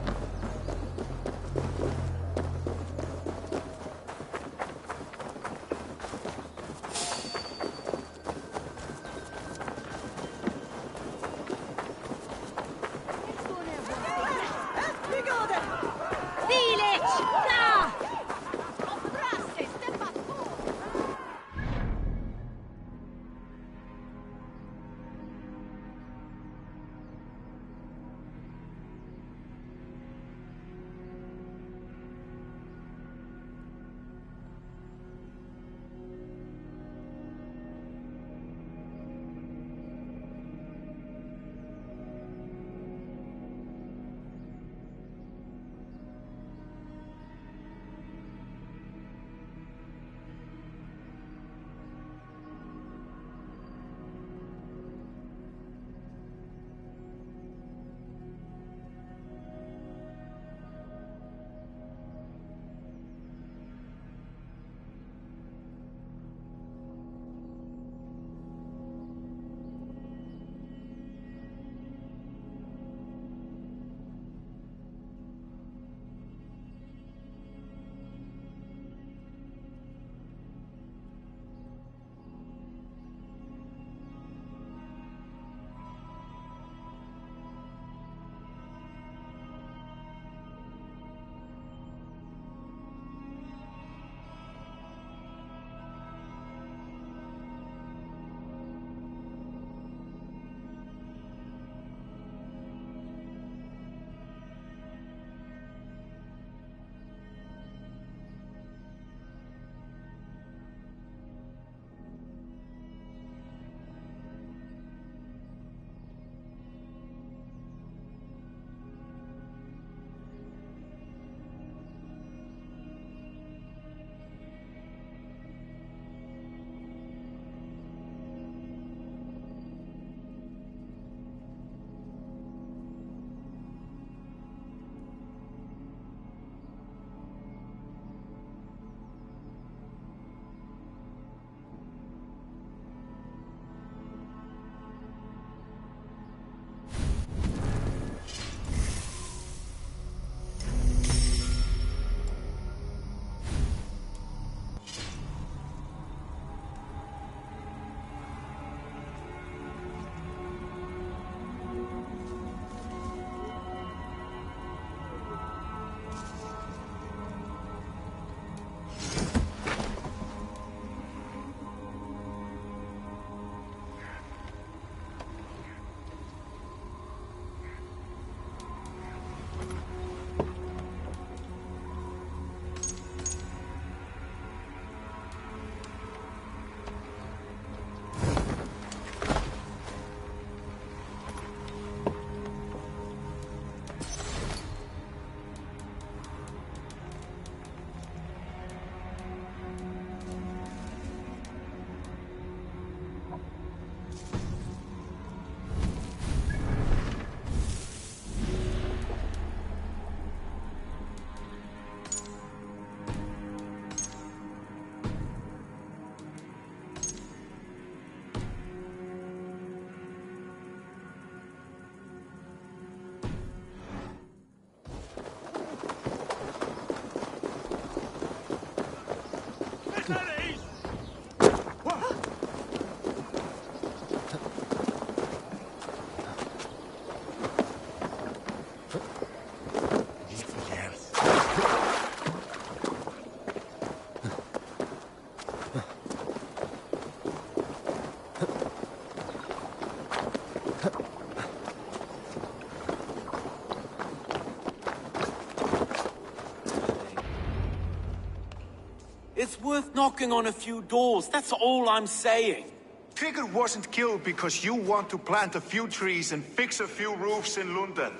It's worth knocking on a few doors, that's all I'm saying. Trigger wasn't killed because you want to plant a few trees and fix a few roofs in London.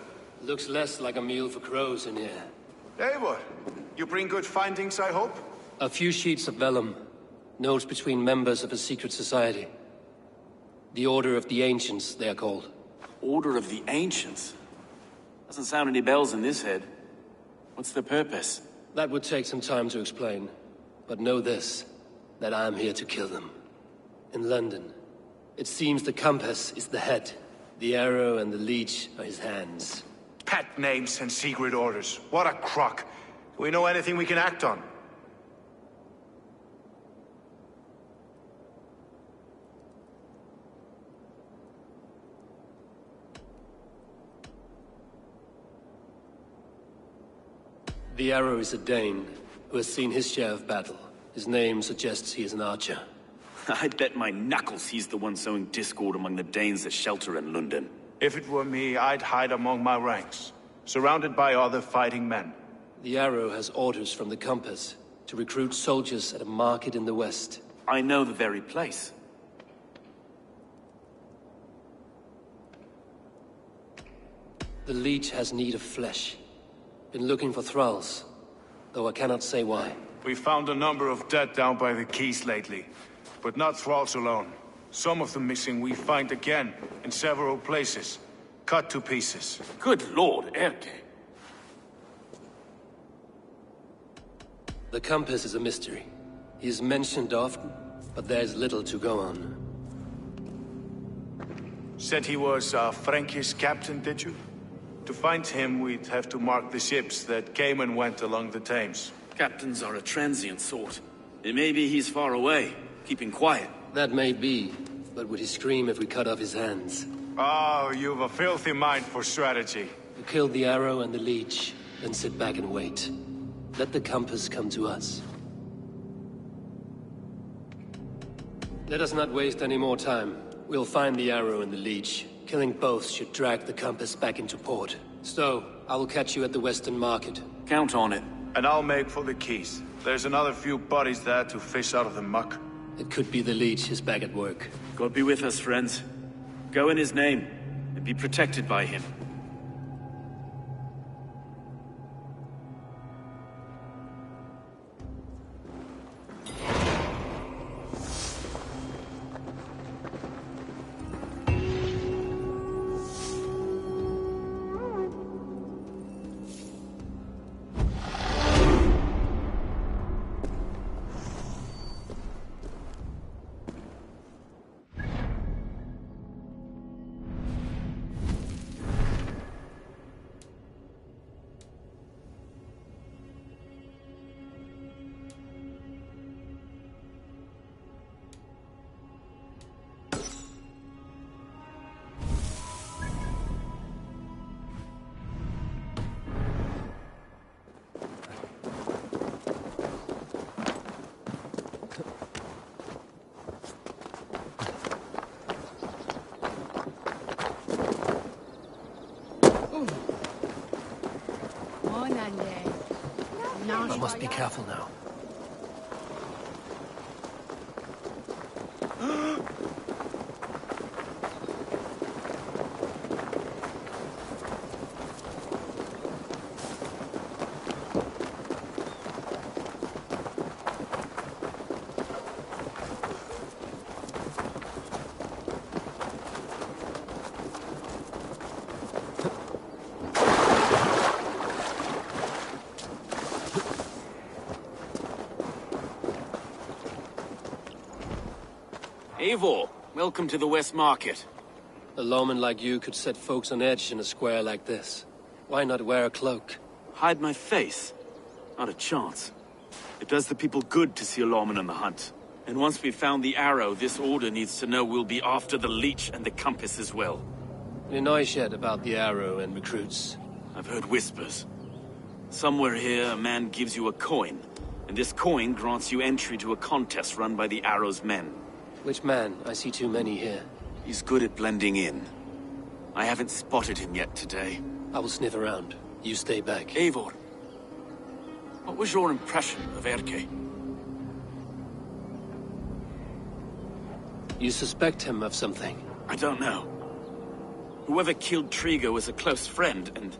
Looks less like a meal for crows in here. Eivor, you bring good findings, I hope? A few sheets of vellum. Notes between members of a secret society. The Order of the Ancients, they are called. Order of the Ancients? Doesn't sound any bells in this head. What's the purpose? That would take some time to explain. But know this, that I am here to kill them. In London, it seems the compass is the head. The arrow and the leech are his hands. Pet names and secret orders. What a crock. Do we know anything we can act on? The arrow is a Dane, who has seen his share of battle. His name suggests he is an archer. I'd bet my knuckles he's the one sowing discord among the Danes that shelter in London. If it were me, I'd hide among my ranks, surrounded by other fighting men. The arrow has orders from the compass to recruit soldiers at a market in the west. I know the very place. The leech has need of flesh. Been looking for thralls, though I cannot say why. We found a number of dead down by the quays lately, but not thralls alone. Some of the missing we find again in several places, cut to pieces. Good lord, Erke. The compass is a mystery. He is mentioned often, but there's little to go on. Said he was a Frankish captain, did you? To find him, we'd have to mark the ships that came and went along the Thames. Captains are a transient sort. It may be he's far away, keeping quiet. That may be, but would he scream if we cut off his hands? Oh, you've a filthy mind for strategy. We kill the arrow and the leech, then sit back and wait. Let the compass come to us. Let us not waste any more time. We'll find the arrow and the leech. Killing both should drag the compass back into port. So, I will catch you at the Western Market. Count on it. And I'll make for the quays. There's another few bodies there to fish out of the muck. It could be the leech is back at work. God be with us, friends. Go in his name, and be protected by him. I must be careful now. Eivor, welcome to the West Market. A lawman like you could set folks on edge in a square like this. Why not wear a cloak? Hide my face? Not a chance. It does the people good to see a lawman on the hunt. And once we've found the arrow, this order needs to know we'll be after the leech and the compass as well. Any noise yet about the arrow and recruits? I've heard whispers. Somewhere here, a man gives you a coin, and this coin grants you entry to a contest run by the arrow's men. Which man? I see too many here. He's good at blending in. I haven't spotted him yet today. I will sniff around. You stay back. Eivor, what was your impression of Erke? You suspect him of something? I don't know. Whoever killed Triga was a close friend, and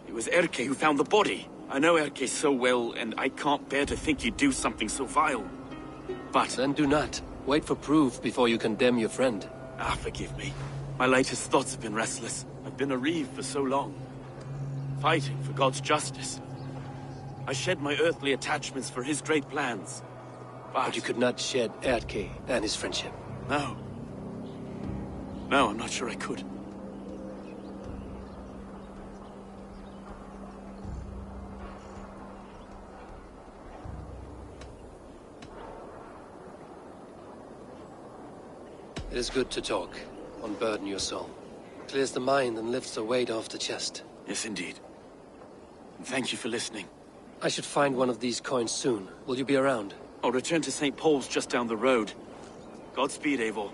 it was Erke who found the body. I know Erke so well, and I can't bear to think he'd do something so vile. But... Then do not. Wait for proof before you condemn your friend. Forgive me. My latest thoughts have been restless. I've been a reeve for so long, fighting for God's justice. I shed my earthly attachments for his great plans. But you could not shed Erke and his friendship. No. No, I'm not sure I could. It is good to talk. Unburden your soul. Clears the mind and lifts the weight off the chest. Yes, indeed. And thank you for listening. I should find one of these coins soon. Will you be around? I'll return to St. Paul's just down the road. Godspeed, Eivor.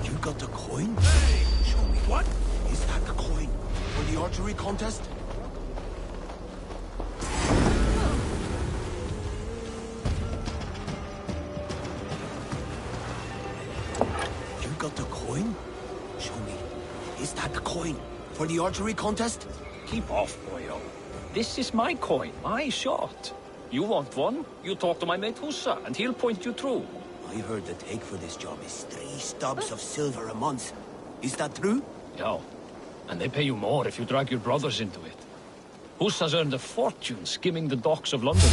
You got the coin? Hey, show me. What? Is that the coin for the archery contest? You got the coin? Show me. Is that the coin for the archery contest? Keep off, boyo. This is my coin, my shot. You want one? You talk to my mate Hussa, and he'll point you through. I heard the take for this job is 3 stubs of silver a month. Is that true? Yeah. And they pay you more if you drag your brothers into it. Hussa's earned a fortune skimming the docks of London.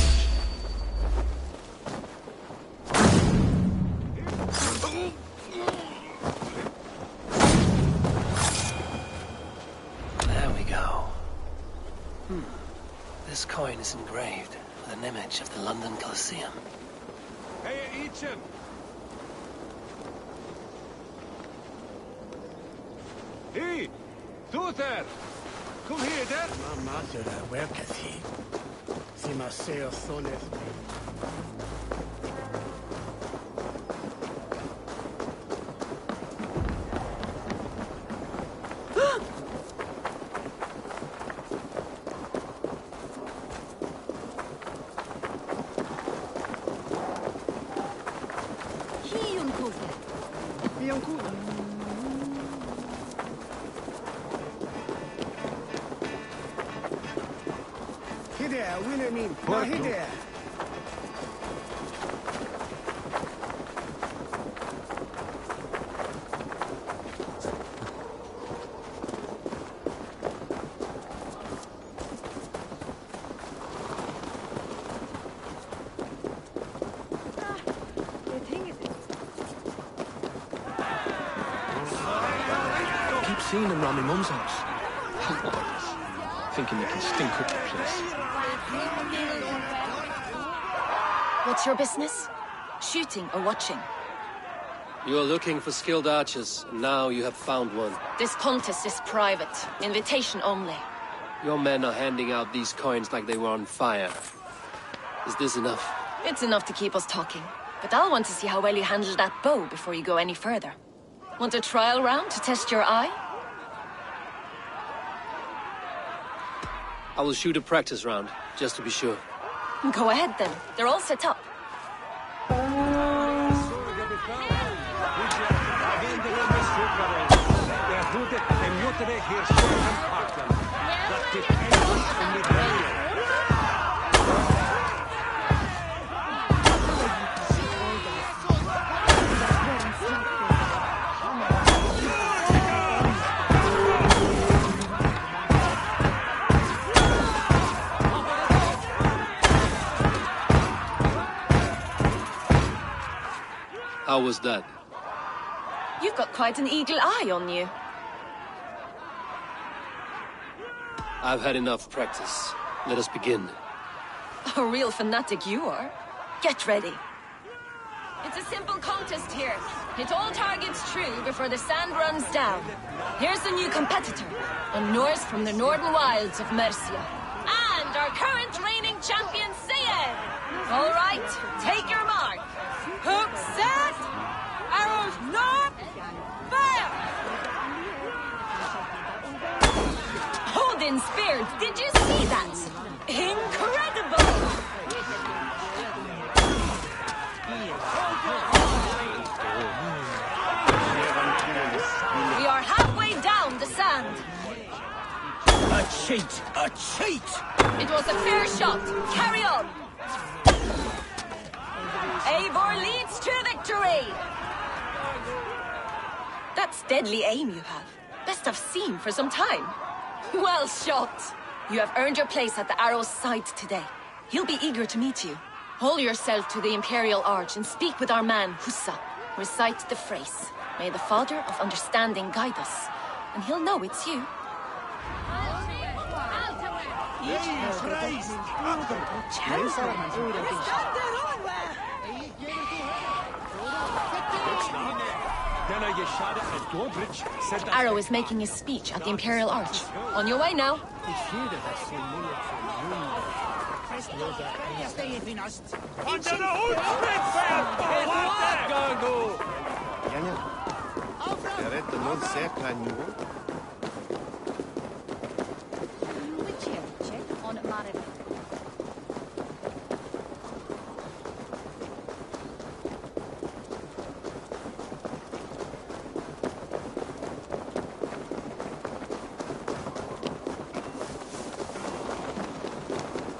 There we go. This coin is engraved with an image of the London Colosseum. Hey, Eachin! Hey! Du there! Kom here, there! My mother, where can he? Si ma seo soles me. Hidea, Wilhelmine, na Hidea. Keep seeing them round my mum's house. Thinking they can stink up the place. What's your business? Shooting or watching? You are looking for skilled archers, and now you have found one. This contest is private. Invitation only. Your men are handing out these coins like they were on fire. Is this enough? It's enough to keep us talking. But I'll want to see how well you handle that bow before you go any further. Want a trial round to test your eye? I will shoot a practice round, just to be sure. Go ahead then. They're all set up. How was that? You've got quite an eagle eye on you. I've had enough practice. Let us begin. A real fanatic you are. Get ready. It's a simple contest here. Hit all targets true before the sand runs down. Here's the new competitor, a Norse from the northern wilds of Mercia. And our current reigning champion, Sayed! All right, take your mark. Hook set! Arrows knock! Fire! Odin speared, did you see that? Incredible! We are halfway down the sand. A cheat! A cheat! It was a fair shot. Carry on. Eivor leads to victory. That's deadly aim you have. Best I've seen for some time. Well shot. You have earned your place at the arrow's side today. He'll be eager to meet you. Hold yourself to the Imperial Arch and speak with our man, Hussa. Recite the phrase. May the Father of Understanding guide us. And he'll know it's you. Arrow is making his speech at the Imperial Arch. On your way now.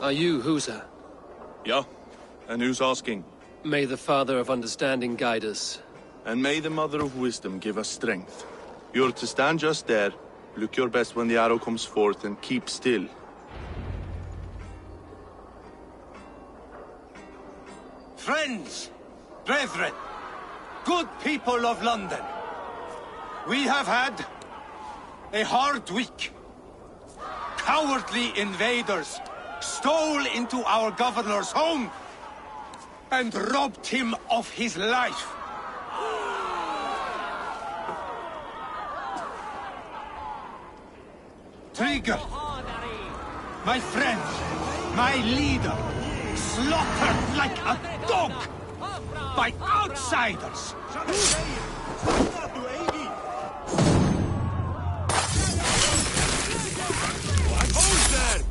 Are you Husa? Yeah, and who's asking? May the Father of Understanding guide us. And may the Mother of Wisdom give us strength. You're to stand just there, look your best when the arrow comes forth, and keep still. Friends, brethren, good people of London, we have had a hard week. Cowardly invaders stole into our governor's home and robbed him of his life. Trigger, my friend, my leader, slaughtered like a dog by outsiders. Who's there?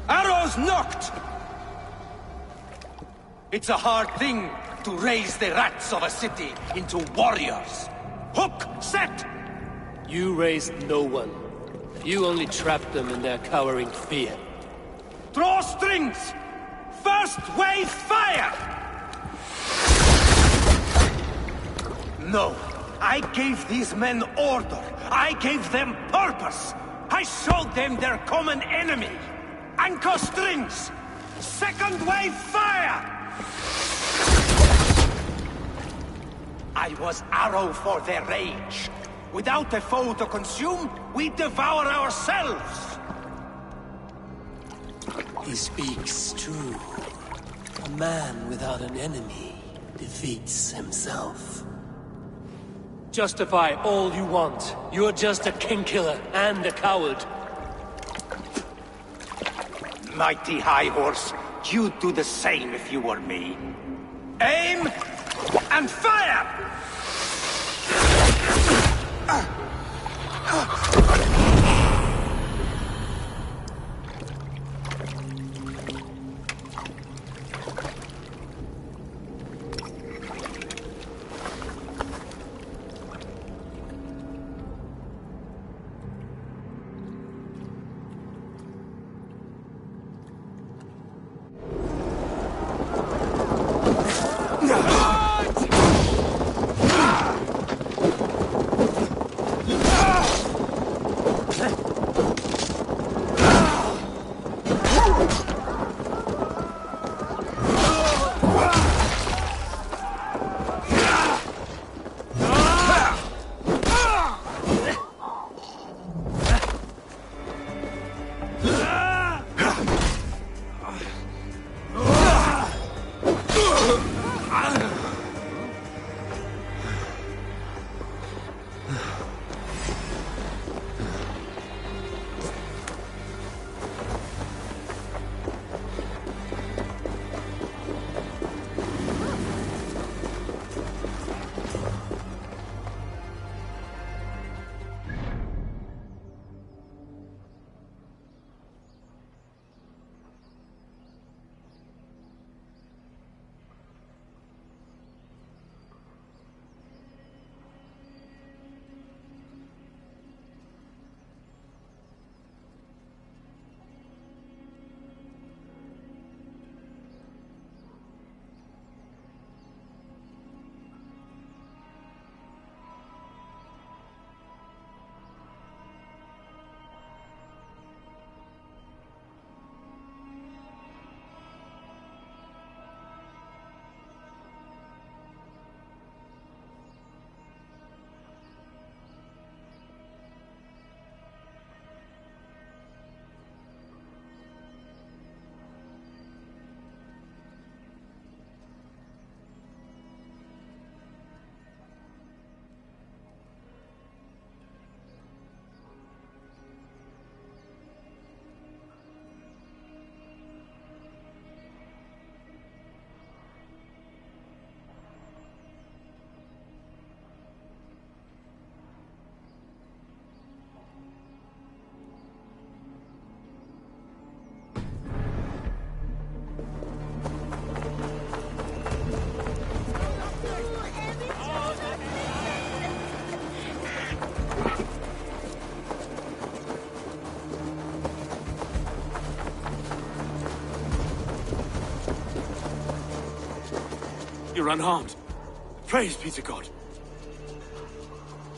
Arrows knocked! It's a hard thing to raise the rats of a city into warriors. Hook, set! You raised no one. You only trapped them in their cowering fear. Draw strings! First wave fire! No, I gave these men order. I gave them purpose. I showed them their common enemy. Anchor strings! Second wave fire! I was arrow for their rage. Without a foe to consume, we devour ourselves! He speaks true. A man without an enemy defeats himself. Justify all you want. You're just a king-killer and a coward. Mighty High Horse, you'd do the same if you were me. Aim and fire! you're unharmed. Praise be to God.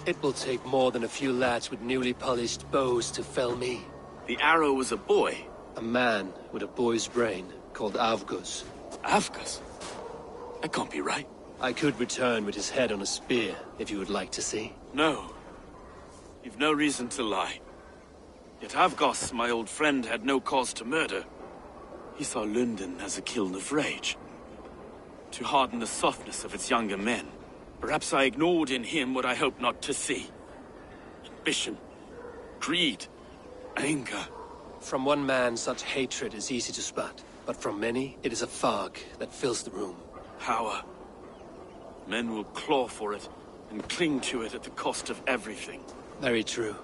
It will take more than a few lads with newly polished bows to fell me. The arrow was a boy. A man with a boy's brain, called Avgus. Avgus? That can't be right. I could return with his head on a spear, if you would like to see. No. You've no reason to lie. Yet Avgos, my old friend, had no cause to murder. He saw London as a kiln of rage. To harden the softness of its younger men. Perhaps I ignored in him what I hoped not to see. Ambition. Greed. Anger. From one man, such hatred is easy to spot. But from many, it is a fog that fills the room. Power. Men will claw for it, and cling to it at the cost of everything. Very true.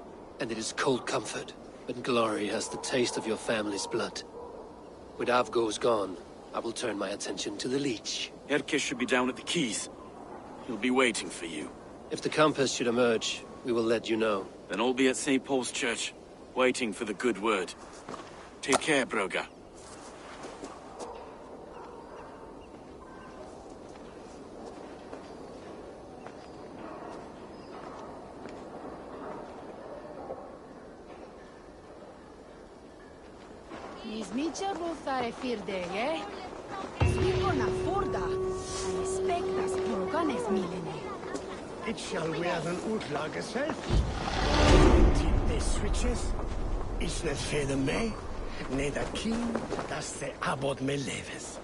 And it is cold comfort. But glory has the taste of your family's blood. With Avgos gone, I will turn my attention to the Leech. Erke should be down at the quays. He'll be waiting for you. If the compass should emerge, we will let you know. Then I'll be at St. Paul's Church, waiting for the good word. Take care, Broga. Micha Ruthare Firdege, Swikona Forda, I expect us Proganes Milene. It shall werden Utlages helfen. Tip the switches, is net feder me, ne da king, das the abod me leves.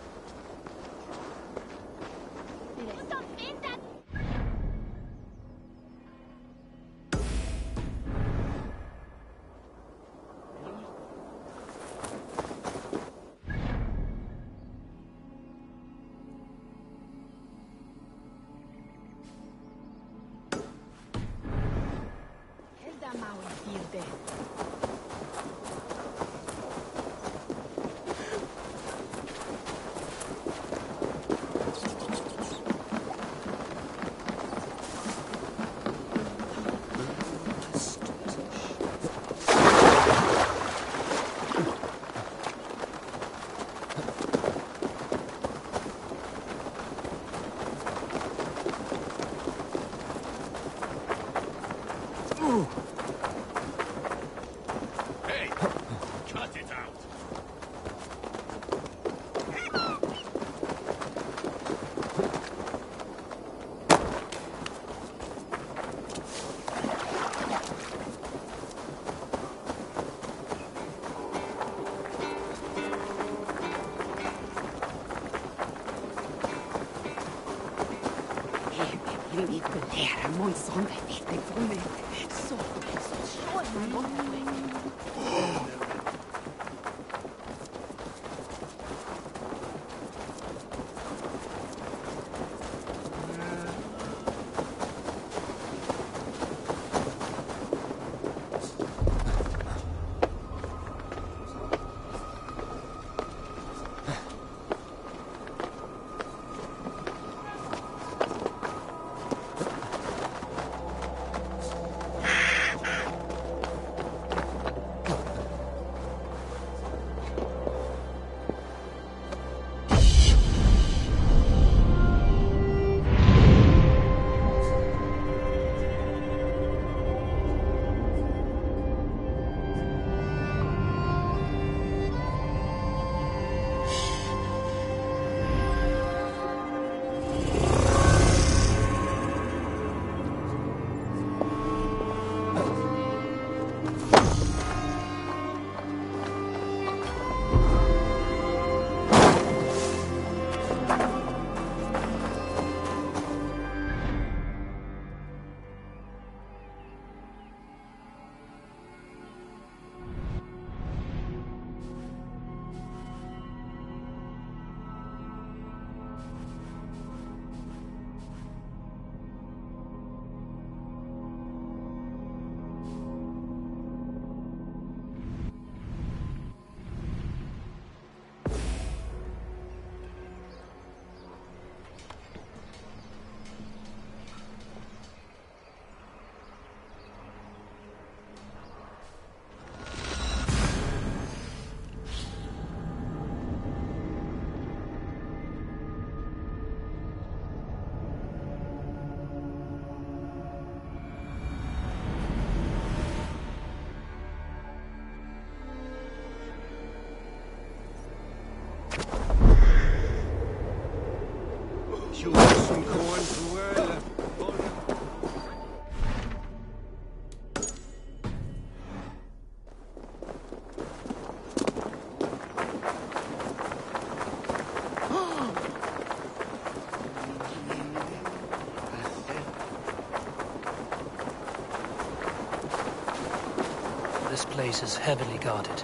This place is heavily guarded.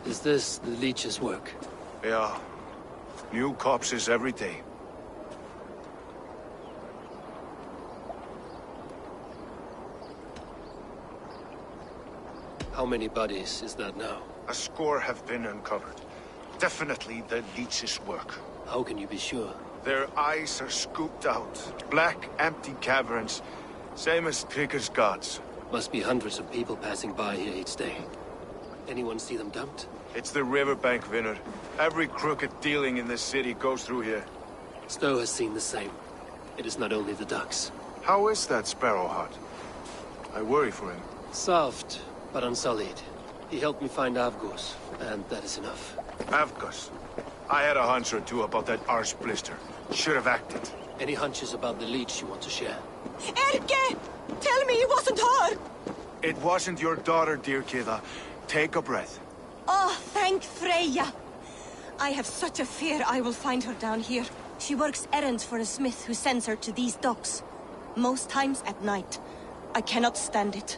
Is this the leech's work? Yeah. New corpses every day. How many bodies is that now? A score have been uncovered. Definitely the leech's work. How can you be sure? Their eyes are scooped out. Black, empty caverns. Same as Trigger's gods. Must be hundreds of people passing by here each day. Anyone see them dumped? It's the riverbank, Vinner. Every crooked dealing in this city goes through here. Stowe has seen the same. It is not only the ducks. How is that Sparrow Heart? I worry for him. Soft, but unsullied. He helped me find Avgos, and that is enough. Avgos? I had a hunch or two about that arse blister. Should have acted. Any hunches about the leech you want to share? Erke! Tell me it wasn't her! It wasn't your daughter, dear Kida. Take a breath. Oh, thank Freya. I have such a fear I will find her down here. She works errands for a smith who sends her to these docks. Most times at night. I cannot stand it.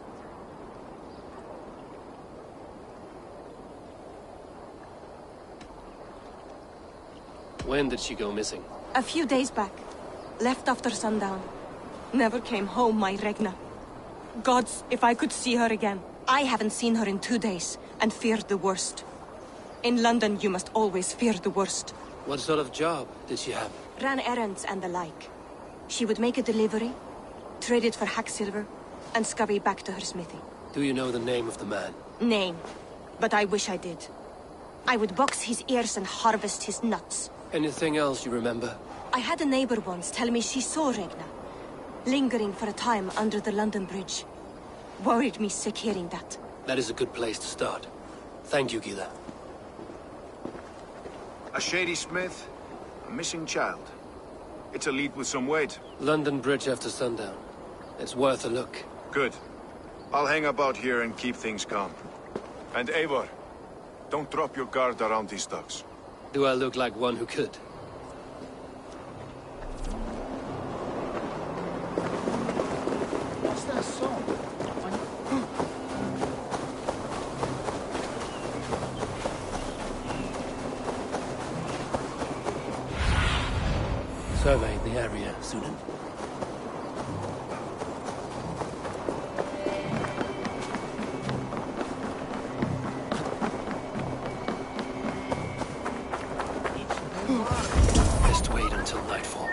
When did she go missing? A few days back. Left after sundown. Never came home, my Regna. Gods, if I could see her again. I haven't seen her in 2 days, and feared the worst. In London, you must always fear the worst. What sort of job did she have? Ran errands and the like. She would make a delivery, trade it for hack silver, and scurry back to her smithy. Do you know the name of the man? Name. But I wish I did. I would box his ears and harvest his nuts. Anything else you remember? I had a neighbor once tell me she saw Regna, lingering for a time under the London Bridge. Worried me sick hearing that. That is a good place to start. Thank you, Gila. A shady smith, a missing child. It's a lead with some weight. London Bridge after sundown. It's worth a look. Good. I'll hang about here and keep things calm. And Eivor, don't drop your guard around these ducks. Do I look like one who could? What's that song? Survey the area, Sunan. Best wait until nightfall.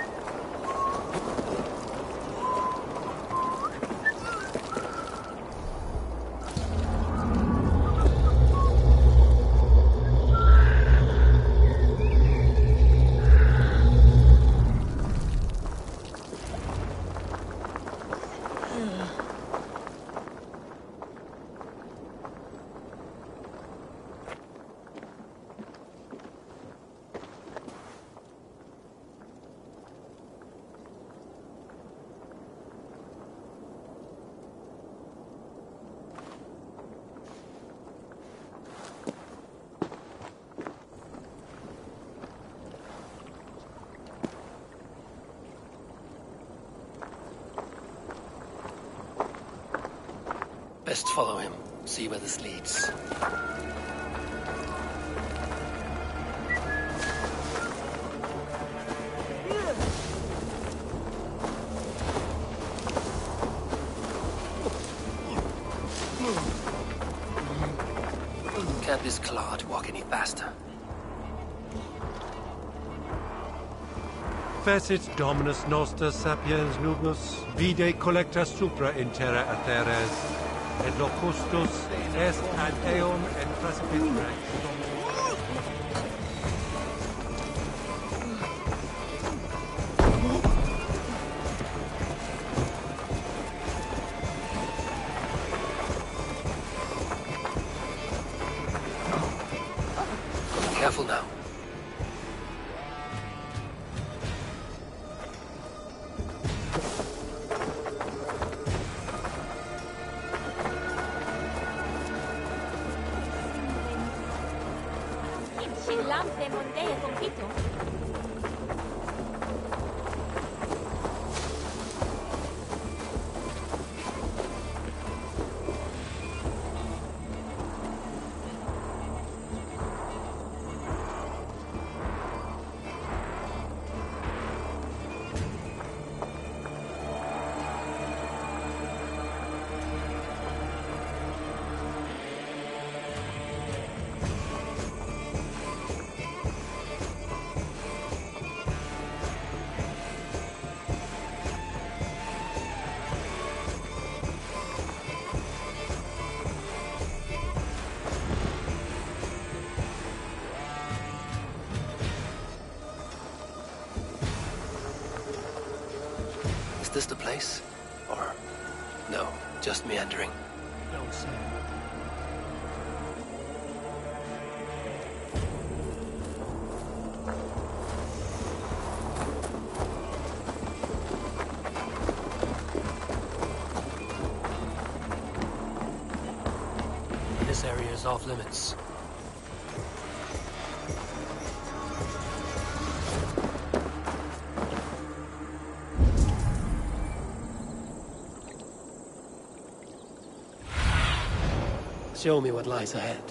Best follow him, see where this leads. Can't this clod walk any faster? Fecit Dominus Noster Sapiens Nubus, vide collecta supra in terra atheres, et locustus est ad eum et precipit rex. Careful now. Is this the place? Or... no, just meandering? Don't say. This area is off limits. Show me what lies ahead.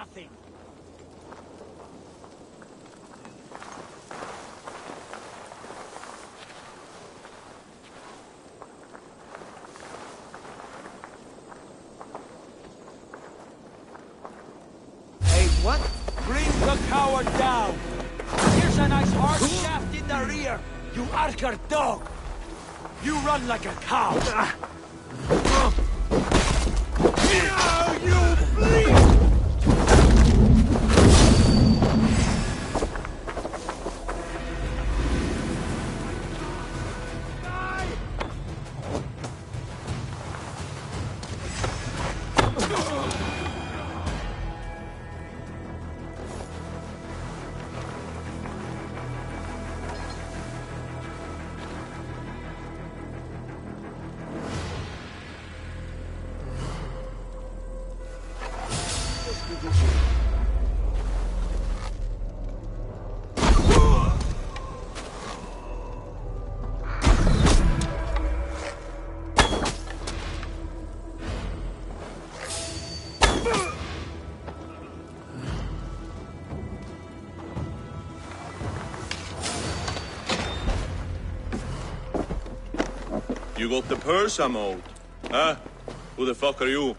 nothing. Hey, what? Bring the coward down! Here's a nice hard shaft in the rear, you Archer dog! You run like a cow! Now you bleed! You got the purse I'm owed? Huh? Who the fuck are you?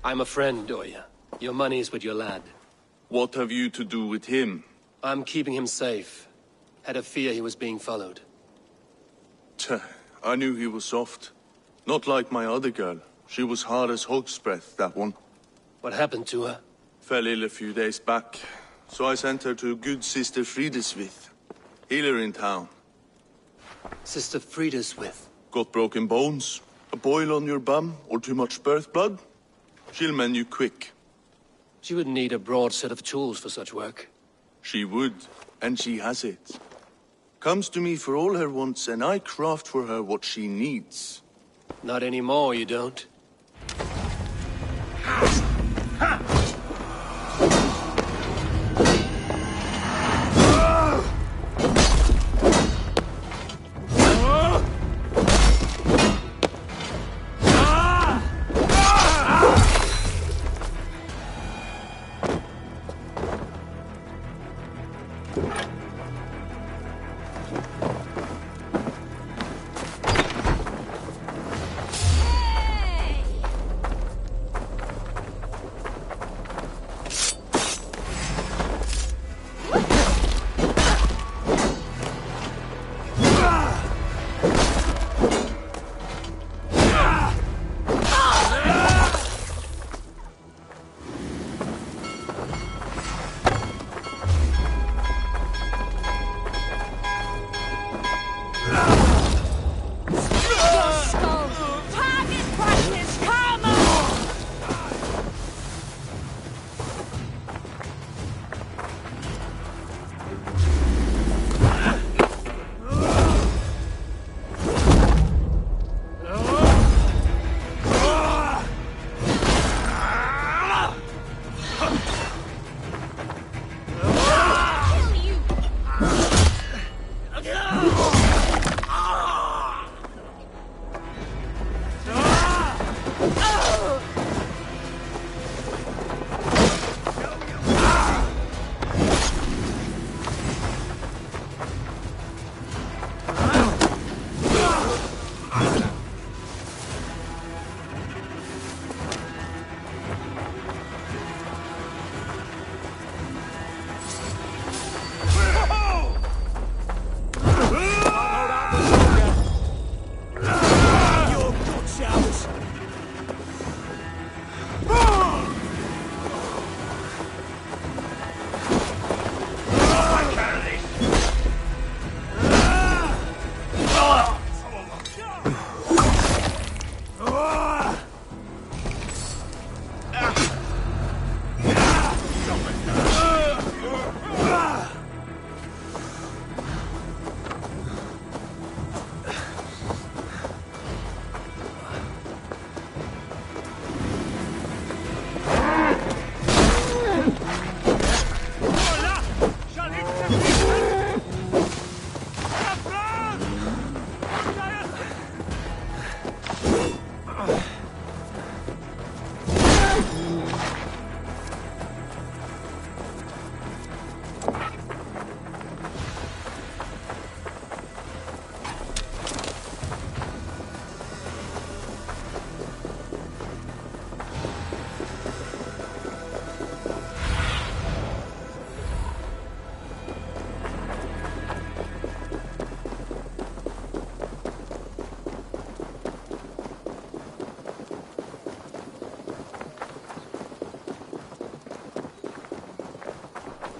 I'm a friend, Oya. Your money's with your lad. What have you to do with him? I'm keeping him safe. Had a fear he was being followed. Tch, I knew he was soft. Not like my other girl. She was hard as hog's breath, that one. What happened to her? Fell ill a few days back. So I sent her to good Sister Frideswith. Healer in town. Sister Frideswith? Got broken bones, a boil on your bum, or too much birth blood? She'll mend you quick. She would need a broad set of tools for such work. She would, and she has it. Comes to me for all her wants, and I craft for her what she needs. Not anymore, you don't.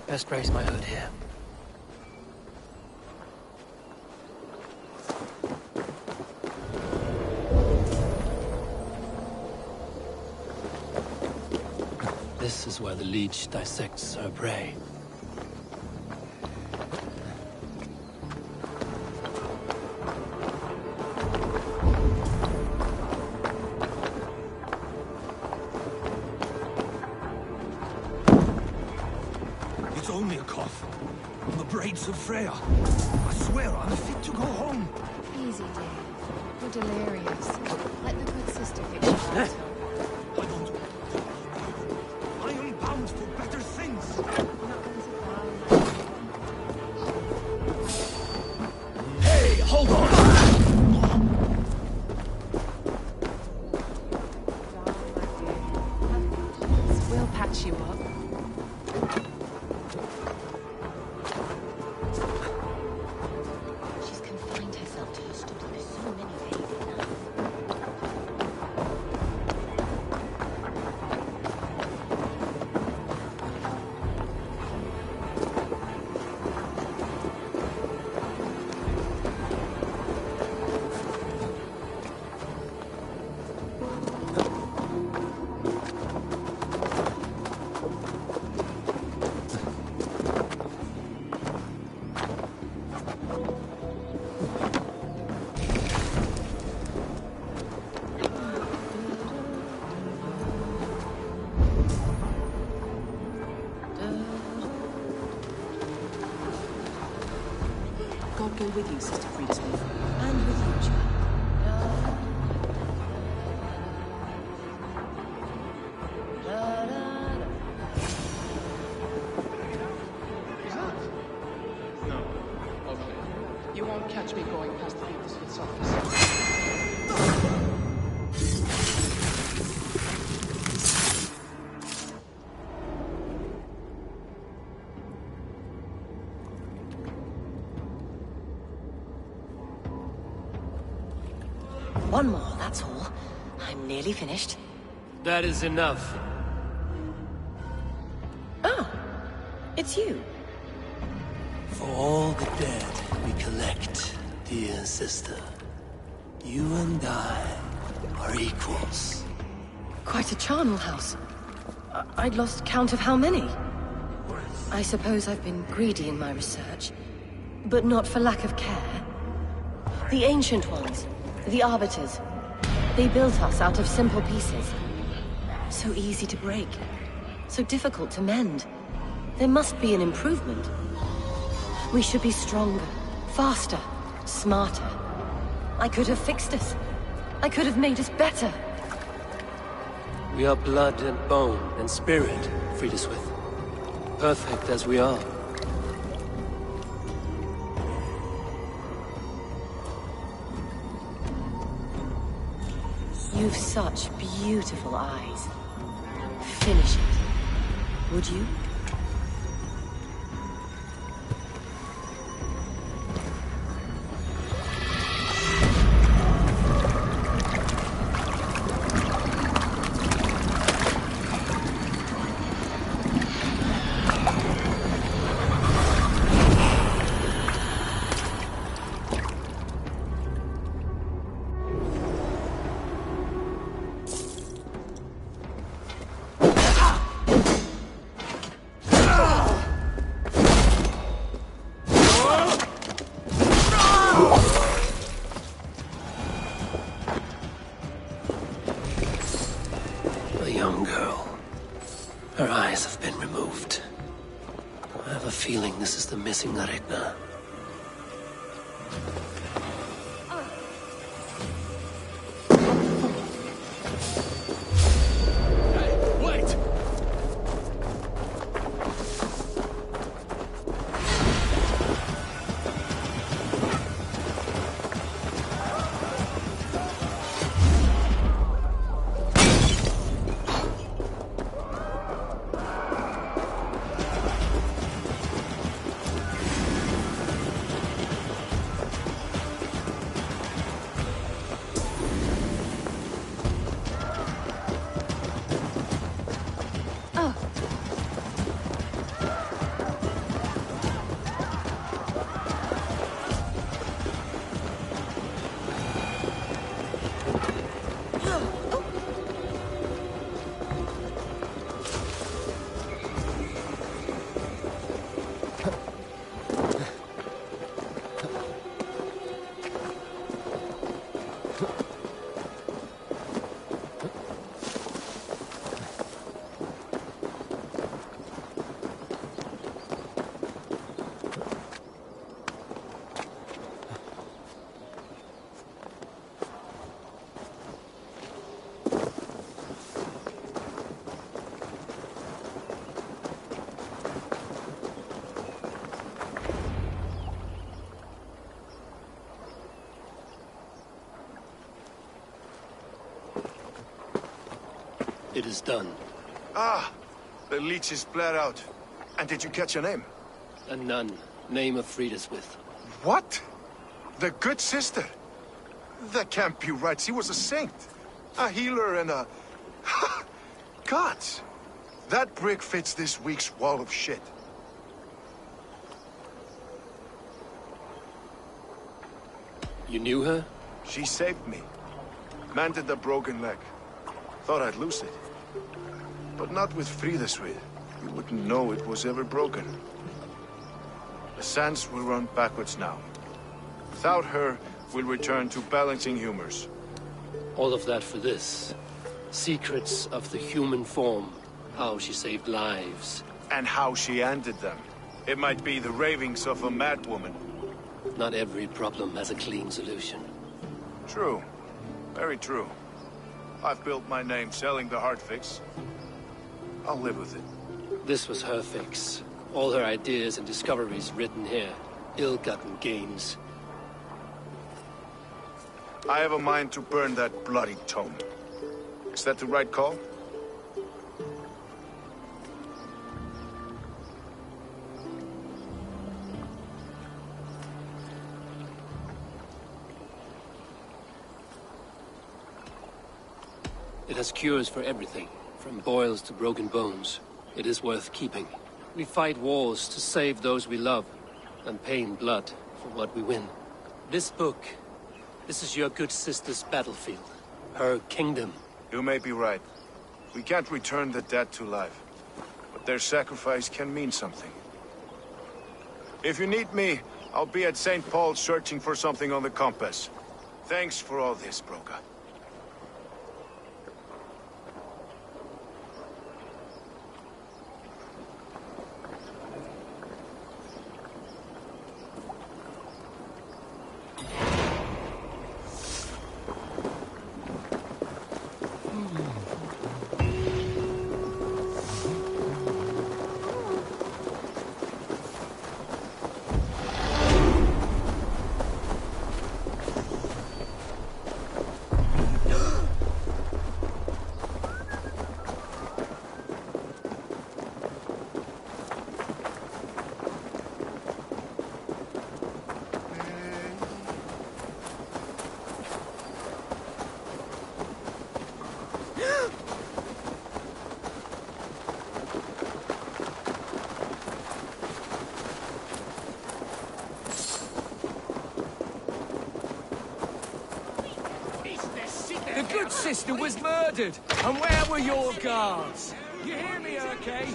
Best raise my hood here. This is where the leech dissects her prey. It's only a cough. On the braids of Freya. I swear I'm fit to go home. Easy, dear. You're delirious. Let the good sister fix you. I am bound for better things. Hey, hold on! We'll patch you up. She's confined herself to her study. There's so many ladies now. God go with you, Sister Friedrich. And with you, child. No. Okay. You won't catch me going past the Smith's office. One more, that's all. I'm nearly finished. That is enough. Ah, it's you. For all the dead we collect, dear sister, you and I are equals. Quite a charnel house. I'd lost count of how many. I suppose I've been greedy in my research, but not for lack of care. The ancient ones, the arbiters, they built us out of simple pieces. So easy to break, so difficult to mend. There must be an improvement. We should be stronger, faster, smarter. I could have fixed us. I could have made us better. We are blood and bone and spirit, Friedeswith. Perfect as we are. You've such beautiful eyes. Finish it, would you? A young girl. Her eyes have been removed. I have a feeling this is the missing Aretna. is done. Ah, the leech is bled out. And did you catch her name? A nun, name of Frideswith. What? The good sister? That can't be right. She was a saint. A healer and a... Gods! That brick fits this week's wall of shit. You knew her? She saved me. Mended the broken leg. Thought I'd lose it. But not with Frideswith. You wouldn't know it was ever broken. The sands will run backwards now. Without her, we'll return to balancing humors. All of that for this. Secrets of the human form. How she saved lives. And how she ended them. It might be the ravings of a madwoman. Not every problem has a clean solution. True. Very true. I've built my name selling the heart fix. I'll live with it. This was her fix. All her ideas and discoveries written here. Ill-gotten gains. I have a mind to burn that bloody tome. Is that the right call? It has cures for everything, from boils to broken bones. It is worth keeping. We fight wars to save those we love, and pay in blood for what we win. This book, this is your good sister's battlefield. Her kingdom. You may be right. We can't return the dead to life. But their sacrifice can mean something. If you need me, I'll be at St. Paul's searching for something on the compass. Thanks for all this, Broca. The good sister was murdered, and where were your guards? You hear me, okay?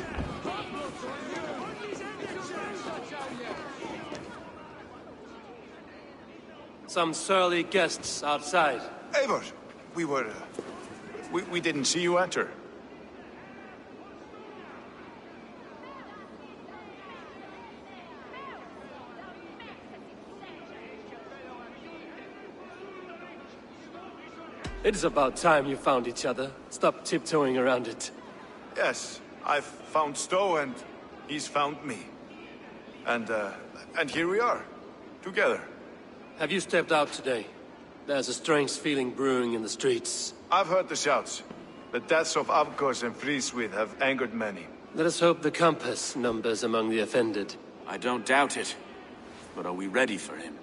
Some surly guests outside. Eivor, we didn't see you enter. It is about time you found each other. Stop tiptoeing around it. Yes, I've found Stowe and he's found me. And here we are, together. Have you stepped out today? There's a strange feeling brewing in the streets. I've heard the shouts. The deaths of Avgos and Frideswith have angered many. Let us hope the compass numbers among the offended. I don't doubt it. But are we ready for him?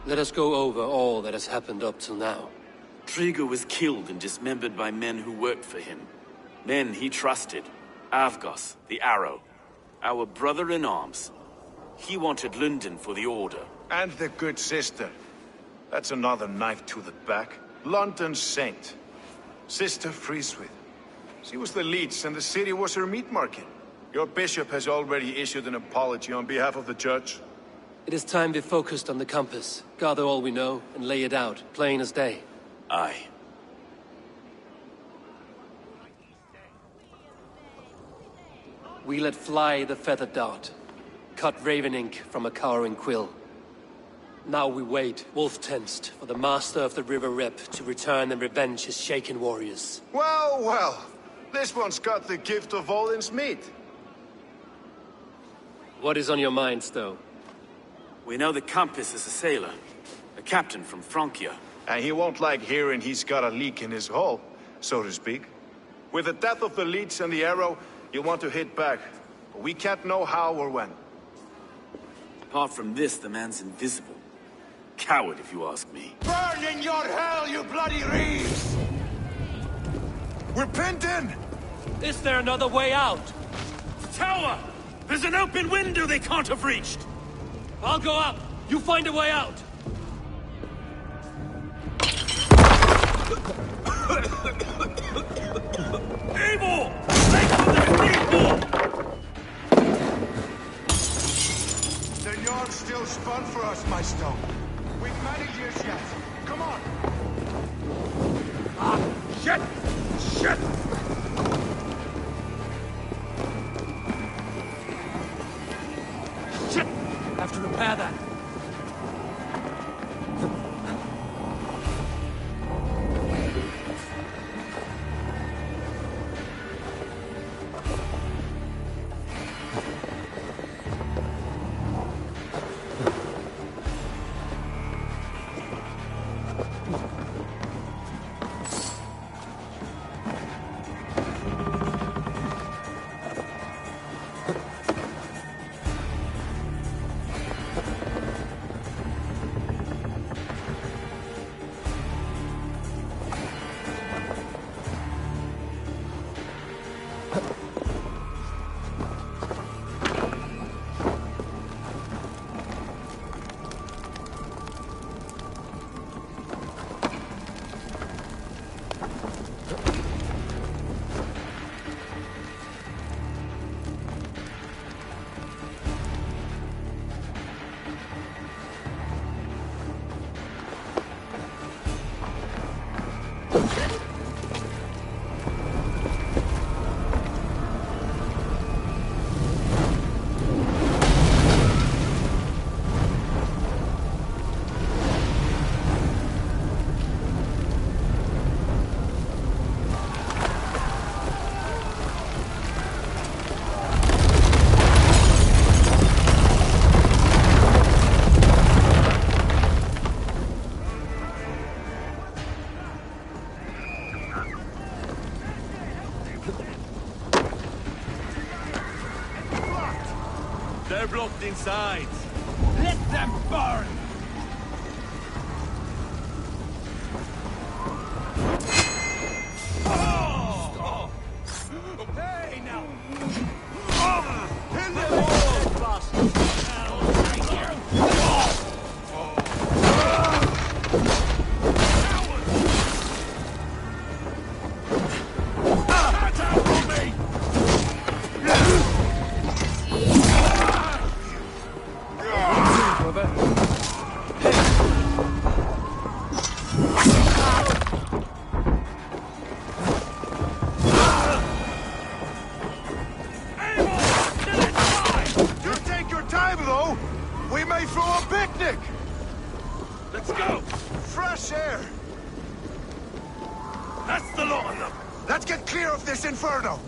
Let us go over all that has happened up till now. Triga was killed and dismembered by men who worked for him. Men he trusted. Avgos, the Arrow. Our brother-in-arms. He wanted London for the Order. And the good sister. That's another knife to the back. London's saint. Sister Frideswith. She was the leech and the city was her meat market. Your bishop has already issued an apology on behalf of the church. It is time we focused on the compass, gather all we know, and lay it out, plain as day. Aye. We let fly the feathered dart, cut raven ink from a cowering quill. Now we wait, wolf-tensed, for the master of the River Rep to return and revenge his shaken warriors. Well, well. This one's got the gift of Odin's meat. What is on your mind, Stowe? We know the Compass is a sailor. A captain from Francia. And he won't like hearing he's got a leak in his hull, so to speak. With the death of the leech and the arrow, you'll want to hit back. But we can't know how or when. Apart from this, the man's invisible. Coward, if you ask me. Burn in your hell, you bloody reeves! We're pinned in! Is there another way out? Tower! There's an open window they can't have reached! I'll go up! You find a way out! Eivor! Make for the people! The yarn's still spun for us, my stone. We've many years yet. Come on! Ah, shit! Shit! Shit! Have to repair that. They're blocked inside. Let them burn! Hey, now! Kill them all! Bastards! We may throw a picnic! Let's go! Fresh air! That's the lot of them! Let's get clear of this inferno!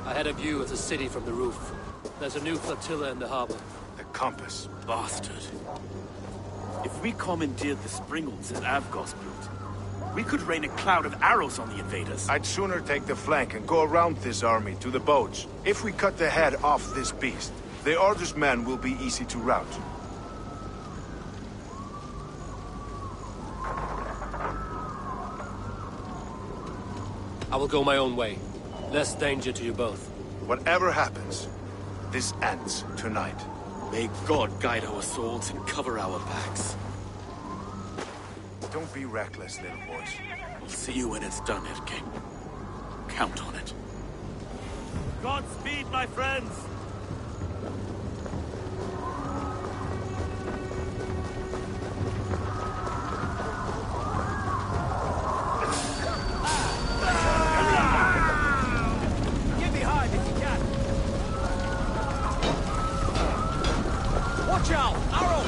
I had a view of the city from the roof. There's a new flotilla in the harbor. The compass. Bastard. If we commandeered the Springles at Avgosblut, we could rain a cloud of arrows on the invaders. I'd sooner take the flank and go around this army to the boats. If we cut the head off this beast, the Order's men will be easy to rout. I will go my own way. Less danger to you both. Whatever happens, this ends tonight. May God guide our swords and cover our backs. Don't be reckless, little boys. We'll see you when it's done, Erke. Count on it. Godspeed, my friends! Get behind if you can. Watch out! Arrow!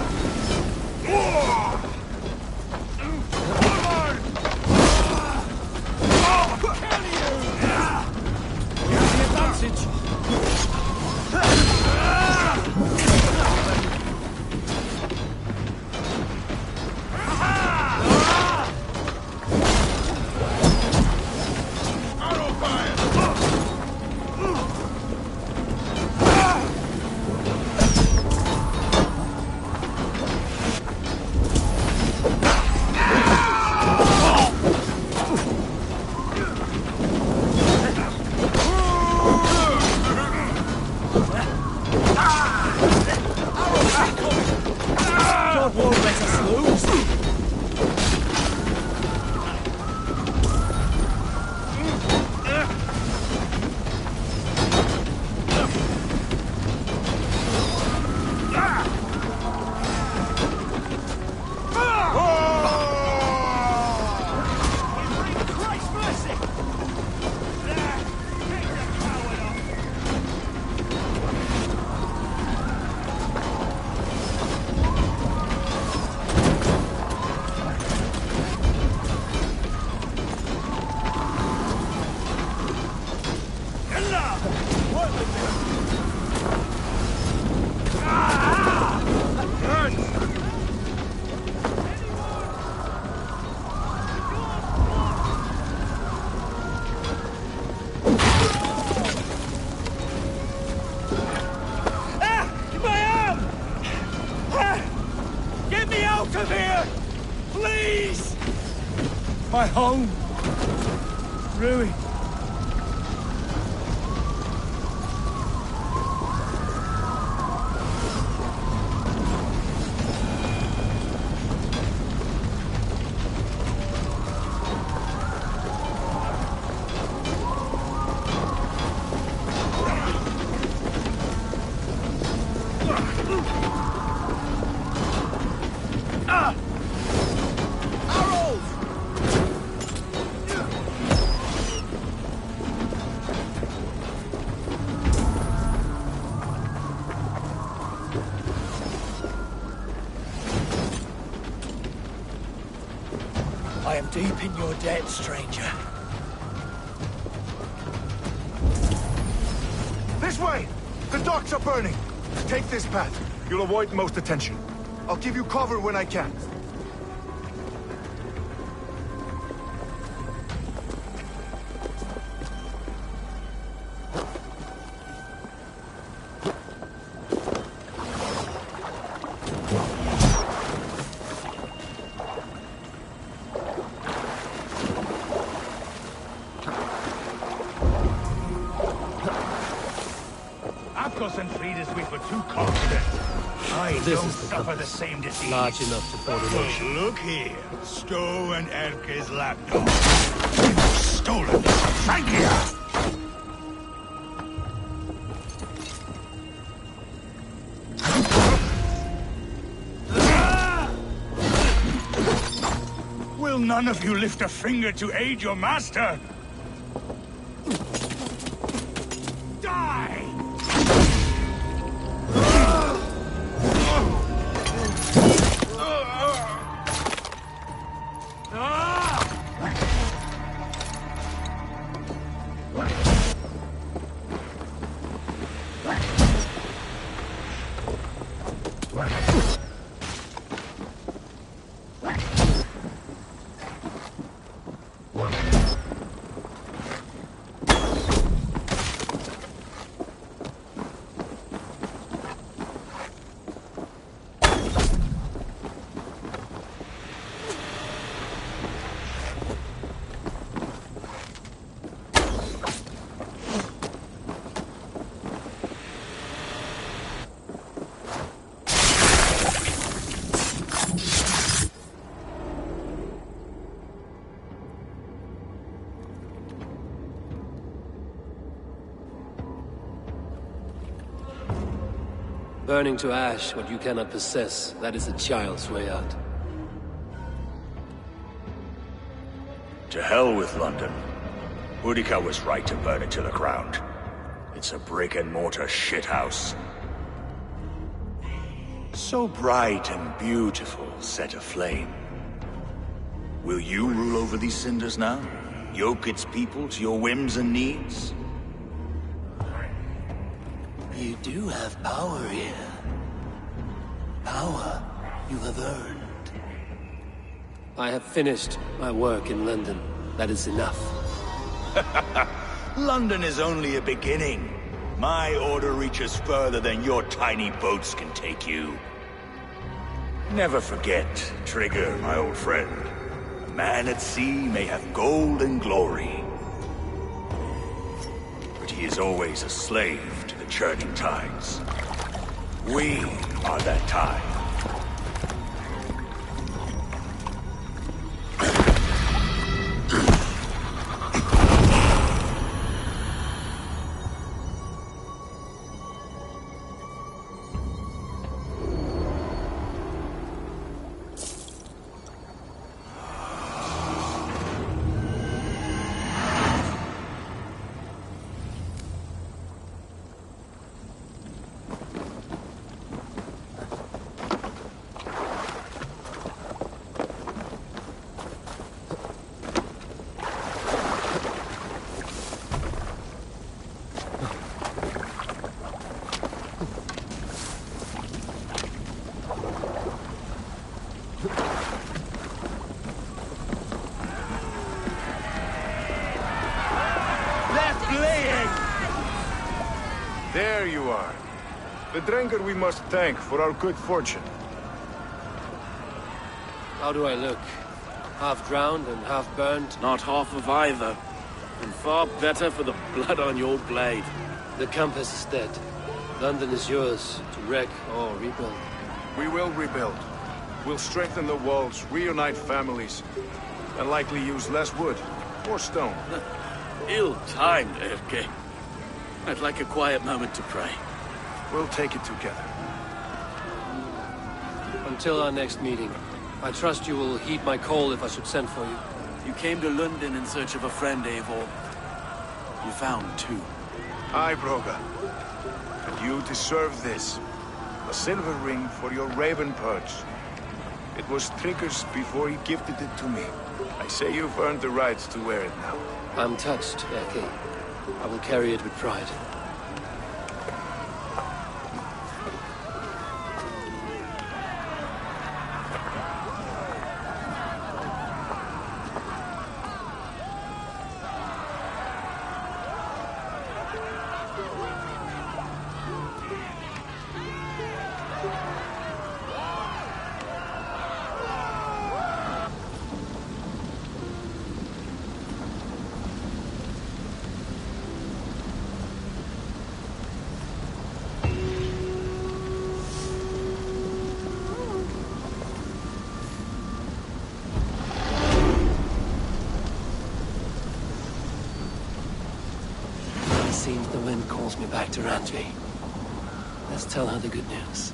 my home. Really? I am deep in your debt, stranger. This way! The docks are burning! Take this path. You'll avoid most attention. I'll give you cover when I can. Athos and Friedeswig were too confident. I This don't is the suffer the compass. same disease. Large enough to ford an ocean. Look here. Stowe and Erke's lapdog. Stolen. Thank you! Will none of you lift a finger to aid your master? Die! Burning to ash what you cannot possess, that is a child's way out. To hell with London. Boudica was right to burn it to the ground. It's a brick-and-mortar shithouse. So bright and beautiful, set aflame. Will you rule over these cinders now? Yoke its people to your whims and needs? You do have power here. Power you have earned. I have finished my work in London. That is enough. London is only a beginning. My order reaches further than your tiny boats can take you. Never forget, Trigger, my old friend. A man at sea may have gold and glory, but he is always a slave to the churning tides. We are that tide. There you are. The Drenker we must thank for our good fortune. How do I look? Half drowned and half burned? Not half of either. And far better for the blood on your blade. The compass is dead. London is yours, to wreck or rebuild. We will rebuild. We'll strengthen the walls, reunite families, and likely use less wood or stone. Ill-timed, Erke. I'd like a quiet moment to pray. We'll take it together. Until our next meeting, I trust you will heed my call if I should send for you. You came to London in search of a friend, Eivor. You found two. Aye, Broga. And you deserve this. A silver ring for your raven perch. It was Trigger's before he gifted it to me. I say you've earned the right to wear it now. I'm touched, Erke. I will carry it with pride. It seems the wind calls me back to Randvi. Let's tell her the good news.